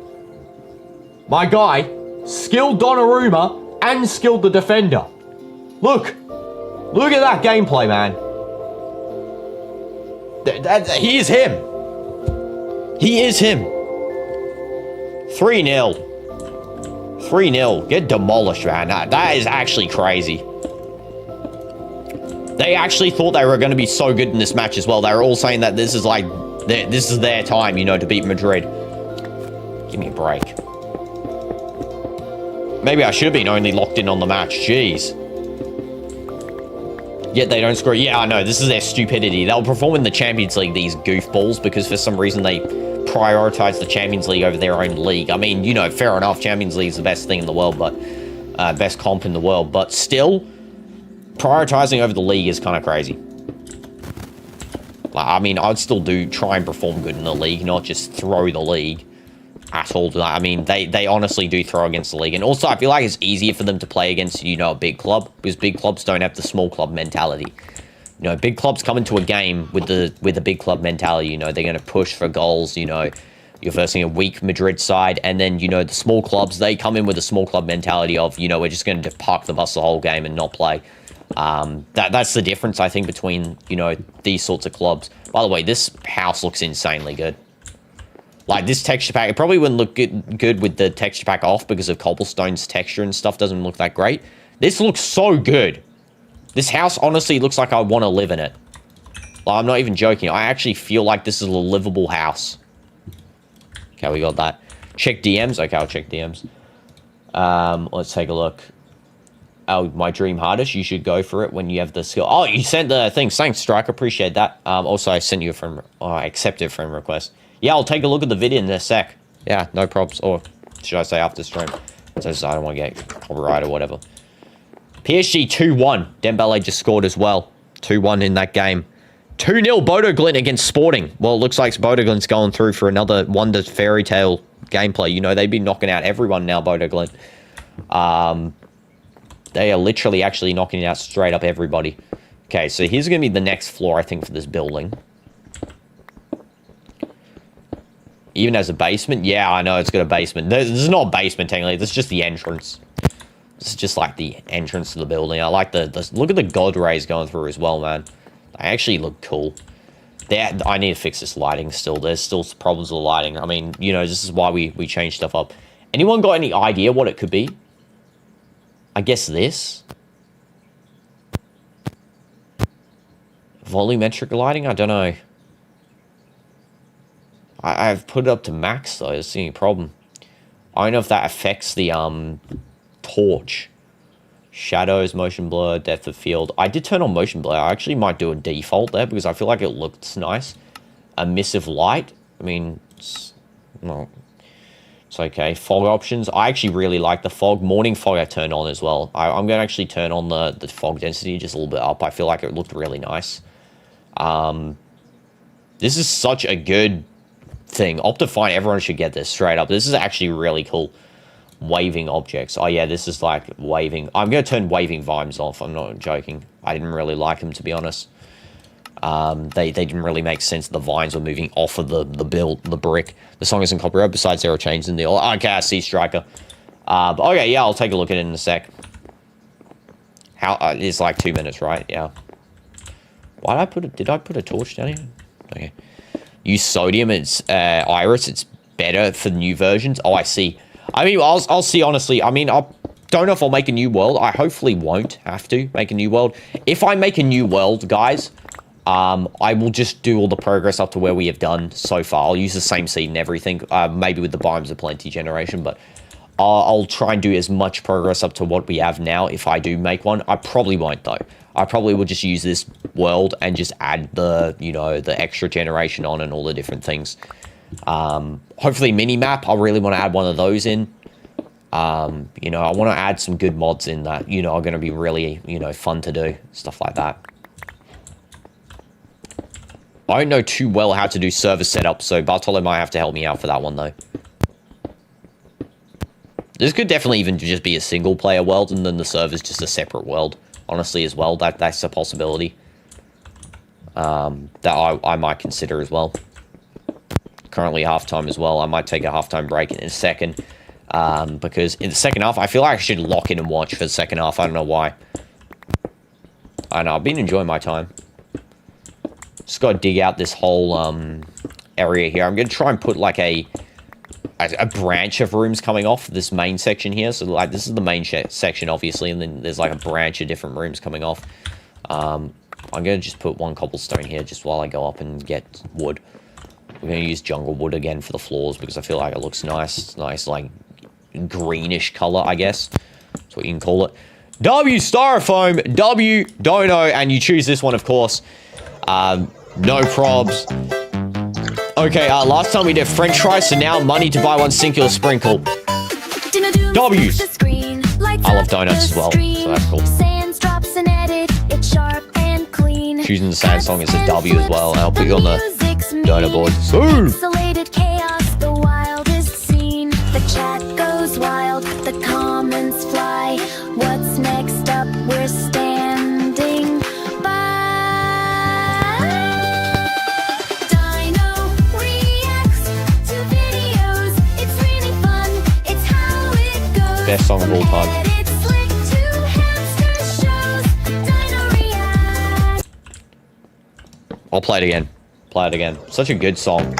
My guy skilled Donnarumma and skilled the defender. Look. Look at that gameplay, man. He is him. He is him. 3-0. 3-0. Get demolished, man. That is actually crazy. They actually thought they were going to be so good in this match as well. They were all saying that this is like, this is their time, you know, to beat Madrid. Give me a break. Maybe I should have been only locked in on the match. Jeez. Yet they don't score. Yeah, I know. This is their stupidity. They'll perform in the Champions League, these goofballs, because for some reason they prioritize the Champions League over their own league. I mean, you know, fair enough. Champions League is the best thing in the world, but best comp in the world. But still, prioritizing over the league is kind of crazy. Like, I mean, I'd still try and perform good in the league, not just throw the league at all. I mean, they honestly do throw against the league. And also, I feel like it's easier for them to play against, you know, a big club, because big clubs don't have the small club mentality. You know, big clubs come into a game with the big club mentality. You know, they're going to push for goals. You know, you're versing a weak Madrid side, and then, you know, the small clubs, they come in with a small club mentality of, you know, we're just going to park the bus the whole game and not play. That's the difference, I think, between, you know, these sorts of clubs. By the way, this house looks insanely good. Like, this texture pack, it probably wouldn't look good with the texture pack off because of cobblestone's texture and stuff doesn't look that great. This looks so good. This house honestly looks like I want to live in it. Like, I'm not even joking. I actually feel like this is a livable house. Okay, we got that. Check DMs. Okay, I'll check DMs. Let's take a look. Oh, my dream hardest. You should go for it when you have the skill. Oh, you sent the thing. Thanks, Strike. Appreciate that. Also, I sent you a friend. Oh, I accepted a friend request. Yeah, I'll take a look at the video in a sec. Yeah, no props. Or should I say after stream? So I don't want to get copyright or whatever. PSG 2-1. Dembele just scored as well. 2-1 in that game. 2-0 Bodo Glimt against Sporting. Well, it looks like Bodo Glimt's going through for another Wonder Fairy Tale gameplay. You know, they've been knocking out everyone now, Bodo Glimt. They are literally actually knocking out straight up everybody. Okay, so here's going to be the next floor, I think, for this building. Even as a basement? Yeah, I know it's got a basement. This is not a basement, technically. This is just the entrance. This is just like the entrance to the building. I like the look at the god rays going through as well, man. They actually look cool. I need to fix this lighting still. There's still problems with the lighting. I mean, you know, this is why we change stuff up. Anyone got any idea what it could be? I guess this? Volumetric lighting? I don't know. I've put it up to max, though. That's the only problem. I don't know if that affects the torch. Shadows, motion blur, depth of field. I did turn on motion blur. I actually might do a default there because I feel like it looks nice. Emissive light. I mean, it's okay. Fog options. I actually really like the fog. Morning fog I turned on as well. I'm going to actually turn on the fog density just a little bit up. I feel like it looked really nice. This is such a good thing. Optifine, everyone should get this straight up. This is actually really cool. Waving objects. Oh yeah, this is like waving. I'm going to turn waving vines off. I'm not joking. I didn't really like them, to be honest. They didn't really make sense. The vines were moving off of the brick. The song isn't copyright. Besides, there are changes in the... Okay, I see Striker. But okay, yeah, I'll take a look at it in a sec. How... it's like 2 minutes, right? Yeah. Why did I put it... Did I put a torch down here? Okay. Use sodium. It's iris. It's better for new versions. Oh, I see. I mean, I'll see, honestly. I mean, I don't know if I'll make a new world. I hopefully won't have to make a new world. If I make a new world, guys, I will just do all the progress up to where we have done so far. I'll use the same seed and everything, maybe with the Biomes of Plenty generation, but I'll try and do as much progress up to what we have now if I do make one. I probably won't, though. I probably will just use this world and just add the, you know, the extra generation on and all the different things. Hopefully mini-map, I really want to add one of those in. You know, I want to add some good mods in that, you know, are going to be really, you know, fun to do. Stuff like that. I don't know too well how to do server setup, so Bartolo might have to help me out for that one, though. This could definitely even just be a single-player world, and then the server's just a separate world, honestly, as well. That's a possibility. That I might consider as well. Currently halftime as well. I might take a halftime break in a second. Because in the second half, I feel like I should lock in and watch for the second half. I don't know why. I know, I've been enjoying my time. Just got to dig out this whole area here. I'm going to try and put like a branch of rooms coming off this main section here. So like this is the main section, obviously, and then there's like a branch of different rooms coming off. I'm going to just put one cobblestone here just while I go up and get wood. We're going to use jungle wood again for the floors because I feel like it looks nice. It's nice, like, greenish color, I guess. That's what you can call it. W, Styrofoam. W, Dono. And you choose this one, of course. No probs. Okay, last time we did french fries, so now money to buy one singular sprinkle. W's. I love donuts as well, so that's cool. Choosing the sand song is a W as well, and I'll put you on the donut board. Isolated chaos, the wildest scene. The chat goes wild, the comments fly. What's next up? We're standing by. Dino reacts to videos. It's really fun. It's how it goes. Best song of all time. I'll play it again. Play it again. Such a good song.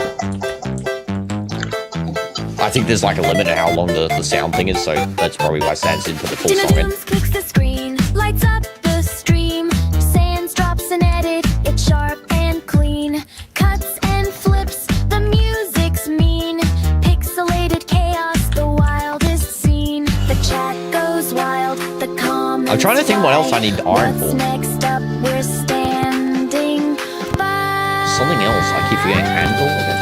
I think there's like a limit to how long the sound thing is, so that's probably why Sans didn't put the full song in. Clicks the screen, lights up the stream. Sans drops an edit, it's sharp and clean. Cuts and flips, the music's mean. Pixelated chaos, the wildest scene. The chat goes wild, the comments. I'm trying to think what else I need iron for. What's next up? We're standing by. Something else. I keep forgetting handle. Okay.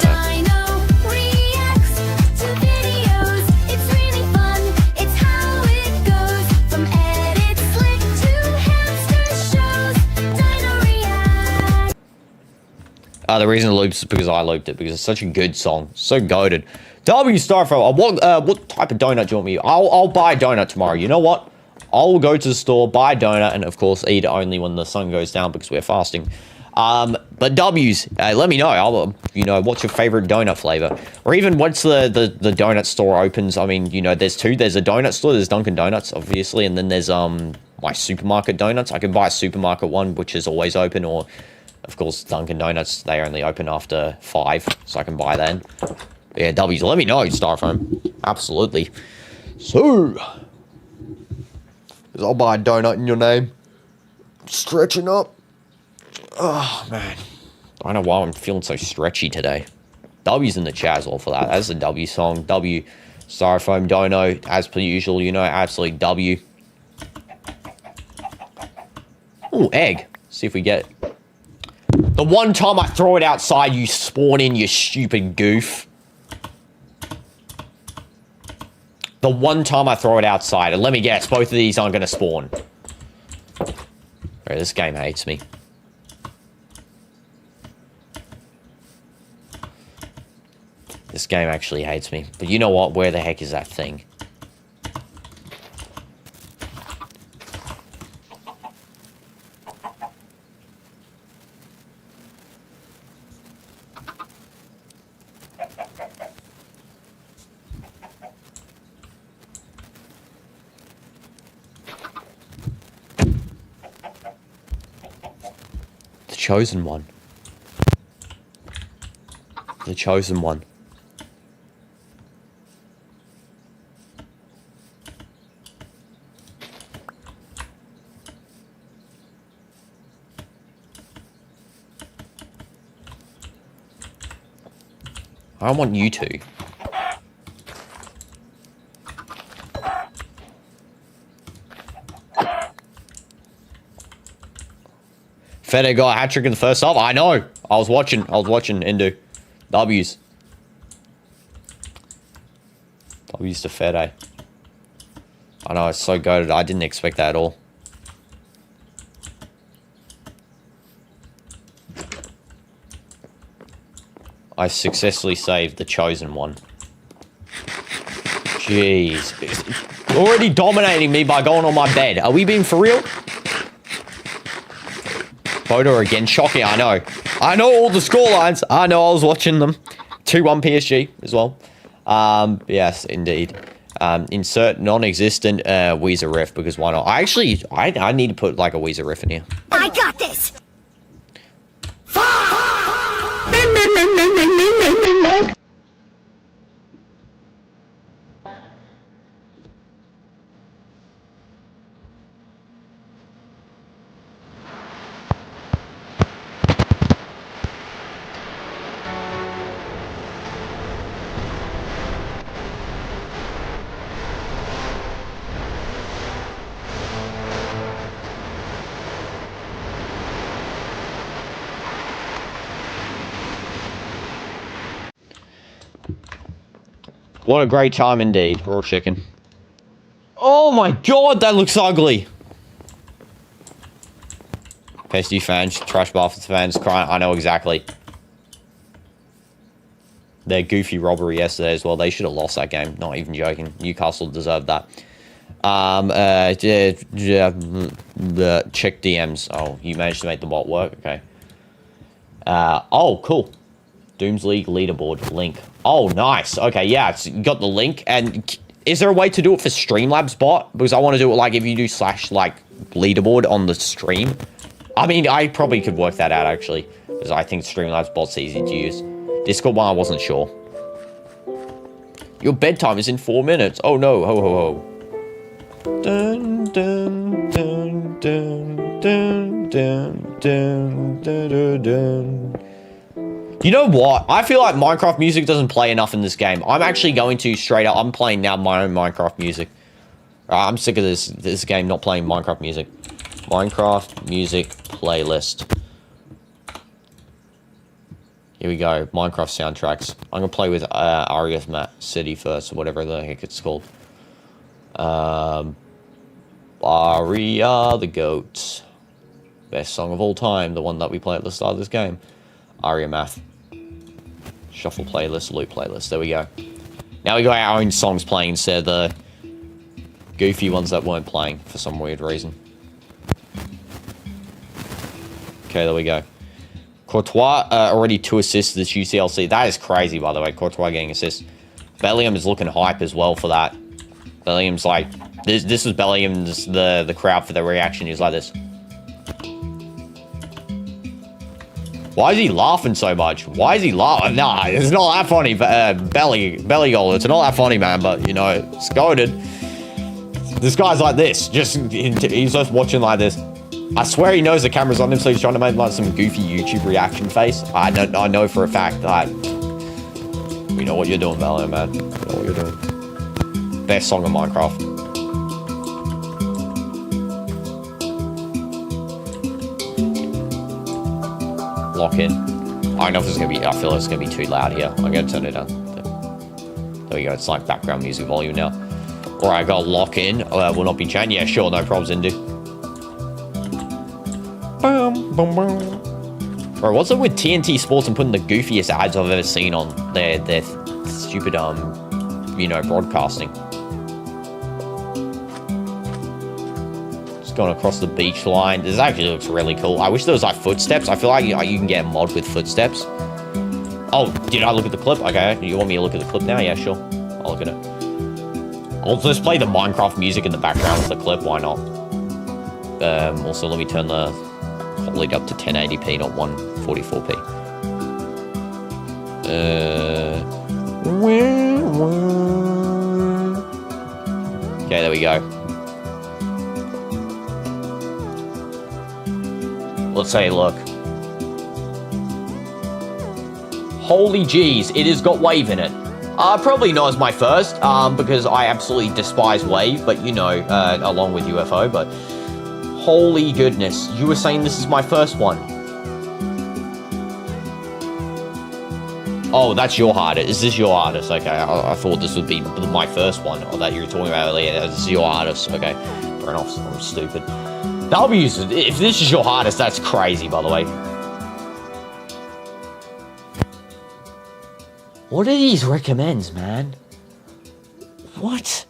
Dino reacts to videos. It's really fun. It's how it goes. From edits slick to hamster shows. Dino reacts. The reason it loops is because I looped it, because it's such a good song. So goated. W Starfo, what type of donut do you want me? I'll buy a donut tomorrow. You know what? I'll go to the store, buy a donut, and of course eat it only when the sun goes down because we're fasting. But W's, let me know. You know, what's your favorite donut flavor? Or even once the donut store opens, I mean, you know, there's two. There's a donut store, there's Dunkin' Donuts, obviously, and then there's my supermarket donuts. I can buy a supermarket one, which is always open, or of course Dunkin' Donuts, they only open after 5, so I can buy then. But yeah, W's, let me know, Styrofoam. Absolutely. So, I'll buy a donut in your name. Stretching up. Oh, man. I don't know why I'm feeling so stretchy today. W's in the chat as well for that. That's a W song. W, Styrofoam, Dono, as per usual, you know, absolutely W. Oh, egg. See if we get it. The one time I throw it outside, you spawn in, you stupid goof. The one time I throw it outside, and let me guess, both of these aren't going to spawn. Alright, this game hates me. This game actually hates me. But you know what? Where the heck is that thing? The chosen one. The chosen one. I want you to. Fede got a hat-trick in the first half. I know. I was watching Endu. W's. W's to Fede. I know, it's so goated. I didn't expect that at all. I successfully saved the chosen one. Jeez. Already dominating me by going on my bed. Are we being for real? Photo again. Shocking, I know. I know all the scorelines. I know, I was watching them. 2-1 PSG as well. Yes, indeed. Insert non-existent Weezer riff, because why not? I need to put like a Weezer riff in here. I got this. What a great time indeed. Raw chicken. Oh my god, that looks ugly. PSG fans, trash Barford fans crying. I know exactly. Their goofy robbery yesterday as well. They should have lost that game. Not even joking. Newcastle deserved that. Check DMs. Oh, you managed to make the bot work? Okay. Oh, cool. DoomzCraft League leaderboard link. Oh, nice. Okay, yeah, it's got the link. And is there a way to do it for Streamlabs bot? Because I want to do it like if you do / like leaderboard on the stream. I mean, I probably could work that out actually, because I think Streamlabs bot's easy to use. Discord one, I wasn't sure. Your bedtime is in 4 minutes. Oh no, ho ho ho. Dun dun dun dun dun dun dun dun dun. You know what? I feel like Minecraft music doesn't play enough in this game. I'm actually going to straight up. I'm playing now my own Minecraft music. I'm sick of this game not playing Minecraft music. Minecraft music playlist. Here we go. Minecraft soundtracks. I'm gonna play with Aria's City first, or whatever the heck it's called. Aria the Goat. Best song of all time. The one that we play at the start of this game. Aria Math. Shuffle playlist, loop playlist. There we go. Now we got our own songs playing instead of the goofy ones that weren't playing for some weird reason. Okay, there we go. Courtois already 2 assists this UCLC. That is crazy, by the way. Courtois getting assists. Bellingham is looking hype as well for that. Bellingham's like... This was Bellingham's... The crowd for the reaction. He's like this. Why is he laughing so much? Why is he laughing? Nah, it's not that funny. But belly goal. It's not that funny, man. But, you know, it's goated. This guy's like this. He's just watching like this. I swear he knows the camera's on him, so he's trying to make like some goofy YouTube reaction face. I know for a fact that we know what you're doing, Bellingham, man. We know what you're doing. Best song of Minecraft. Lock in. I don't know if it's gonna be. I feel like it's gonna be too loud here. I'm gonna turn it down. There we go. It's like background music volume now. All right, I got lock in. Will not be changed. Yeah, sure, no problems, Indu. Bro, what's up with TNT Sports and putting the goofiest ads I've ever seen on their stupid you know, broadcasting? Just going across the beach line. This actually looks really cool. I wish there was like footsteps. I feel like you can get a mod with footsteps. Oh, did I look at the clip? Okay, you want me to look at the clip now? Yeah, sure. I'll look at it. I'll just play the Minecraft music in the background of the clip. Why not? Also, let me turn the lead up to 1080p, not 144p. Okay, there we go. Let's say look. Holy jeez, it has got wave in it. Probably not as my first, because I absolutely despise wave, but you know, along with UFO, but holy goodness, you were saying this is my first one. Oh, that's your hardest. Is this your hardest? Okay, I thought this would be my first one, or that you were talking about earlier. This is your hardest. Okay, fair enough. I'm stupid. W's. If this is your hardest, that's crazy, by the way. What are these recommends, man? What?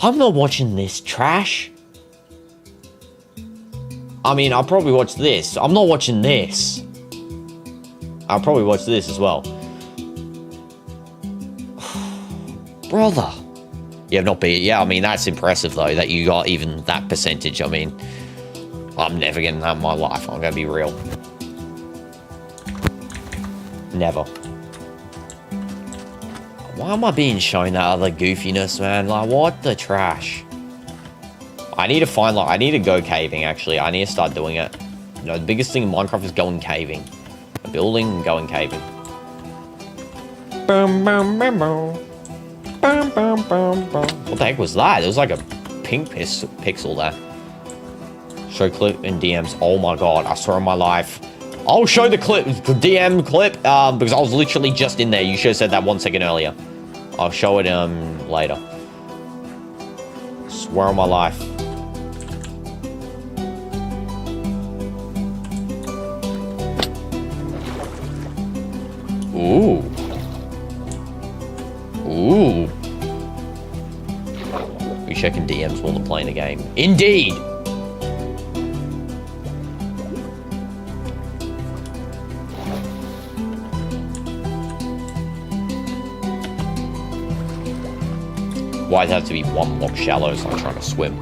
I'm not watching this trash. I mean, I'll probably watch this. I'm not watching this. I'll probably watch this as well. Brother. Yeah, not be. Yeah, I mean, that's impressive, though, that you got even that percentage. I mean, I'm never getting that in my life. I'm going to be real. Never. Why am I being shown that other goofiness, man? Like, what the trash? I need to find, like, I need to go caving, actually. I need to start doing it. You know, the biggest thing in Minecraft is going caving. Building and going caving. Boom, boom, boom, boom. Boom, boom, boom, boom. What the heck was that? It was like a pink pixel there. Show clip in DMs. Oh my god, I swear on my life. I'll show the clip, the DM clip, because I was literally just in there. You should have said that 1 second earlier. I'll show it later. Swear on my life. Ooh. Ooh. We checking DMs while they're playing a game. Indeed. Why does it have to be 1 block shallow so I'm trying to swim?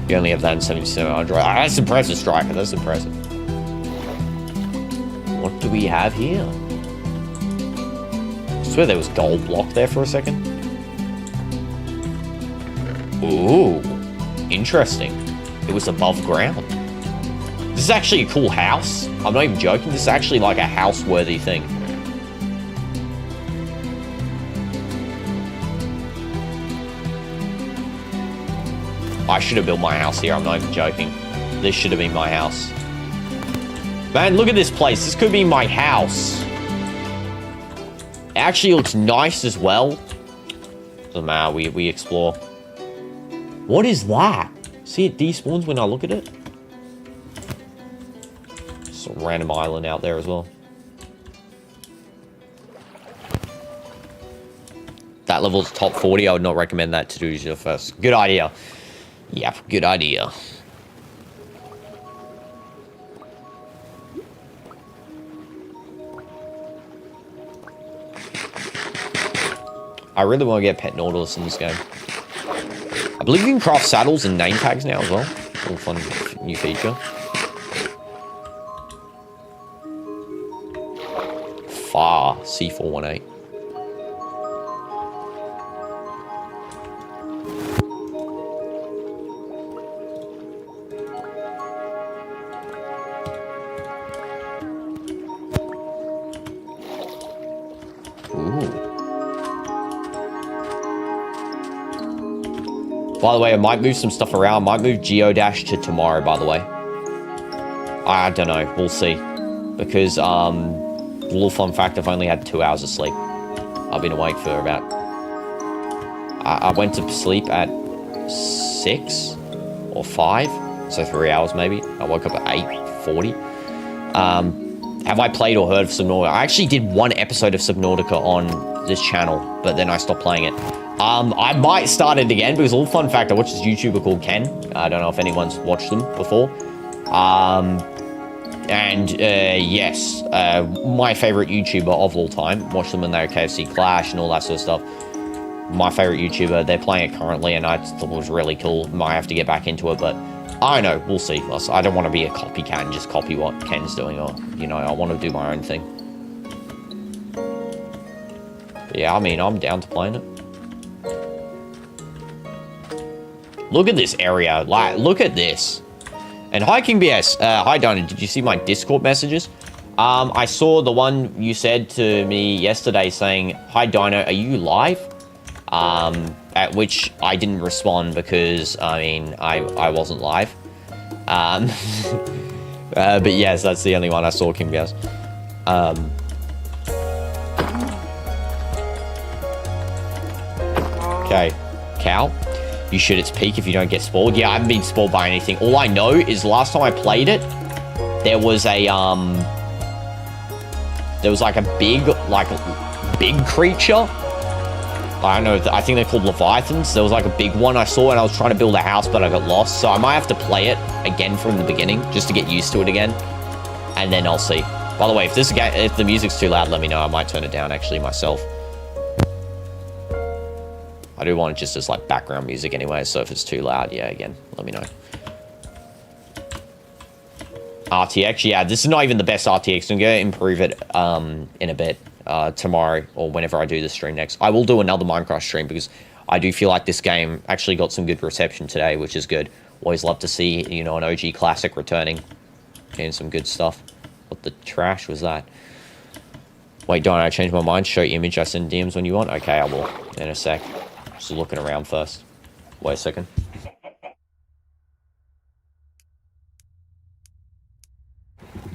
You only have that in 7700. That's impressive, Striker. That's impressive. What do we have here? I swear there was gold block there for a second. Ooh. Interesting. It was above ground. This is actually a cool house. I'm not even joking. This is actually like a house-worthy thing. I should have built my house here. I'm not even joking. This should have been my house. Man, look at this place. This could be my house. It actually looks nice as well. Doesn't matter. We explore. What is that? See, it despawns when I look at it. Just a random island out there as well. That level's top 40. I would not recommend that to do your first. Good idea. Yep, good idea. I really want to get Pet Nautilus in this game. I believe you can craft saddles and name tags now as well. All fun new feature. Far C418. By the way, I might move some stuff around. I might move Geodash to tomorrow, by the way. I don't know. We'll see. Because, little fun fact, I've only had 2 hours of sleep. I've been awake for about... I went to sleep at 6 or 5. So 3 hours, maybe. I woke up at 8:40. Have I played or heard of Subnautica? I actually did 1 episode of Subnautica on this channel, but then I stopped playing it. I might start it again because a little fun fact, I watched this YouTuber called Ken. I don't know if anyone's watched them before. Yes, my favorite YouTuber of all time. Watched them in their KFC Clash and all that sort of stuff. My favorite YouTuber, they're playing it currently and I thought it was really cool. Might have to get back into it, but I don't know, we'll see. I don't want to be a copycat and just copy what Ken's doing, or, you know, I want to do my own thing. But yeah, I mean, I'm down to playing it. Look at this area. Like, look at this. And hi, King BS. Hi, Dino. Did you see my Discord messages? I saw the one you said to me yesterday saying, hi, Dino, are you live? At which I didn't respond because, I mean, I wasn't live. But yes, that's the only one I saw, King BS. Okay. Cow. You shoot its peak if you don't get spoiled. Yeah, I haven't been spoiled by anything. All I know is last time I played it, there was a, there was like a big creature. I don't know, I think they're called Leviathans. There was like a big one I saw, and I was trying to build a house, but I got lost. So I might have to play it again from the beginning, just to get used to it again. And then I'll see. By the way, if the music's too loud, let me know. I might turn it down, actually, myself. I do want it just as, like, background music anyway, so if it's too loud, yeah, again, let me know. RTX, yeah, this is not even the best RTX. I'm going to improve it in a bit. Tomorrow or whenever I do the stream next. I will do another Minecraft stream because I do feel like this game actually got some good reception today, which is good. Always love to see, you know, an OG classic returning. Getting some good stuff. What the trash was that? Wait, don't I change my mind? Show image, I send DMs when you want? Okay, I will. In a sec. Just looking around first. Wait a second.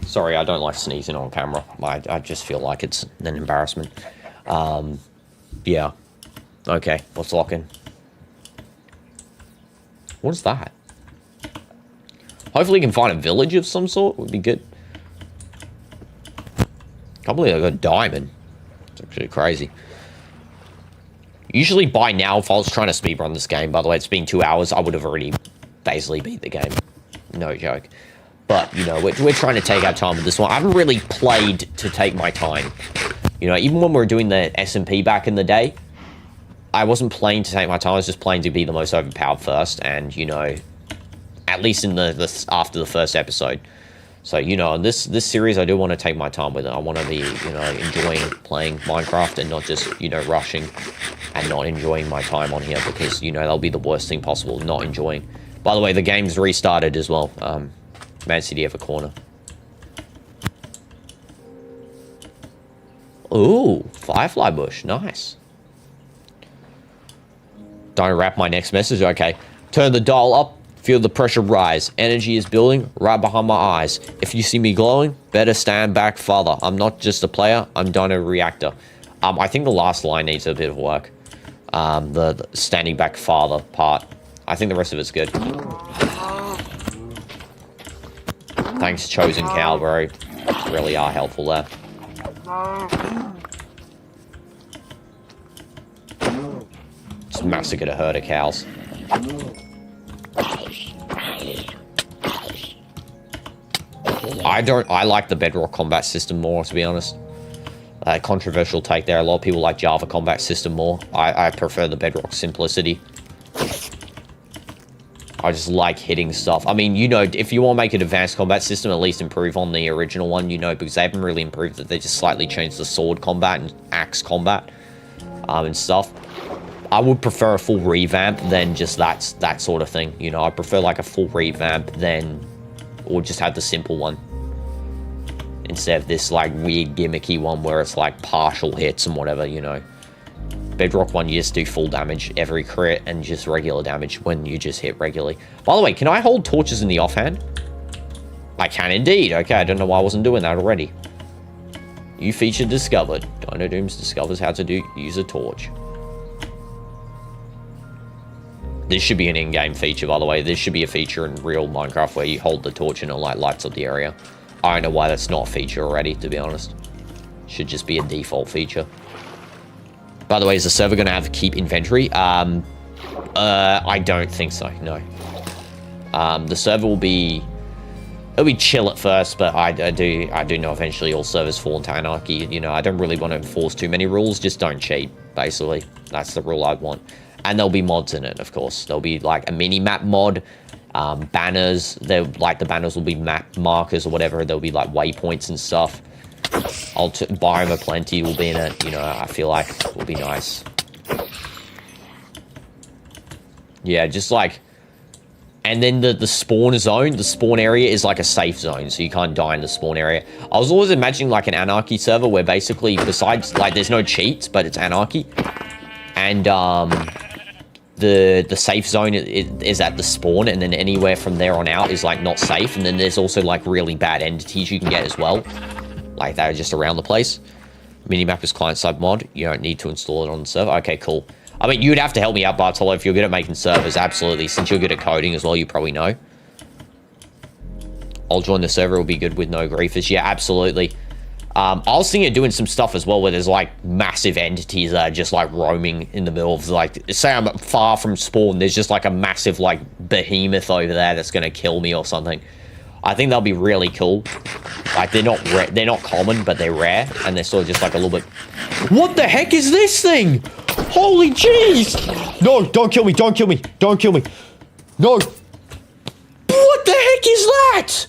Sorry, I don't like sneezing on camera. I just feel like it's an embarrassment. Yeah. Okay, let's lock in. What is that? Hopefully you can find a village of some sort. Would be good. Can't believe I got a diamond. It's actually crazy. Usually by now, if I was trying to speedrun this game, by the way, it's been 2 hours, I would have already basically beat the game. No joke. But, you know, we're trying to take our time with this one. I haven't really played to take my time. You know, even when we were doing the SMP back in the day, I wasn't playing to take my time. I was just playing to be the most overpowered first. And, you know, at least in after the first episode. So, you know, this series, I do want to take my time with it. I want to be, you know, enjoying playing Minecraft and not just, you know, rushing and not enjoying my time on here. Because, you know, that'll be the worst thing possible, not enjoying. By the way, the game's restarted as well. Man City have a corner. Ooh, firefly bush, nice. Don't wrap my next message, okay. Turn the dial up, feel the pressure rise. Energy is building right behind my eyes. If you see me glowing, better stand back farther. I'm not just a player, I'm Dino Reactor. I think the last line needs a bit of work. The standing back farther part. I think the rest of it's good. Thanks, Chosen Cow, bro. Really are helpful there. Just massacred a herd of cows. I like the Bedrock combat system more, to be honest. Controversial take there. A lot of people like Java combat system more. I prefer the Bedrock simplicity. I just like hitting stuff. I mean, you know, if you want to make an advanced combat system, at least improve on the original one, you know, because they haven't really improved it. They just slightly changed the sword combat and axe combat and stuff. I would prefer a full revamp than just that sort of thing. You know, I prefer like a full revamp than, or just have the simple one. Instead of this like weird gimmicky one where it's like partial hits and whatever, you know. Bedrock one, you just do full damage every crit and just regular damage when you just hit regularly. By the way, can I hold torches in the offhand? I can indeed. Okay, I don't know why I wasn't doing that already. New feature discovered. DinoDoomz discovers how to use a torch. This should be an in-game feature, by the way. This should be a feature in real Minecraft where you hold the torch and it like lights up the area. I don't know why that's not a feature already, to be honest. Should just be a default feature. By the way, is the server going to have keep inventory? I don't think so, no. The server will be... It'll be chill at first, but I do know eventually all servers fall into anarchy. You know, I don't really want to enforce too many rules. Just don't cheat, basically. That's the rule I'd want. And there'll be mods in it, of course. There'll be like a mini-map mod. Banners. Like the banners will be map markers or whatever. There'll be like waypoints and stuff. Biome aplenty will be in it, you know, I feel like it will be nice. Yeah, just like... And then the spawn zone, the spawn area is like a safe zone, so you can't die in the spawn area. I was always imagining like an anarchy server where basically, besides, like, there's no cheats, but it's anarchy. And, the safe zone is at the spawn, and then anywhere from there on out is, like, not safe. And then there's also, like, really bad entities you can get as well. Like, they're just around the place. Minimap is client-side mod. You don't need to install it on the server. Okay, cool. I mean, you'd have to help me out, Bartolo, if you're good at making servers. Absolutely. Since you're good at coding as well, you probably know. I'll join the server. Will be good with no griefers. Yeah, absolutely. I was thinking of doing some stuff as well where there's, like, massive entities that are just, like, roaming in the middle of, like, say I'm far from spawn. There's just, like, a massive, like, behemoth over there that's going to kill me or something. I think that'll be really cool. Like, they're not common, but they're rare. And they're sort of just, like, a little bit... What the heck is this thing? Holy jeez! No, don't kill me, don't kill me, don't kill me. No. What the heck is that?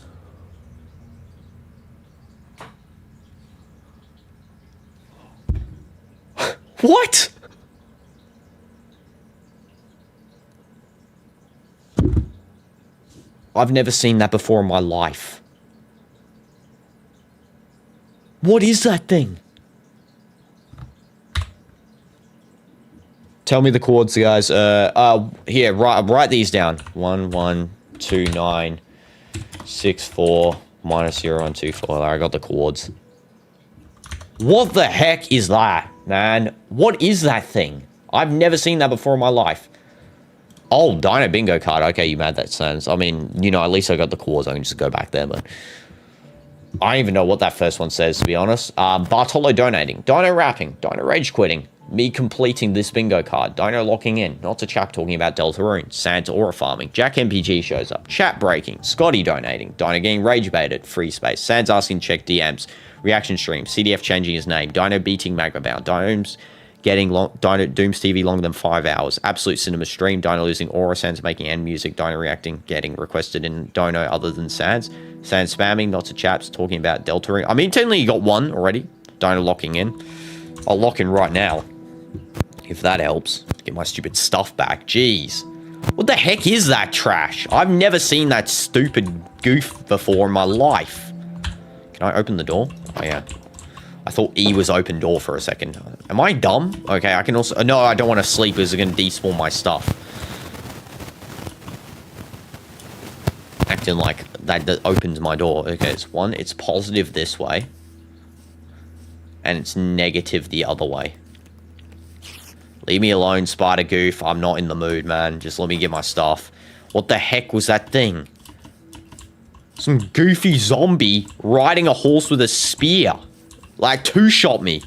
What? I've never seen that before in my life. What is that thing? Tell me the chords, guys. Here, write these down. 1 1 2 9 6 4 minus 0 1 2 4. I got the chords. What the heck is that, man? What is that thing? I've never seen that before in my life. Oh, Dino bingo card. Okay, you mad that sounds. I mean, you know, at least I got the chords. I can just go back there, but I don't even know what that first one says, to be honest. Bartolo donating. Dino rapping. Dino rage quitting. Me completing this bingo card. Dino locking in. Not to Chuck talking about Deltarune. Santa aura farming. Jack MPG shows up. Chat breaking. Scotty donating. Dino getting rage baited. Free space. Sans asking check DMs. Reaction stream. CDF changing his name. Dino beating Magma Bound. Dino's getting Dino DoomzCraft TV longer than 5 hours. Absolute cinema stream. Dino losing aura. Sans making end music. Dino reacting. Getting requested in Dino other than Sans. Sans spamming. Not to chaps talking about Deltarune. I mean, technically you got one already. Dino locking in. I'll lock in right now. If that helps. Get my stupid stuff back. Jeez. What the heck is that trash? I've never seen that stupid goof before in my life. Can I open the door? Oh, yeah. I thought E was open door for a second. Am I dumb? Okay, I can also... No, I don't want to sleep because it's going to despawn my stuff. Acting like that opens my door. Okay, it's one. It's positive this way. And it's negative the other way. Leave me alone, Spider Goof. I'm not in the mood, man. Just let me get my stuff. What the heck was that thing? Some goofy zombie riding a horse with a spear. Like, two-shot me.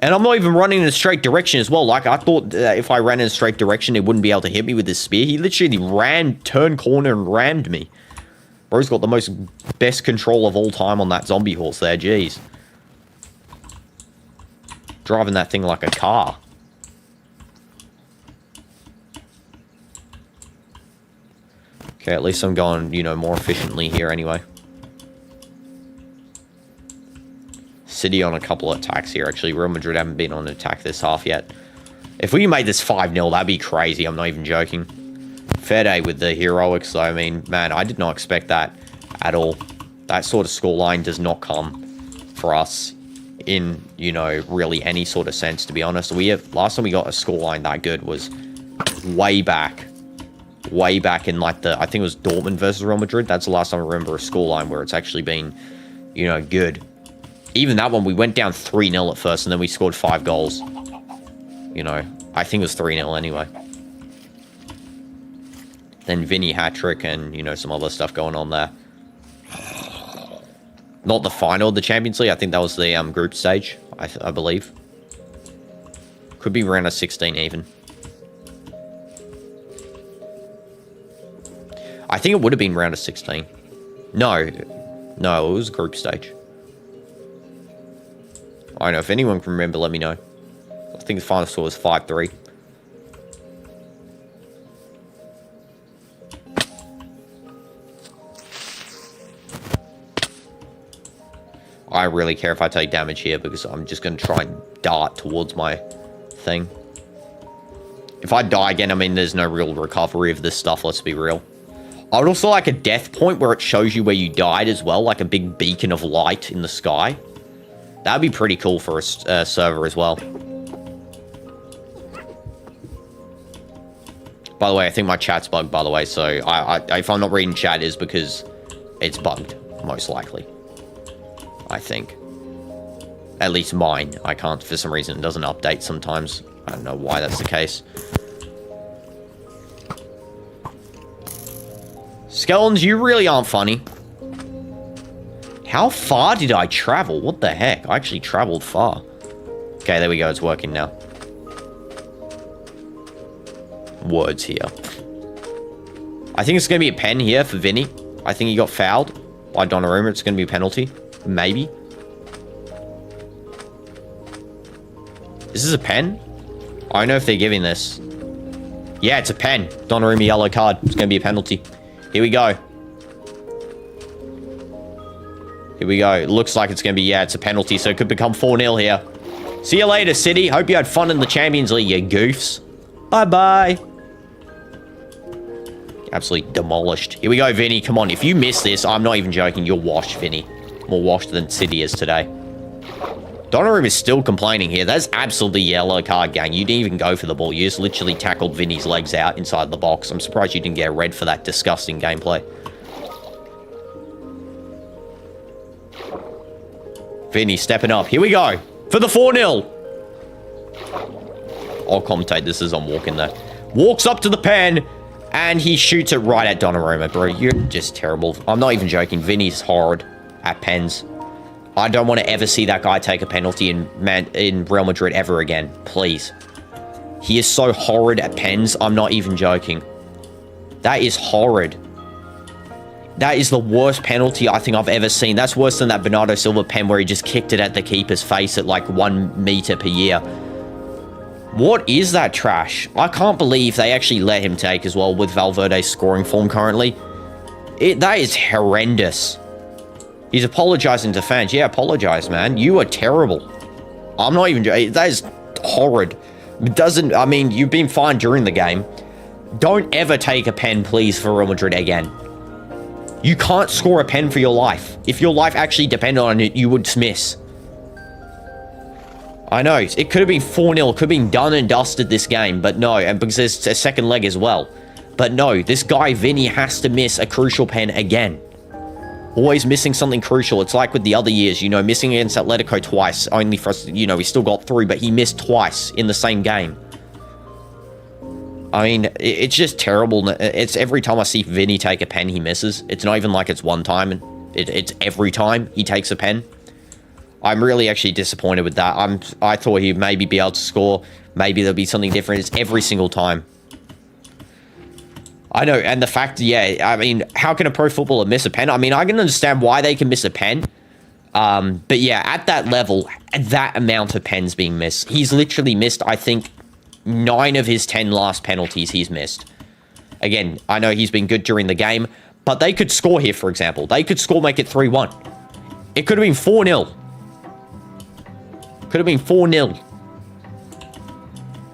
And I'm not even running in a straight direction as well. Like, I thought if I ran in a straight direction, it wouldn't be able to hit me with this spear. He literally turned corner and rammed me. Bro's got the best control of all time on that zombie horse there. Jeez. Driving that thing like a car. Okay, at least I'm going, you know, more efficiently here anyway. City on a couple of attacks here, actually. Real Madrid haven't been on an attack this half yet. If we made this 5-0, that'd be crazy. I'm not even joking. Fair day with the heroics, though. I mean, man, I did not expect that at all. That sort of scoreline does not come for us in, you know, really any sort of sense, to be honest. Last time we got a scoreline that good was way back in, like, I think it was Dortmund versus Real Madrid. That's the last time I remember a scoreline where it's actually been, you know, good. Even that one, we went down 3-0 at first, and then we scored 5 goals. You know, I think it was 3-0 anyway. Then Vinny hat-trick and, you know, some other stuff going on there. Not the final of the Champions League. I think that was the group stage, I believe. Could be round of 16 even. I think it would have been round of 16. No, it was group stage. I don't know. If anyone can remember, let me know. I think the final score was 5-3. I really care if I take damage here because I'm just going to try and dart towards my thing. If I die again, I mean, there's no real recovery of this stuff, let's be real. I would also like a death point where it shows you where you died as well, like a big beacon of light in the sky. That'd be pretty cool for a server as well. By the way, I think my chat's bugged, by the way, so if I'm not reading chat, it's because it's bugged, most likely. I think. At least mine. I can't, for some reason, it doesn't update sometimes. I don't know why that's the case. Skeletons, you really aren't funny. How far did I travel? What the heck? I actually traveled far. Okay, there we go. It's working now. Words here. I think it's going to be a pen here for Vinny. I think he got fouled by Donnarumma. It's going to be a penalty. Maybe. Is this a pen? I don't know if they're giving this. Yeah, it's a pen. Donnarumma yellow card. It's going to be a penalty. Here we go. Here we go. It looks like it's going to be, yeah, it's a penalty, so it could become 4-0 here. See you later, City. Hope you had fun in the Champions League, you goofs. Bye-bye. Absolutely demolished. Here we go, Vinny. Come on. If you miss this, I'm not even joking. You're washed, Vinny. More washed than City is today. Donnarumma is still complaining here. That's absolutely yellow card, gang. You didn't even go for the ball. You just literally tackled Vinny's legs out inside the box. I'm surprised you didn't get a red for that disgusting gameplay. Vinny stepping up. Here we go. For the 4-0. I'll commentate this as I'm walking there. Walks up to the pen. And he shoots it right at Donnarumma, bro. You're just terrible. I'm not even joking. Vinny's horrid at pens. I don't want to ever see that guy take a penalty in Real Madrid ever again. Please. He is so horrid at pens. I'm not even joking. That is horrid. That is the worst penalty I think I've ever seen. That's worse than that Bernardo Silva pen where he just kicked it at the keeper's face at like 1 meter per year. What is that trash? I can't believe they actually let him take as well with Valverde's scoring form currently. That is horrendous. He's apologizing to fans. Yeah, apologize, man. You are terrible. I'm not even... That is horrid. It doesn't... I mean, you've been fine during the game. Don't ever take a pen, please, for Real Madrid again. You can't score a pen for your life. If your life actually depended on it, you would miss. I know. It could have been 4-0. Could have been done and dusted this game. But no. And because there's a second leg as well. But no. This guy, Vinny, has to miss a crucial pen again. Always missing something crucial. It's like with the other years, you know, missing against Atletico twice. Only for us, you know, we still got through, but he missed twice in the same game. I mean, it's just terrible. It's every time I see Vinny take a pen, he misses. It's not even like it's one time. It's every time he takes a pen. I'm really actually disappointed with that. I thought he'd maybe be able to score. Maybe there'll be something different. It's every single time. I know, and the fact, yeah, I mean, how can a pro footballer miss a pen? I mean, I can understand why they can miss a pen. But yeah, at that level, that amount of pens being missed, he's literally missed, I think, 9 of his 10 last penalties he's missed. Again, I know he's been good during the game, but they could score here, for example. They could score, make it 3-1. It could have been 4-0. Could have been 4-0.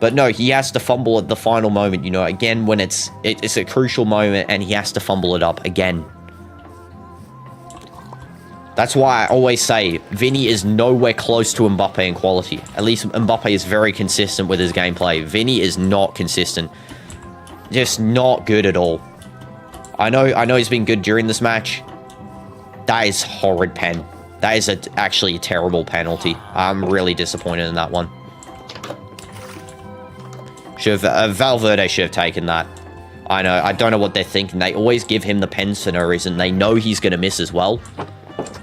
But no, he has to fumble at the final moment, you know, again, when it's a crucial moment and he has to fumble it up again. That's why I always say Vinny is nowhere close to Mbappe in quality. At least Mbappe is very consistent with his gameplay. Vinny is not consistent. Just not good at all. I know he's been good during this match. That is horrid pen. That is actually a terrible penalty. I'm really disappointed in that one. Valverde should have taken that. I know. I don't know what they're thinking. They always give him the pens for no reason. They know he's going to miss as well.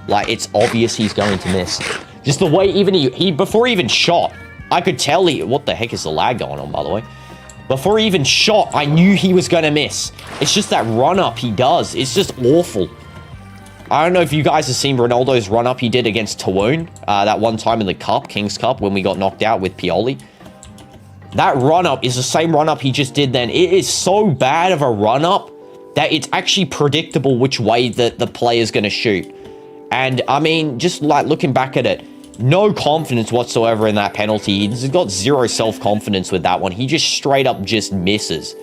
Like, it's obvious he's going to miss. Just the way even he before he even shot, I could tell he... What the heck is the lag going on, by the way? Before he even shot, I knew he was going to miss. It's just that run-up he does. It's just awful. I don't know if you guys have seen Ronaldo's run-up he did against Tawoon. That one time in the Cup, King's Cup, when we got knocked out with Pioli. That run-up is the same run-up he just did then. It is so bad of a run-up that it's actually predictable which way the player's going to shoot. And, I mean, just like looking back at it, no confidence whatsoever in that penalty. He's got zero self-confidence with that one. He just straight up just misses.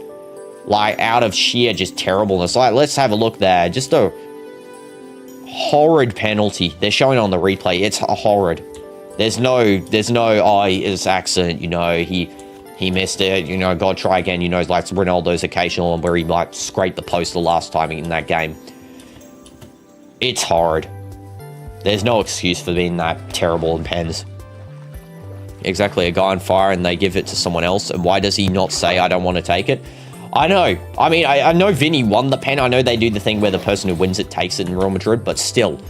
Like, out of sheer just terribleness. Like, let's have a look there. Just a horrid penalty. They're showing on the replay. It's horrid. There's no, oh, his accident, you know, he missed it, you know, God, try again, you know, like Ronaldo's occasional one where he might scrape the post the last time in that game. It's horrid. There's no excuse for being that terrible in pens. Exactly, a guy on fire and they give it to someone else. And why does he not say, I don't want to take it? I know. I mean, I know Vinny won the pen. I know they do the thing where the person who wins it takes it in Real Madrid, but still.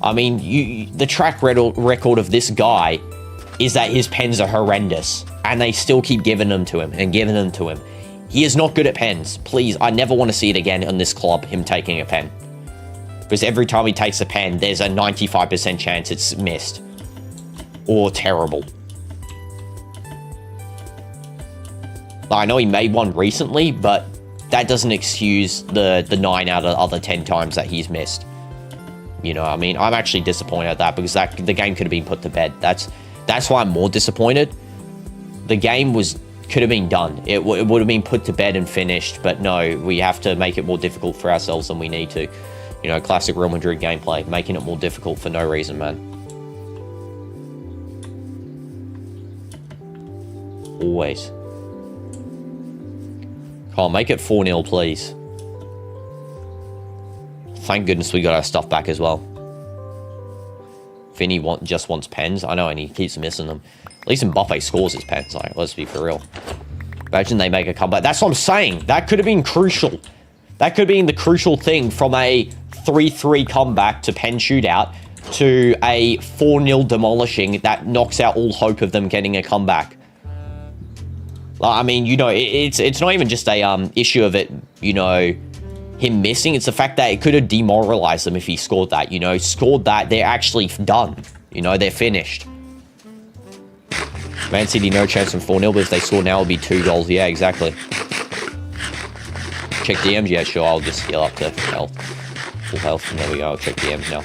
I mean, the track record of this guy is that his pens are horrendous. And they still keep giving them to him and giving them to him. He is not good at pens. Please, I never want to see it again on this club, him taking a pen. Because every time he takes a pen, there's a 95% chance it's missed. Or terrible. I know he made one recently, but that doesn't excuse the 9 out of the other 10 times that he's missed. You know what I mean? I'm actually disappointed at that because the game could have been put to bed. That's why I'm more disappointed. The game could have been done. It would have been put to bed and finished, but no, we have to make it more difficult for ourselves than we need to. You know, classic Real Madrid gameplay, making it more difficult for no reason, man. Always. Come on, make it 4-0, please. Thank goodness we got our stuff back as well. Vinny just wants pens. I know, and he keeps missing them. At least Mbappe scores his pens. Like, let's be for real. Imagine they make a comeback. That's what I'm saying. That could have been crucial. That could have been the crucial thing from a 3-3 comeback to pen shootout to a 4-0 demolishing that knocks out all hope of them getting a comeback. I mean, you know, it's not even just a issue of it, you know, him missing. It's the fact that it could have demoralized them if he scored that, you know. Scored that, they're actually done. You know, they're finished. Man City, no chance from 4-0, but if they score now, it'll be 2 goals. Yeah, exactly. Check DMs? Yeah, sure, I'll just heal up to health. Full health, and there we go. I'll check DMs now.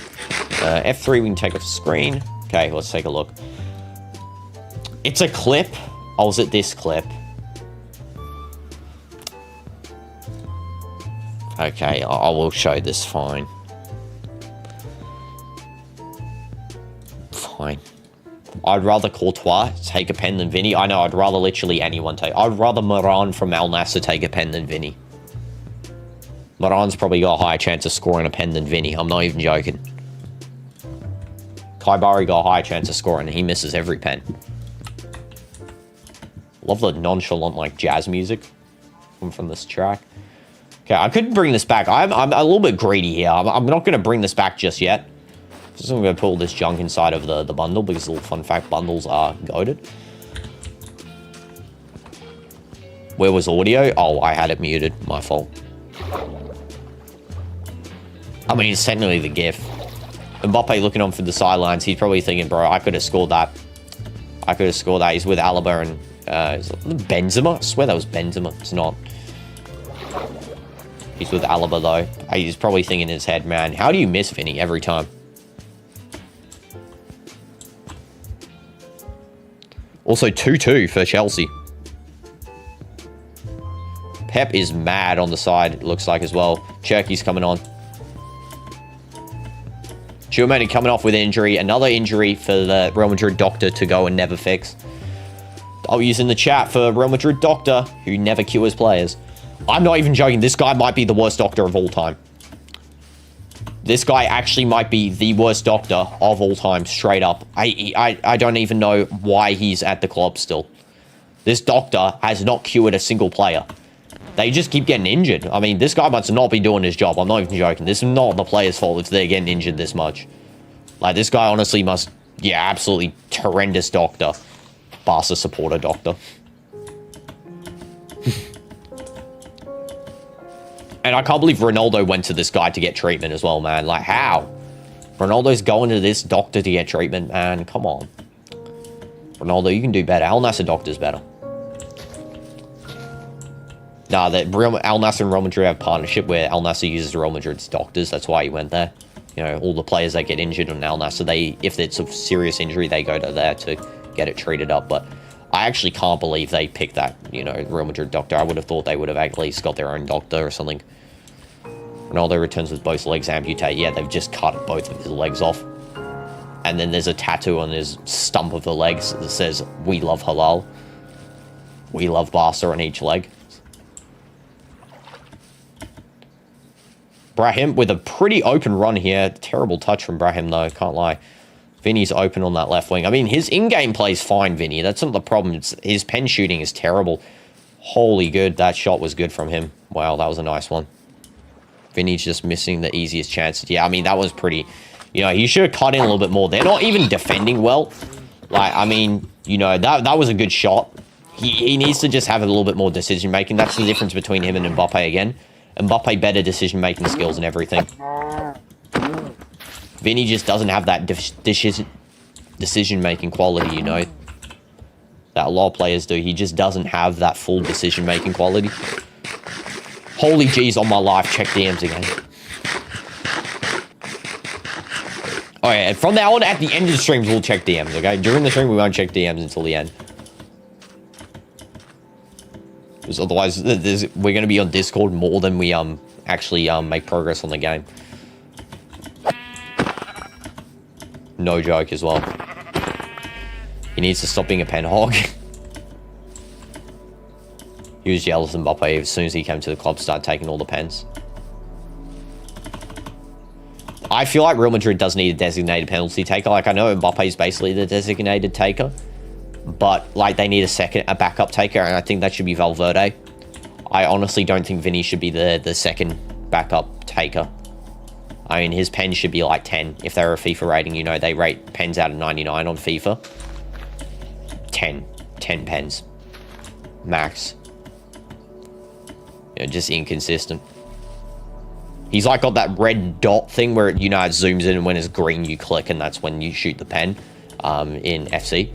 F3, we can take off the screen. Okay, let's take a look. It's a clip. Oh, is it this clip? Okay, I will show this fine. Fine. I'd rather Courtois take a pen than Vinny. I know, I'd rather literally anyone take... I'd rather Moran from Al Nassr take a pen than Vinny. Moran's probably got a higher chance of scoring a pen than Vinny. I'm not even joking. Kai Bari got a higher chance of scoring, and he misses every pen. Love the nonchalant, like, jazz music from this track. Okay, I couldn't bring this back. I'm a little bit greedy here. I'm not going to bring this back just yet. Just I'm going to put all this junk inside of the bundle, because little fun fact, bundles are goated. Where was audio? Oh, I had it muted. My fault. I mean, it's technically the GIF. Mbappe looking on from the sidelines. He's probably thinking, bro, I could have scored that. I could have scored that. He's with Alaba and Benzema. I swear that was Benzema. It's not. He's with Alaba, though. He's probably thinking in his head, man, how do you miss Vinny every time? Also, 2-2 for Chelsea. Pep is mad on the side, it looks like, as well. Cherky's coming on. Tchouameni coming off with injury. Another injury for the Real Madrid doctor to go and never fix. I'll use in the chat for Real Madrid doctor, who never cures players. I'm not even joking. This guy might be the worst doctor of all time. This guy actually might be the worst doctor of all time, straight up. I don't even know why he's at the club still. This doctor has not cured a single player. They just keep getting injured. I mean, this guy must not be doing his job. I'm not even joking. This is not the player's fault if they're getting injured this much. Like, this guy honestly must... Yeah, absolutely horrendous doctor. Barca supporter doctor. And I can't believe Ronaldo went to this guy to get treatment as well, man. Like, how? Ronaldo's going to this doctor to get treatment, man. Come on. Ronaldo, you can do better. Al Nassr doctor's better. Nah, Al Nassr and Real Madrid have a partnership where Al Nassr uses Real Madrid's doctors. That's why he went there. You know, all the players that get injured on Al Nassr, if it's a serious injury, they go to there to get it treated up. But I actually can't believe they picked that, you know, Real Madrid doctor. I would have thought they would have at least got their own doctor or something. Ronaldo returns with both legs amputated. Yeah, they've just cut both of his legs off. And then there's a tattoo on his stump of the legs that says, "We love halal. We love Barca" on each leg. Brahim with a pretty open run here. Terrible touch from Brahim, though. Can't lie. Vinny's open on that left wing. I mean, his in-game play's fine, Vinny. That's not the problem. His pen shooting is terrible. Holy good. That shot was good from him. Wow, that was a nice one. Vinny's just missing the easiest chances. Yeah, I mean, that was pretty... You know, he should have cut in a little bit more. They're not even defending well. Like, I mean, you know, that was a good shot. He needs to just have a little bit more decision-making. That's the difference between him and Mbappe again. Mbappe better decision-making skills and everything. Vinny just doesn't have that decision-making quality, you know. That a lot of players do. He just doesn't have that full decision-making quality. Holy jeez, on my life, check DMs again. Oh yeah, from now on, at the end of the streams, we'll check DMs, okay? During the stream, we won't check DMs until the end. Because otherwise, we're going to be on Discord more than we actually make progress on the game. No joke as well. He needs to stop being a pen hog. He was jealous of Mbappe as soon as he came to the club, started taking all the pens. I feel like Real Madrid does need a designated penalty taker. Like, I know Mbappe is basically the designated taker, but like they need a backup taker, and I think that should be Valverde. I honestly don't think Vinny should be the second backup taker. I mean, his pens should be like 10. If they're a FIFA rating, you know, they rate pens out of 99 on FIFA. 10 pens. Max. You know, just inconsistent. He's like got that red dot thing where, you know, it zooms in and when it's green, you click and that's when you shoot the pen in FC.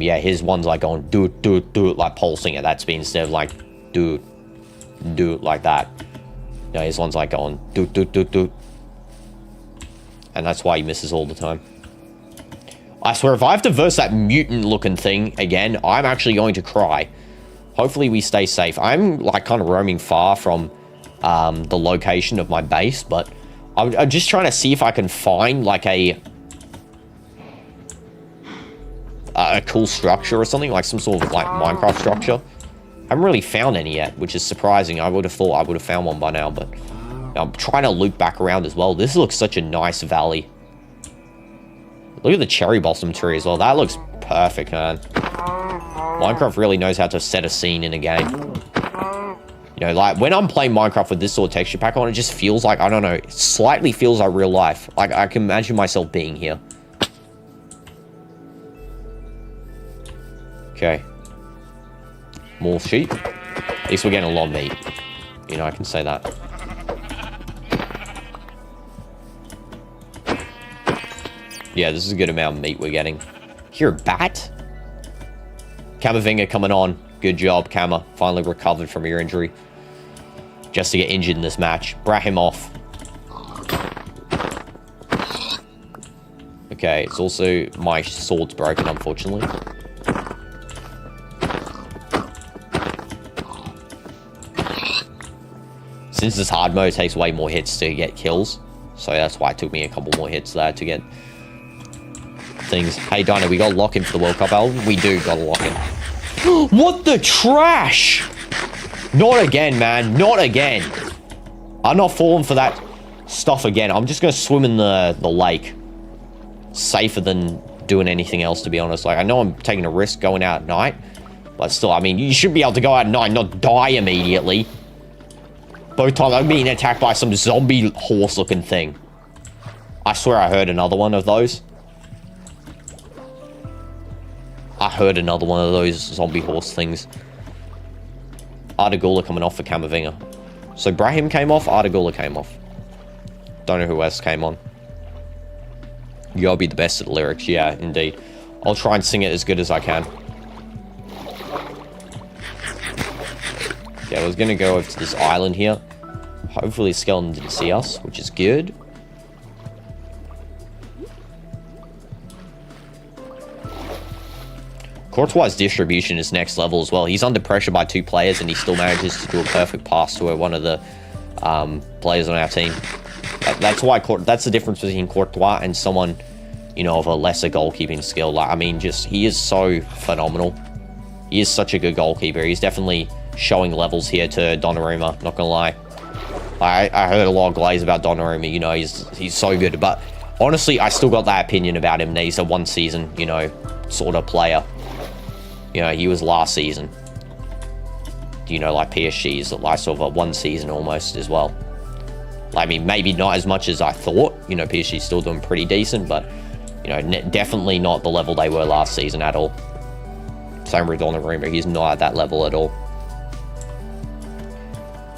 Yeah, his one's like going do it, like pulsing at that speed instead of like do it like that. You know, his one's like going do it. And that's why he misses all the time. I swear, if I have to verse that mutant looking thing again, I'm actually going to cry. Hopefully we stay safe. I'm like kind of roaming far from the location of my base, but I'm just trying to see if I can find like a cool structure or something, like some sort of like Minecraft structure. I haven't really found any yet, which is surprising. I would have thought I would have found one by now, but I'm trying to loop back around as well. This looks such a nice valley. Look at the cherry blossom tree as well. That looks perfect, man. Minecraft really knows how to set a scene in a game. You know, like, when I'm playing Minecraft with this sort of texture pack on, it just feels like, I don't know, it slightly feels like real life. Like, I can imagine myself being here. Okay. More sheep. At least we're getting a lot of meat. You know, I can say that. Yeah, this is a good amount of meat we're getting. Here, a bat? Camavinga coming on. Good job, Kama. Finally recovered from your injury. Just to get injured in this match. Brahim off. Okay, it's also... my sword's broken, unfortunately. Since this hard mode takes way more hits to get kills. So that's why it took me a couple more hits there to get... things. Hey, Dino, we got to lock in for the World Cup album? We do got to lock in. What the trash? Not again, man. Not again. I'm not falling for that stuff again. I'm just going to swim in the lake. Safer than doing anything else, to be honest. Like, I know I'm taking a risk going out at night. But still, I mean, you should be able to go out at night and not die immediately. Both times I'm being attacked by some zombie horse-looking thing. I swear I heard another one of those. I heard another one of those zombie horse things. Ardagula coming off for Camavinga. So Brahim came off, Ardagula came off. Don't know who else came on. You gotta be the best at the lyrics. Yeah, indeed. I'll try and sing it as good as I can. Yeah, I was gonna go over to this island here. Hopefully Skeleton didn't see us, which is good. Courtois' distribution is next level as well. He's under pressure by 2 players and he still manages to do a perfect pass to one of the players on our team. That's why that's the difference between Courtois and someone, you know, of a lesser goalkeeping skill. Like, I mean, just he is so phenomenal. He is such a good goalkeeper. He's definitely showing levels here to Donnarumma, not gonna lie. I heard a lot of glaze about Donnarumma, you know, he's so good, but Honestly, I still got that opinion about him. That he's a one season, you know, sort of player. You know, he was last season. You know, like PSG's like sort of a one season almost as well. I mean, maybe not as much as I thought. You know, PSG's still doing pretty decent, but, you know, definitely not the level they were last season at all. Same with Donnarumma, he's not at that level at all.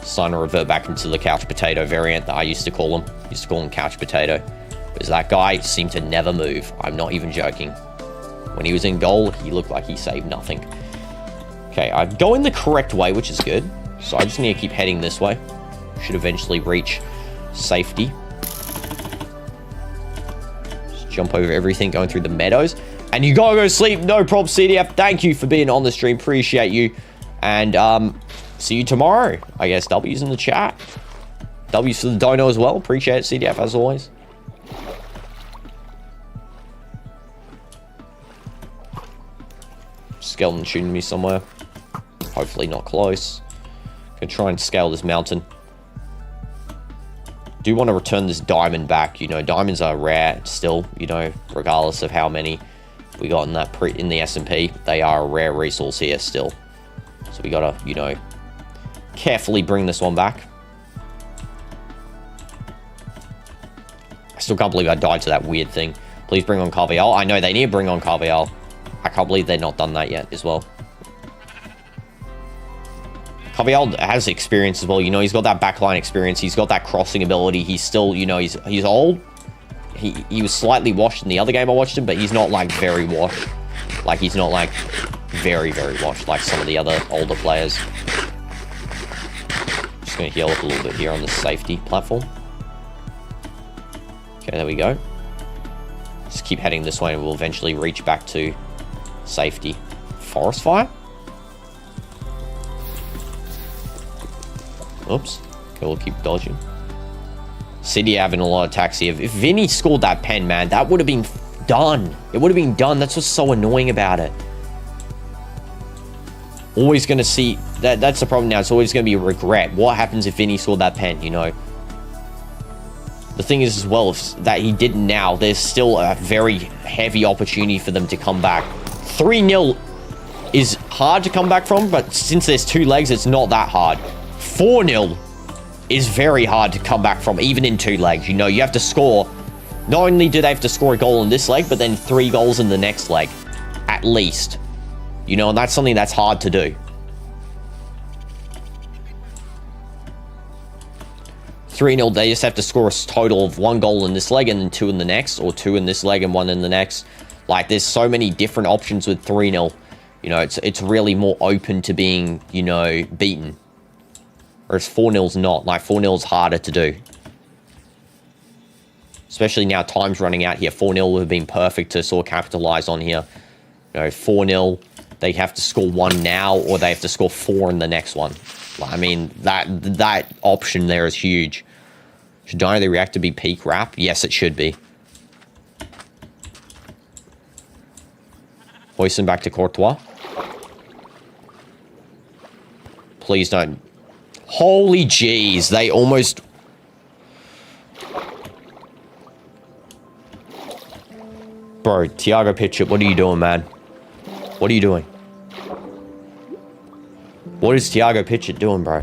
Starting to revert back into the couch potato variant that I used to call him. Used to call him couch potato. Because that guy seemed to never move. I'm not even joking. When he was in goal, he looked like he saved nothing. Okay, I'm going the correct way, which is good. So I just need to keep heading this way. Should eventually reach safety. Just jump over everything, going through the meadows. And you gotta go to sleep. No problem, CDF. Thank you for being on the stream. Appreciate you. And see you tomorrow. I guess W's in the chat. W's for the dono as well. Appreciate it, CDF, as always. Skeleton shooting me somewhere. Hopefully not close. Gonna try and scale this mountain. Do want to return this diamond back. You know, diamonds are rare still, you know, regardless of how many we got in that in the S&P. They are a rare resource here still. So we gotta, you know, carefully bring this one back. I still can't believe I died to that weird thing. Please bring on Carvial. I know they need to bring on Carvial. I can't believe they've not done that yet as well. Carvial has experience as well. You know, he's got that backline experience. He's got that crossing ability. He's still, you know, he's old. He was slightly washed in the other game I watched him, but he's not, like, very washed. Like, he's not, like, very, very washed like some of the other older players. Just going to heal up a little bit here on the safety platform. Okay, there we go. Just keep heading this way and we'll eventually reach back to safety. Forest fire? Oops. Okay, we'll keep dodging. City having a lot of attacks here. If Vinny scored that pen, man, that would have been done. It would have been done. That's what's so annoying about it. Always going to see... That's the problem now. It's always going to be a regret. What happens if Vinny scored that pen, you know? The thing is as well, if that he didn't now, there's still a very heavy opportunity for them to come back. 3-0 is hard to come back from, but since there's 2 legs, it's not that hard. 4-0 is very hard to come back from, even in 2 legs. You know, you have to score. Not only do they have to score a goal in this leg, but then 3 goals in the next leg, at least. You know, and that's something that's hard to do. 3-0, they just have to score a total of 1 goal in this leg and then 2 in the next, or 2 in this leg and 1 in the next. Like, there's so many different options with 3-0. You know, it's really more open to being, you know, beaten. Whereas 4-0's not. Like, 4-0's harder to do. Especially now time's running out here. 4-0 would have been perfect to sort of capitalize on here. You know, 4-0, they have to score 1 now, or they have to score 4 in the next one. I mean, that option there is huge. Should Dino the Reactor be peak wrap? Yes, it should be. Hoisting back to Courtois. Please don't. Holy jeez, they almost... Bro, Thiago Pitchett, what are you doing, man? What are you doing? What is Thiago Pitchett doing, bro?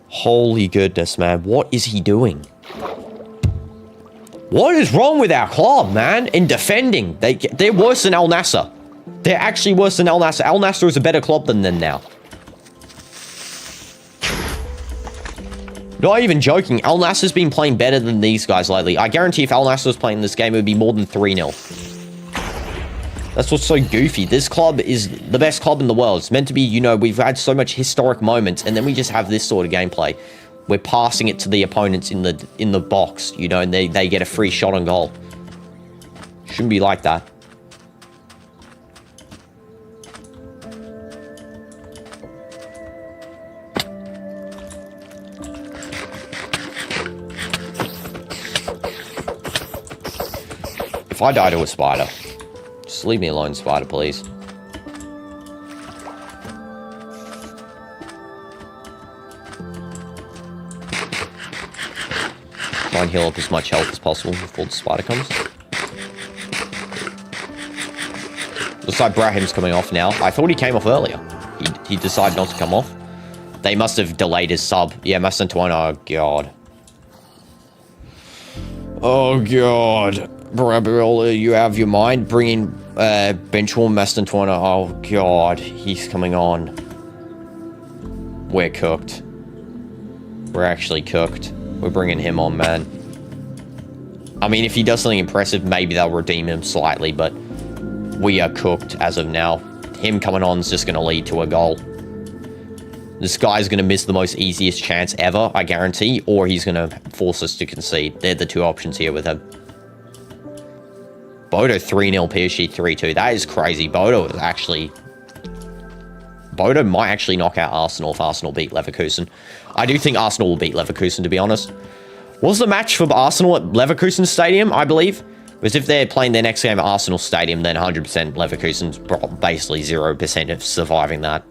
Holy goodness, man. What is he doing? What is wrong with our club, man? In defending. They're worse than Al Nassr. They're actually worse than Al Nassr. Al Nassr is a better club than them now. Not even joking. Al Nassr's been playing better than these guys lately. I guarantee if Al Nassr was playing this game, it would be more than 3-0. That's what's so goofy. This club is the best club in the world. It's meant to be, you know, we've had so much historic moments, and then we just have this sort of gameplay. We're passing it to the opponents in the box, you know, and they get a free shot on goal. Shouldn't be like that. If I die to a spider, just leave me alone, spider, please. Try and heal up as much health as possible before the spider comes. Looks like Brahim's coming off now. I thought he came off earlier. He decided not to come off. They must have delayed his sub. Yeah, Mastantuono, oh god. Oh god. Brabiola, you have your mind? Bringing Benchwarm Mastantuono. Oh god, he's coming on. We're cooked. We're actually cooked. We're bringing him on, man. I mean, if he does something impressive, maybe they'll redeem him slightly, but we are cooked as of now. Him coming on is just going to lead to a goal. This guy's going to miss the most easiest chance ever, I guarantee, or he's going to force us to concede. They're the two options here with him. Bodo 3-0, PSG 3-2. That is crazy. Bodo might actually knock out Arsenal if Arsenal beat Leverkusen. I do think Arsenal will beat Leverkusen, to be honest. What was the match for Arsenal at Leverkusen Stadium, I believe? Because if they're playing their next game at Arsenal Stadium, then 100% Leverkusen's basically 0% of surviving that.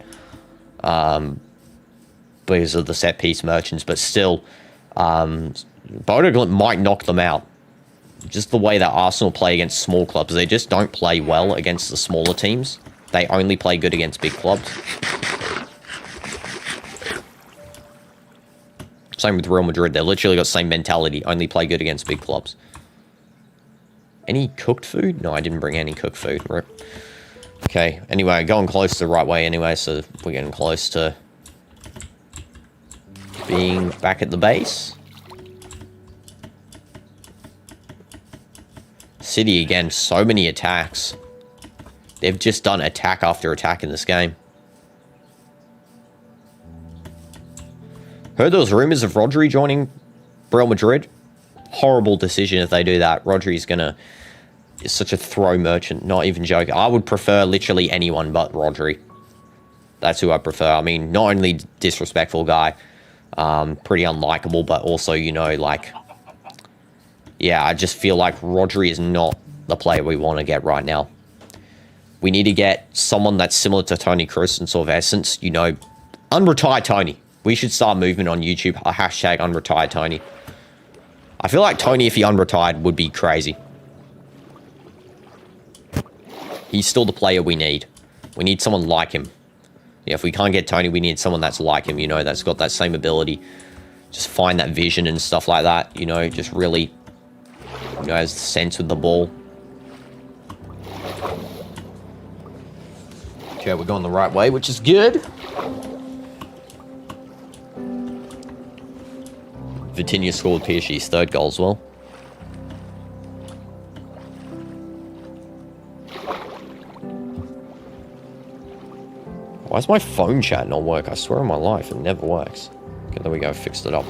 Because of the set-piece merchants. But still, Bodo might knock them out. Just the way that Arsenal play against small clubs. They just don't play well against the smaller teams. They only play good against big clubs. Same with Real Madrid. They literally got the same mentality. Only play good against big clubs. Any cooked food? No, I didn't bring any cooked food. Right. Okay, anyway, going close to the right way anyway, so we're getting close to being back at the base. City again, so many attacks. They've just done attack after attack in this game. Heard those rumors of Rodri joining Real Madrid. Horrible decision if they do that. Rodri's is such a throw merchant, not even joking. I would prefer literally anyone but Rodri. That's who I prefer. I mean, not only disrespectful guy, pretty unlikable, but also, you know, like, yeah, I just feel like Rodri is not the player we want to get right now. We need to get someone that's similar to Tony Kroos and sort of essence, you know, unretire Tony. We should start movement on YouTube, a hashtag unretire Tony. I feel like Tony, if he unretired, would be crazy. He's still the player we need. We need someone like him. Yeah, if we can't get Tony, we need someone that's like him, you know, that's got that same ability. Just find that vision and stuff like that, you know, just really, you know, has the sense with the ball. Okay, we're going the right way, which is good. Vitinha scored PSG's third goal as well. Why does my phone chat not work? I swear on my life, it never works. Okay, there we go, fixed it up.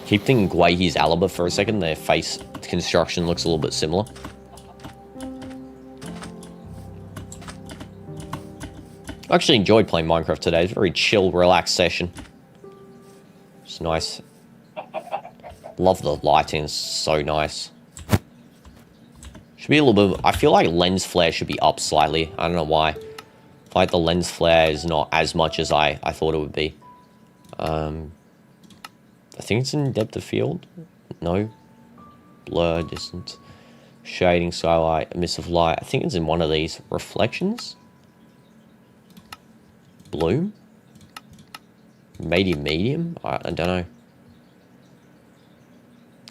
Keep thinking Guahi's Alaba for a second. Their face construction looks a little bit similar. I actually enjoyed playing Minecraft today. It's a very chill, relaxed session. It's nice. Love the lighting, it's so nice. Should be a little bit... I feel like lens flare should be up slightly. I don't know why. I feel like the lens flare is not as much as I thought it would be. I think it's in depth of field. No. Blur, distance. Shading, skylight, emissive light. I think it's in one of these. Reflections? Bloom? Medium? I don't know.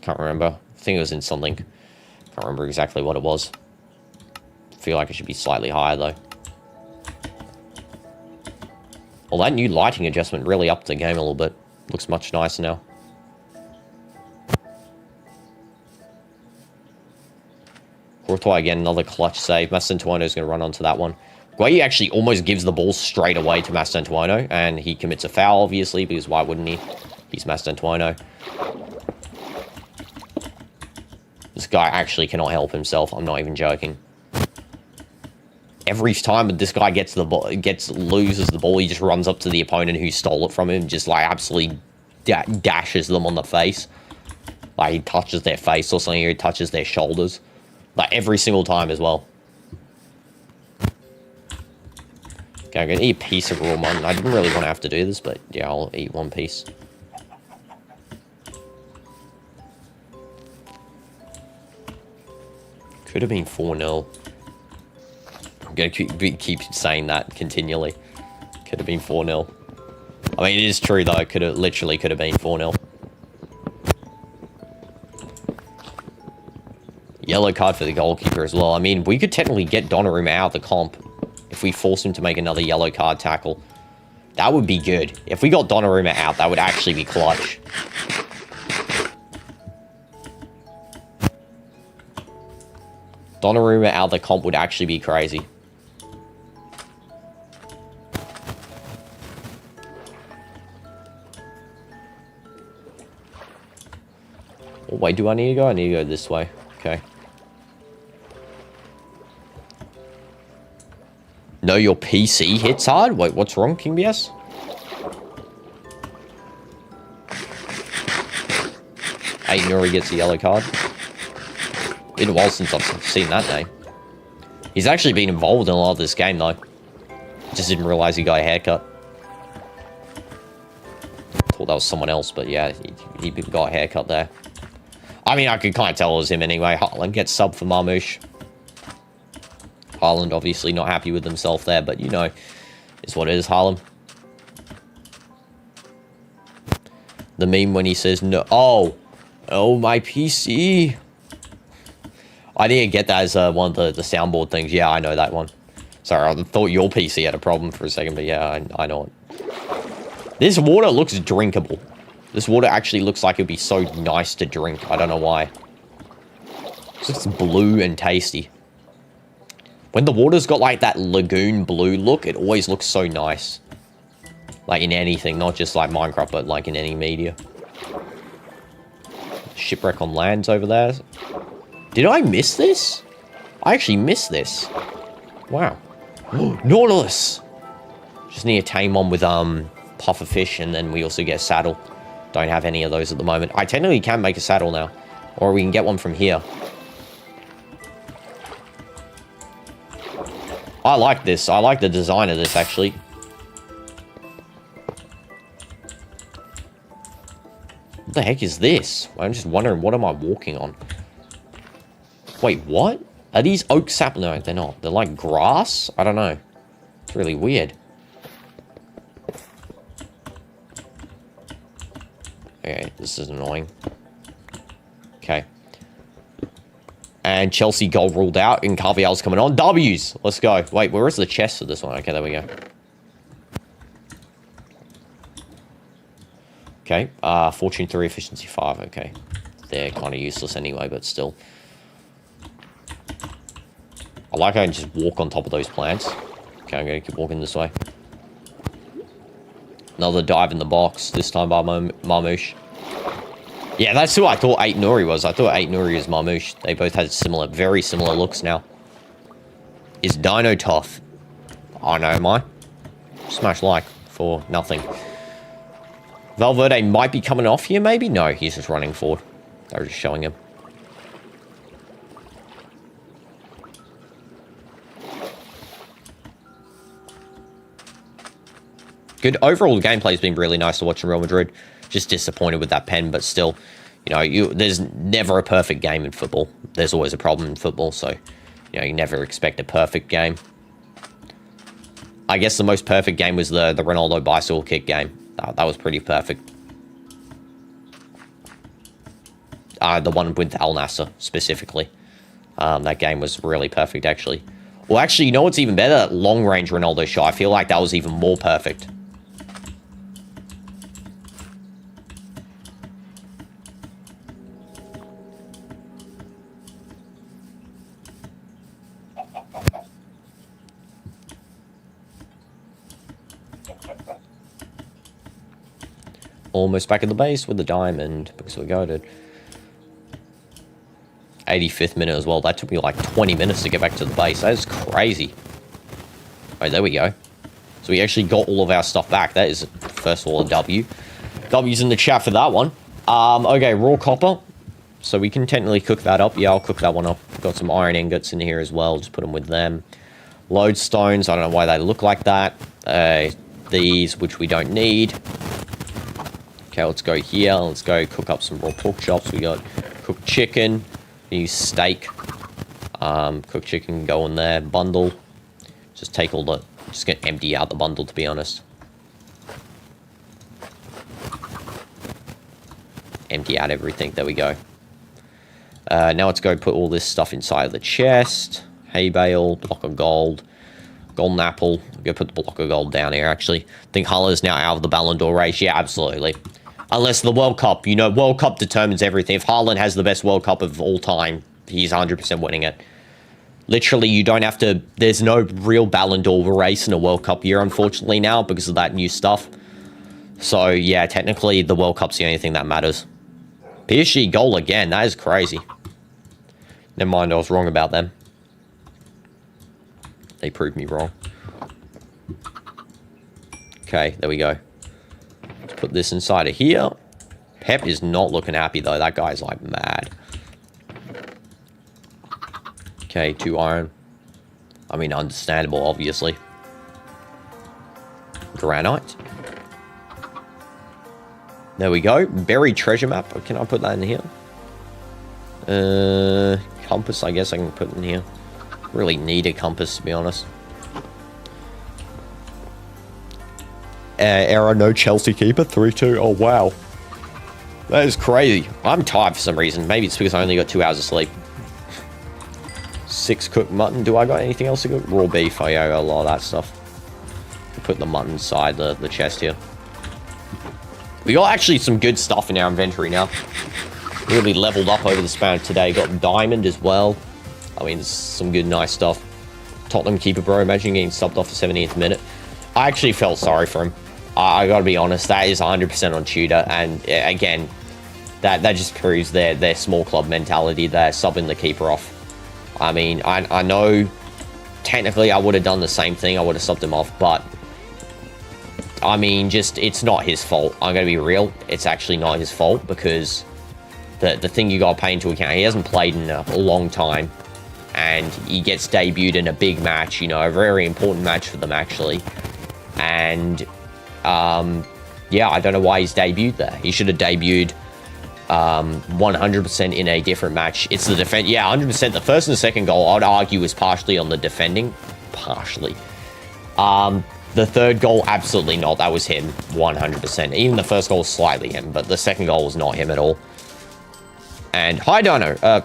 Can't remember. I think it was in something. Can't remember exactly what it was. Feel like it should be slightly higher though. Well, that new lighting adjustment really upped the game a little bit. Looks much nicer now. Courtois again, another clutch save. Mastantuono is going to run onto that one. Guahi actually almost gives the ball straight away to Mastantuono, and he commits a foul, obviously, because why wouldn't he? He's Mastantuono. This guy actually cannot help himself. I'm not even joking. Every time this guy gets the ball, loses the ball, he just runs up to the opponent who stole it from him, just like absolutely dashes them on the face. Like he touches their face or something, or he touches their shoulders. Like every single time as well. Okay, I'm gonna eat a piece of raw mutton. I didn't really want to have to do this, but yeah, I'll eat one piece. Could have been 4-0. I'm going to keep saying that continually. Could have been 4-0. I mean, it is true, though. Literally could have been 4-0. Yellow card for the goalkeeper as well. I mean, we could technically get Donnarumma out of the comp if we force him to make another yellow card tackle. That would be good. If we got Donnarumma out, that would actually be clutch. Donnarumma out of the comp would actually be crazy. Oh, wait, do I need to go? I need to go this way. Okay. No, your PC hits hard? Wait, what's wrong, King BS? Hey, Nuri gets a yellow card. Been a while since I've seen that name. He's actually been involved in a lot of this game, though. Just didn't realize he got a haircut. Thought that was someone else, but yeah, he got a haircut there. I mean, I could kind of tell it was him anyway. Haaland gets sub for Marmouche. Haaland obviously not happy with himself there, but you know, it's what it is, Haaland. The meme when he says no. Oh, my PC. I didn't get that as one of the soundboard things. Yeah, I know that one. Sorry, I thought your PC had a problem for a second, but yeah, I know it. This water looks drinkable. This water actually looks like it'd be so nice to drink. I don't know why. It looks blue and tasty. When the water's got like that lagoon blue look, it always looks so nice. Like in anything, not just like Minecraft, but like in any media. Shipwreck on land's over there. Did I miss this? I actually missed this. Wow. Nautilus! Just need to tame one with pufferfish, and then we also get a saddle. Don't have any of those at the moment. I technically can make a saddle now. Or we can get one from here. I like this. I like the design of this, actually. What the heck is this? I'm just wondering, what am I walking on? Wait, what? Are these oak sap? No, they're not. They're like grass? I don't know. It's really weird. Okay, this is annoying. Okay. And Chelsea goal ruled out, and Carvial's coming on. W's! Let's go. Wait, where is the chest for this one? Okay, there we go. Okay, Fortune 3, Efficiency 5. Okay. They're kind of useless anyway, but still. I like how I can just walk on top of those plants. Okay, I'm going to keep walking this way. Another dive in the box, this time by Marmouche. Yeah, that's who I thought 8 Nuri was. I thought 8 Nuri was Marmouche. They both had similar, very similar looks now. Is Dino tough? I know, mine. Smash like for nothing. Valverde might be coming off here, maybe? No, he's just running forward. They're just showing him. Good. Overall, the gameplay's been really nice to watch in Real Madrid. Just disappointed with that pen, but still, you know, there's never a perfect game in football. There's always a problem in football, so, you know, you never expect a perfect game. I guess the most perfect game was the Ronaldo bicycle kick game. That was pretty perfect. The one with Al Nassr, specifically. That game was really perfect, actually. Well, actually, you know what's even better? That long-range Ronaldo shot. I feel like that was even more perfect. Almost back at the base with the diamond, because we got it. 85th minute as well. That took me like 20 minutes to get back to the base. That is crazy. Right, there we go. So we actually got all of our stuff back. That is, first of all, a W. W's in the chat for that one. Okay, raw copper. So we can technically cook that up. Yeah, I'll cook that one up. Got some iron ingots in here as well. Just put them with them. Lodestones. I don't know why they look like that. These, which we don't need. Okay, let's go here. Let's go cook up some raw pork chops. We got cooked chicken. We use steak. Cooked chicken can go in there. Bundle. Just take all the... Just gonna empty out the bundle, to be honest. Empty out everything. There we go. Now let's go put all this stuff inside of the chest. Hay bale, block of gold, golden apple. I'll go put the block of gold down here, actually. I think Haller's now out of the Ballon d'Or race. Yeah, absolutely. Unless the World Cup, you know, World Cup determines everything. If Haaland has the best World Cup of all time, he's 100% winning it. Literally, you don't have to... There's no real Ballon d'Or race in a World Cup year, unfortunately, now, because of that new stuff. So, yeah, technically, the World Cup's the only thing that matters. PSG goal again. That is crazy. Never mind, I was wrong about them. They proved me wrong. Okay, there we go. Let's put this inside of here. Pep is not looking happy, though. That guy's, like, mad. Okay, 2 iron. I mean, understandable, obviously. Granite. There we go. Buried treasure map. Can I put that in here? Compass, I guess I can put in here. Really need a compass, to be honest. Error, no Chelsea keeper. 3-2. Oh, wow. That is crazy. I'm tired for some reason. Maybe it's because I only got 2 hours of sleep. 6 cooked mutton. Do I got anything else to cook? Raw beef. Oh, yeah, I got a lot of that stuff. Put the mutton inside the chest here. We got actually some good stuff in our inventory now. Really leveled up over the span of today. Got diamond as well. I mean, there's some good, nice stuff. Tottenham keeper, bro. Imagine getting subbed off the 70th minute. I actually felt sorry for him. I gotta be honest. That is 100% on Tudor. And again, that just proves their small club mentality. They're subbing the keeper off. I mean, I know technically I would have done the same thing. I would have subbed him off. But, I mean, just, it's not his fault. I'm gonna be real. It's actually not his fault because the thing you gotta pay into account, he hasn't played in a long time. And he gets debuted in a big match, you know, a very important match for them, actually. And, yeah, I don't know why he's debuted there. He should have debuted 100% in a different match. It's the defense. Yeah, 100%. The first and the second goal, I'd argue, was partially on the defending. Partially. The third goal, absolutely not. That was him, 100%. Even the first goal was slightly him, but the second goal was not him at all. And, hi, Dino.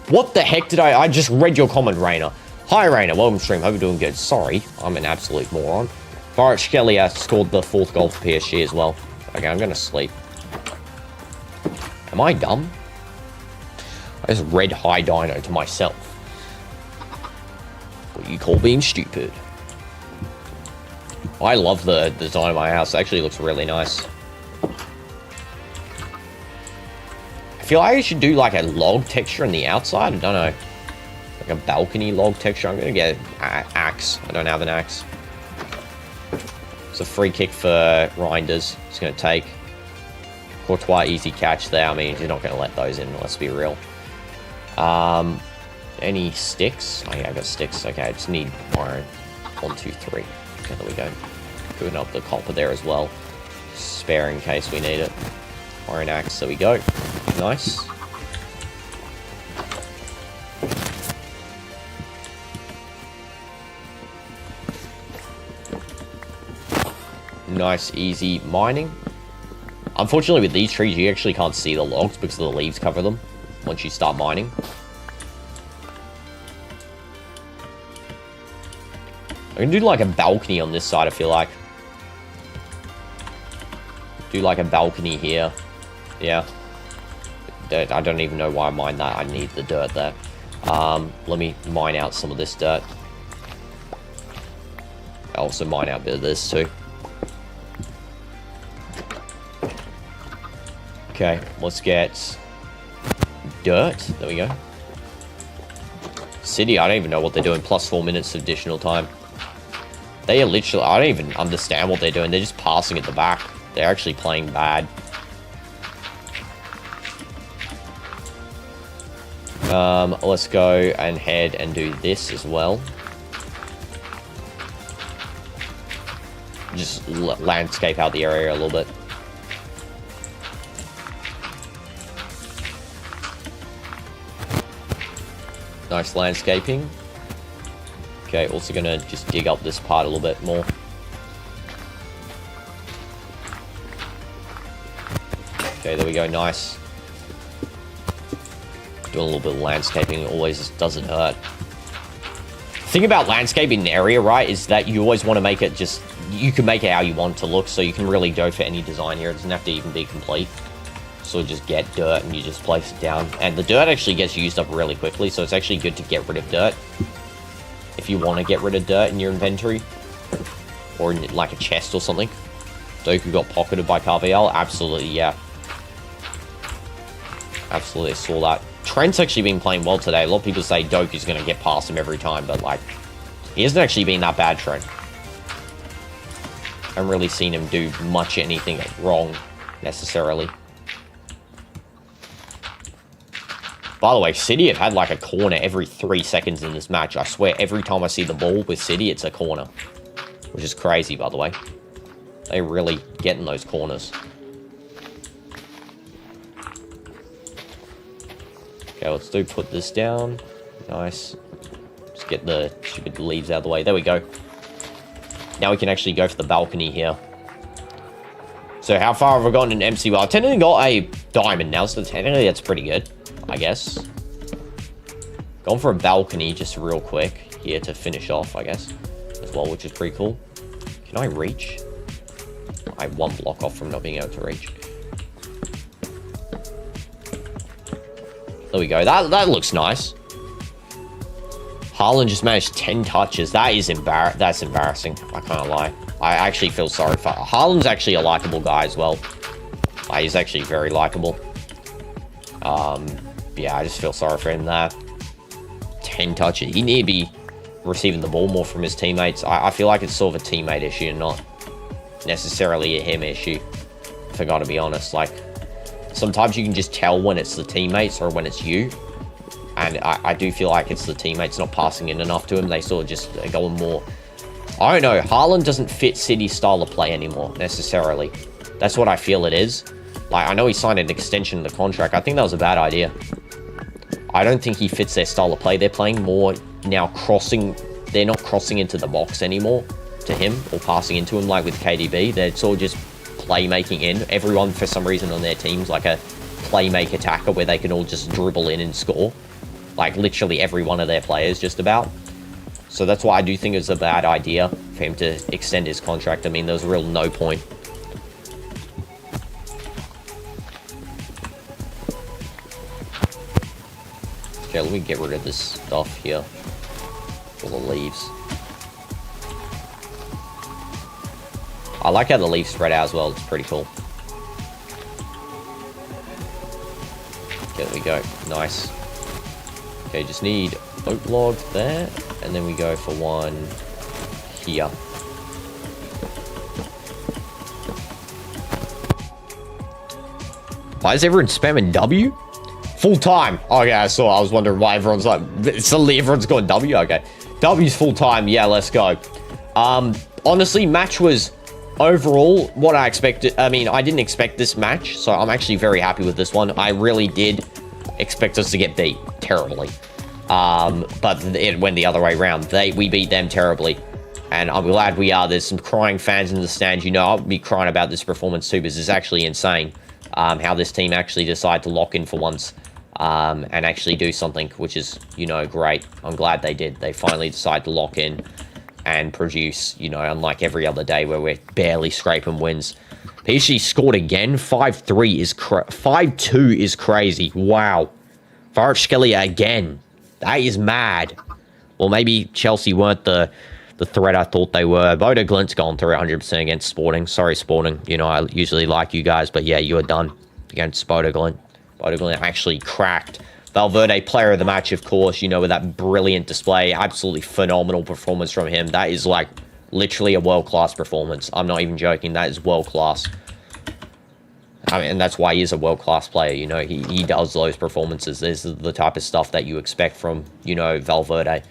What the heck did I just read your comment, Rainer. Hi, Rainer. Welcome to stream. Hope you're doing good. Sorry, I'm an absolute moron. Kvaratskhelia scored the 4th goal for PSG as well. Okay, I'm going to sleep. Am I dumb? I just read hi, Dino to myself. What you call being stupid. I love the design of my house. It actually looks really nice. I feel like I should do like a log texture on the outside. I don't know. Like a balcony log texture. I'm going to get an axe. I don't have an axe. It's a free kick for Reinders. It's going to take. Courtois, easy catch there. I mean, he's not going to let those in. Let's be real. Any sticks? Oh, yeah, I got sticks. Okay, I just need iron. 1, 2, 3. Okay, there we go. Putting up the copper there as well. Spare in case we need it. Iron axe, there we go. Nice. Nice, easy mining. Unfortunately, with these trees, you actually can't see the logs because the leaves cover them once you start mining. I can do like a balcony on this side, I feel like. Do like a balcony here. Yeah. I don't even know why I mined that. I need the dirt there. Let me mine out some of this dirt. I'll also mine out a bit of this too. Okay, let's get dirt. There we go. City, I don't even know what they're doing. Plus 4 minutes of additional time. They are literally... I don't even understand what they're doing. They're just passing at the back. They're actually playing bad. Let's go and head and do this as well. Just landscape out the area a little bit. Nice landscaping. Okay, also gonna just dig up this part a little bit more. Okay, there we go, nice. Doing a little bit of landscaping always doesn't hurt. The thing about landscaping an area, right, is that you always want to make it just... You can make it how you want it to look, so you can really go for any design here. It doesn't have to even be complete. So just get dirt and you just place it down. And the dirt actually gets used up really quickly, so it's actually good to get rid of dirt. If you want to get rid of dirt in your inventory. Or in like a chest or something. Doku got pocketed by Carviel. Absolutely, yeah. Absolutely, I saw that. Trent's actually been playing well today. A lot of people say Doku's going to get past him every time, but like, he hasn't actually been that bad, Trent. I haven't really seen him do much anything wrong, necessarily. By the way, City have had like a corner every 3 seconds in this match. I swear, every time I see the ball with City, it's a corner. Which is crazy, by the way. They really get in those corners. Okay, let's put this down. Nice. Just get the stupid leaves out of the way. There we go. Now we can actually go for the balcony here. So how far have I gotten in MC? Well, I've technically got a diamond now, so technically that's pretty good, I guess. Going for a balcony just real quick here to finish off, I guess, as well, which is pretty cool. Can I reach? I'm one block off from not being able to reach. There we go. That looks nice. Haaland just managed 10 touches. That's embarrassing. I can't lie. I actually feel sorry for... Haaland's actually a likable guy as well. He's actually very likable. Yeah, I just feel sorry for him there. 10 touches. He need to be receiving the ball more from his teammates. I feel like it's sort of a teammate issue and not necessarily a him issue. If I gotta be honest. Like, sometimes you can just tell when it's the teammates or when it's you. And I do feel like it's the teammates not passing in enough to him. They sort of just are going more... I don't know. Haaland doesn't fit City's style of play anymore, necessarily. That's what I feel it is. Like, I know he signed an extension of the contract. I think that was a bad idea. I don't think he fits their style of play. They're playing more now crossing... They're not crossing into the box anymore to him or passing into him like with KDB. They're sort of just playmaking in. Everyone, for some reason, on their team's like a playmaker attacker where they can all just dribble in and score. Like, literally every one of their players, just about. So that's why I do think it's a bad idea for him to extend his contract. I mean, there's real no point. Okay, let me get rid of this stuff here. All the leaves. I like how the leaves spread out as well. It's pretty cool. Okay, there we go. Nice. Okay, just need oak log there, and then we go for one here. Why is everyone spamming W? Full time. Okay, I saw. I was wondering why everyone's like, suddenly everyone's going W. Okay, W's full time. Yeah, let's go. Honestly, match was overall what I expected. I mean, I didn't expect this match, so I'm actually very happy with this one. I really did expect us to get beat terribly, but it went the other way around. We beat them terribly, and I'm glad we are. There's some crying fans in the stands. You know, I'll be crying about this performance too, because it's actually insane how this team actually decided to lock in for once and actually do something, which is, you know, great. I'm glad they did. They finally decided to lock in and produce, you know, unlike every other day where we're barely scraping wins. PSG scored again. 5-3 is 5-2 is crazy. Wow. Kvaratskhelia again. That is mad. Well, maybe Chelsea weren't the threat I thought they were. Bodo Glint's gone through 100% against Sporting. Sorry, Sporting. You know, I usually like you guys, but yeah, you are done against Bodo Glint. Bodo Glint actually cracked. Valverde, player of the match, of course, you know, with that brilliant display. Absolutely phenomenal performance from him. That is, like, literally a world-class performance. I'm not even joking. That is world-class. I mean, and that's why he is a world-class player, you know. He does those performances. This is the type of stuff that you expect from, you know, Valverde.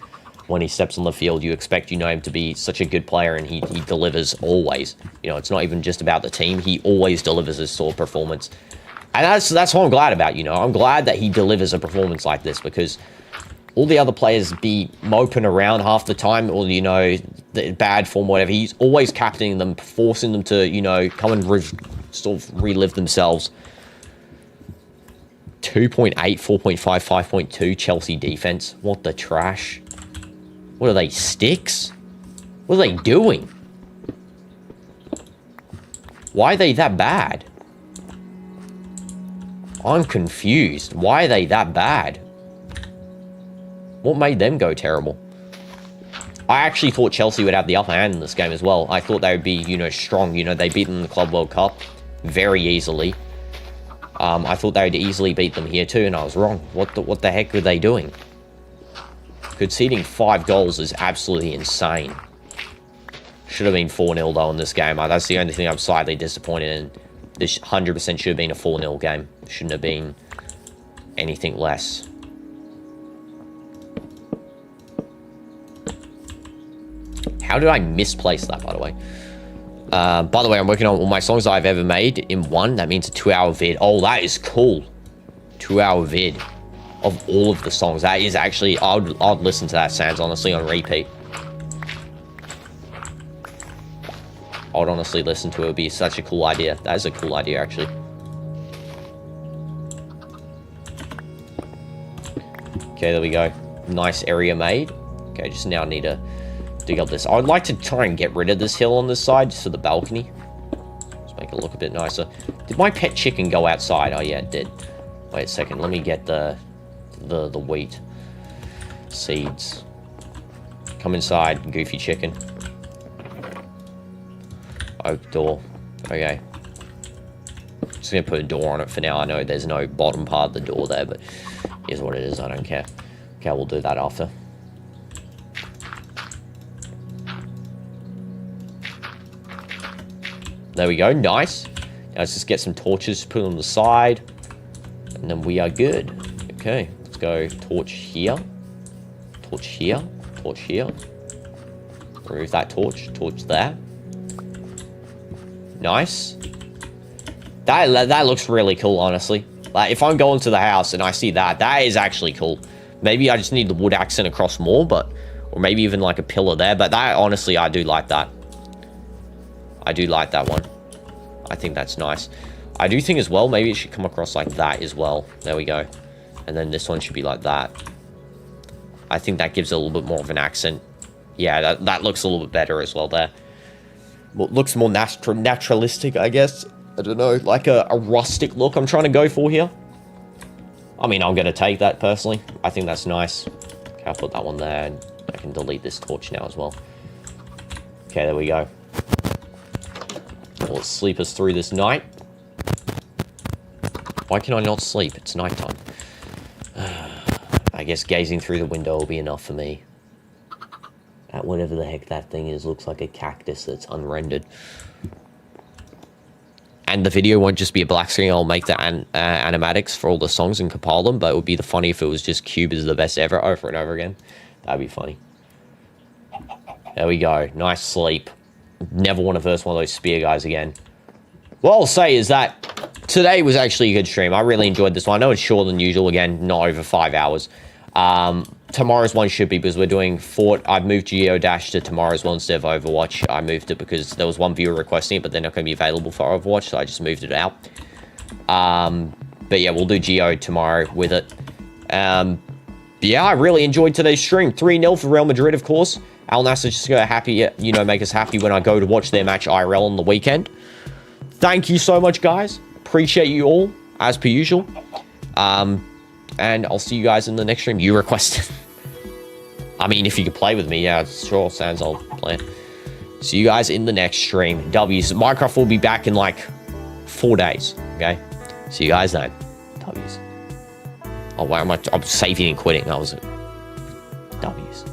When he steps on the field, you expect, you know, him to be such a good player, and he delivers always. You know, it's not even just about the team. He always delivers this sort of performance. And that's what I'm glad about, you know. I'm glad that he delivers a performance like this, because all the other players be moping around half the time, or, you know, the bad form, whatever. He's always captaining them, forcing them to, you know, come and sort of relive themselves. 2.8, 4.5, 5.2 Chelsea defense. What the trash? What are they, sticks? What are they doing? Why are they that bad? I'm confused. Why are they that bad? What made them go terrible? I actually thought Chelsea would have the upper hand in this game as well. I thought they would be, you know, strong. You know, they beat them in the Club World Cup very easily. I thought they would easily beat them here too, and I was wrong. What the heck were they doing? Conceding 5 goals is absolutely insane. Should have been 4-0 though in this game. That's the only thing I'm slightly disappointed in. This 100% should have been a 4-0 game. Shouldn't have been anything less. How did I misplace that, by the way? By the way, I'm working on all my songs I've ever made in one. That means a 2-hour vid. Oh, that is cool. 2-hour vid of all of the songs. That is actually, I'd listen to that sounds honestly on repeat. I'd honestly listen to it. It would be such a cool idea. That is a cool idea, actually. Okay, there we go. Nice area made. Okay, just now need to dig up this. I'd like to try and get rid of this hill on this side, just for the balcony. Just make it look a bit nicer. Did my pet chicken go outside? Oh yeah, it did. Wait a second, let me get the wheat seeds. Come inside, goofy chicken. Oak door. Okay. Just gonna put a door on it for now. I know there's no bottom part of the door there, but here's what it is. I don't care. Okay, we'll do that after. There we go. Nice. Now let's just get some torches, put them on the side, and then we are good. Okay, let's go torch here. Torch here. Torch here. Remove that torch. Torch there. Nice. That looks really cool, honestly. Like, if I'm going to the house and I see that, that is actually cool. Maybe I just need the wood accent across more, but... Or maybe even like a pillar there. But that, honestly, I do like that. I do like that one. I think that's nice. I do think as well, maybe it should come across like that as well. There we go. And then this one should be like that. I think that gives it a little bit more of an accent. Yeah, that looks a little bit better as well there. Well, it looks more naturalistic, I guess. I don't know, like a rustic look I'm trying to go for here. I mean, I'm going to take that personally. I think that's nice. Okay, I'll put that one there, and I can delete this torch now as well. Okay, there we go. Well, let's sleep us through this night. Why can I not sleep? It's nighttime. I guess gazing through the window will be enough for me. That whatever the heck that thing is looks like a cactus that's unrendered. And the video won't just be a black screen. I'll make the animatics for all the songs and compile them, but it would be funny if it was just Cube is the best ever over and over again. That'd be funny. There we go. Nice sleep. Never want to verse one of those spear guys again. What I'll say is that today was actually a good stream. I really enjoyed this one. I know it's shorter than usual. Again, not over 5 hours. Tomorrow's one should be, because we're doing Fort. I've moved Geodash to tomorrow's one instead of Overwatch. I moved it because there was one viewer requesting it, but they're not going to be available for Overwatch, so I just moved it out. But yeah, we'll do Geo tomorrow with it. Yeah, I really enjoyed today's stream. 3-0 for Real Madrid, of course. Al Nassr's just going to happy, you know, make us happy when I go to watch their match IRL on the weekend. Thank you so much, guys. Appreciate you all, as per usual. And I'll see you guys in the next stream. You requested. I mean, if you could play with me, yeah, sure, sounds I'll play. See you guys in the next stream. W's. Minecraft will be back in like 4 days. Okay? See you guys then. W's. Oh, why am I'm saving and quitting. That was it. W's.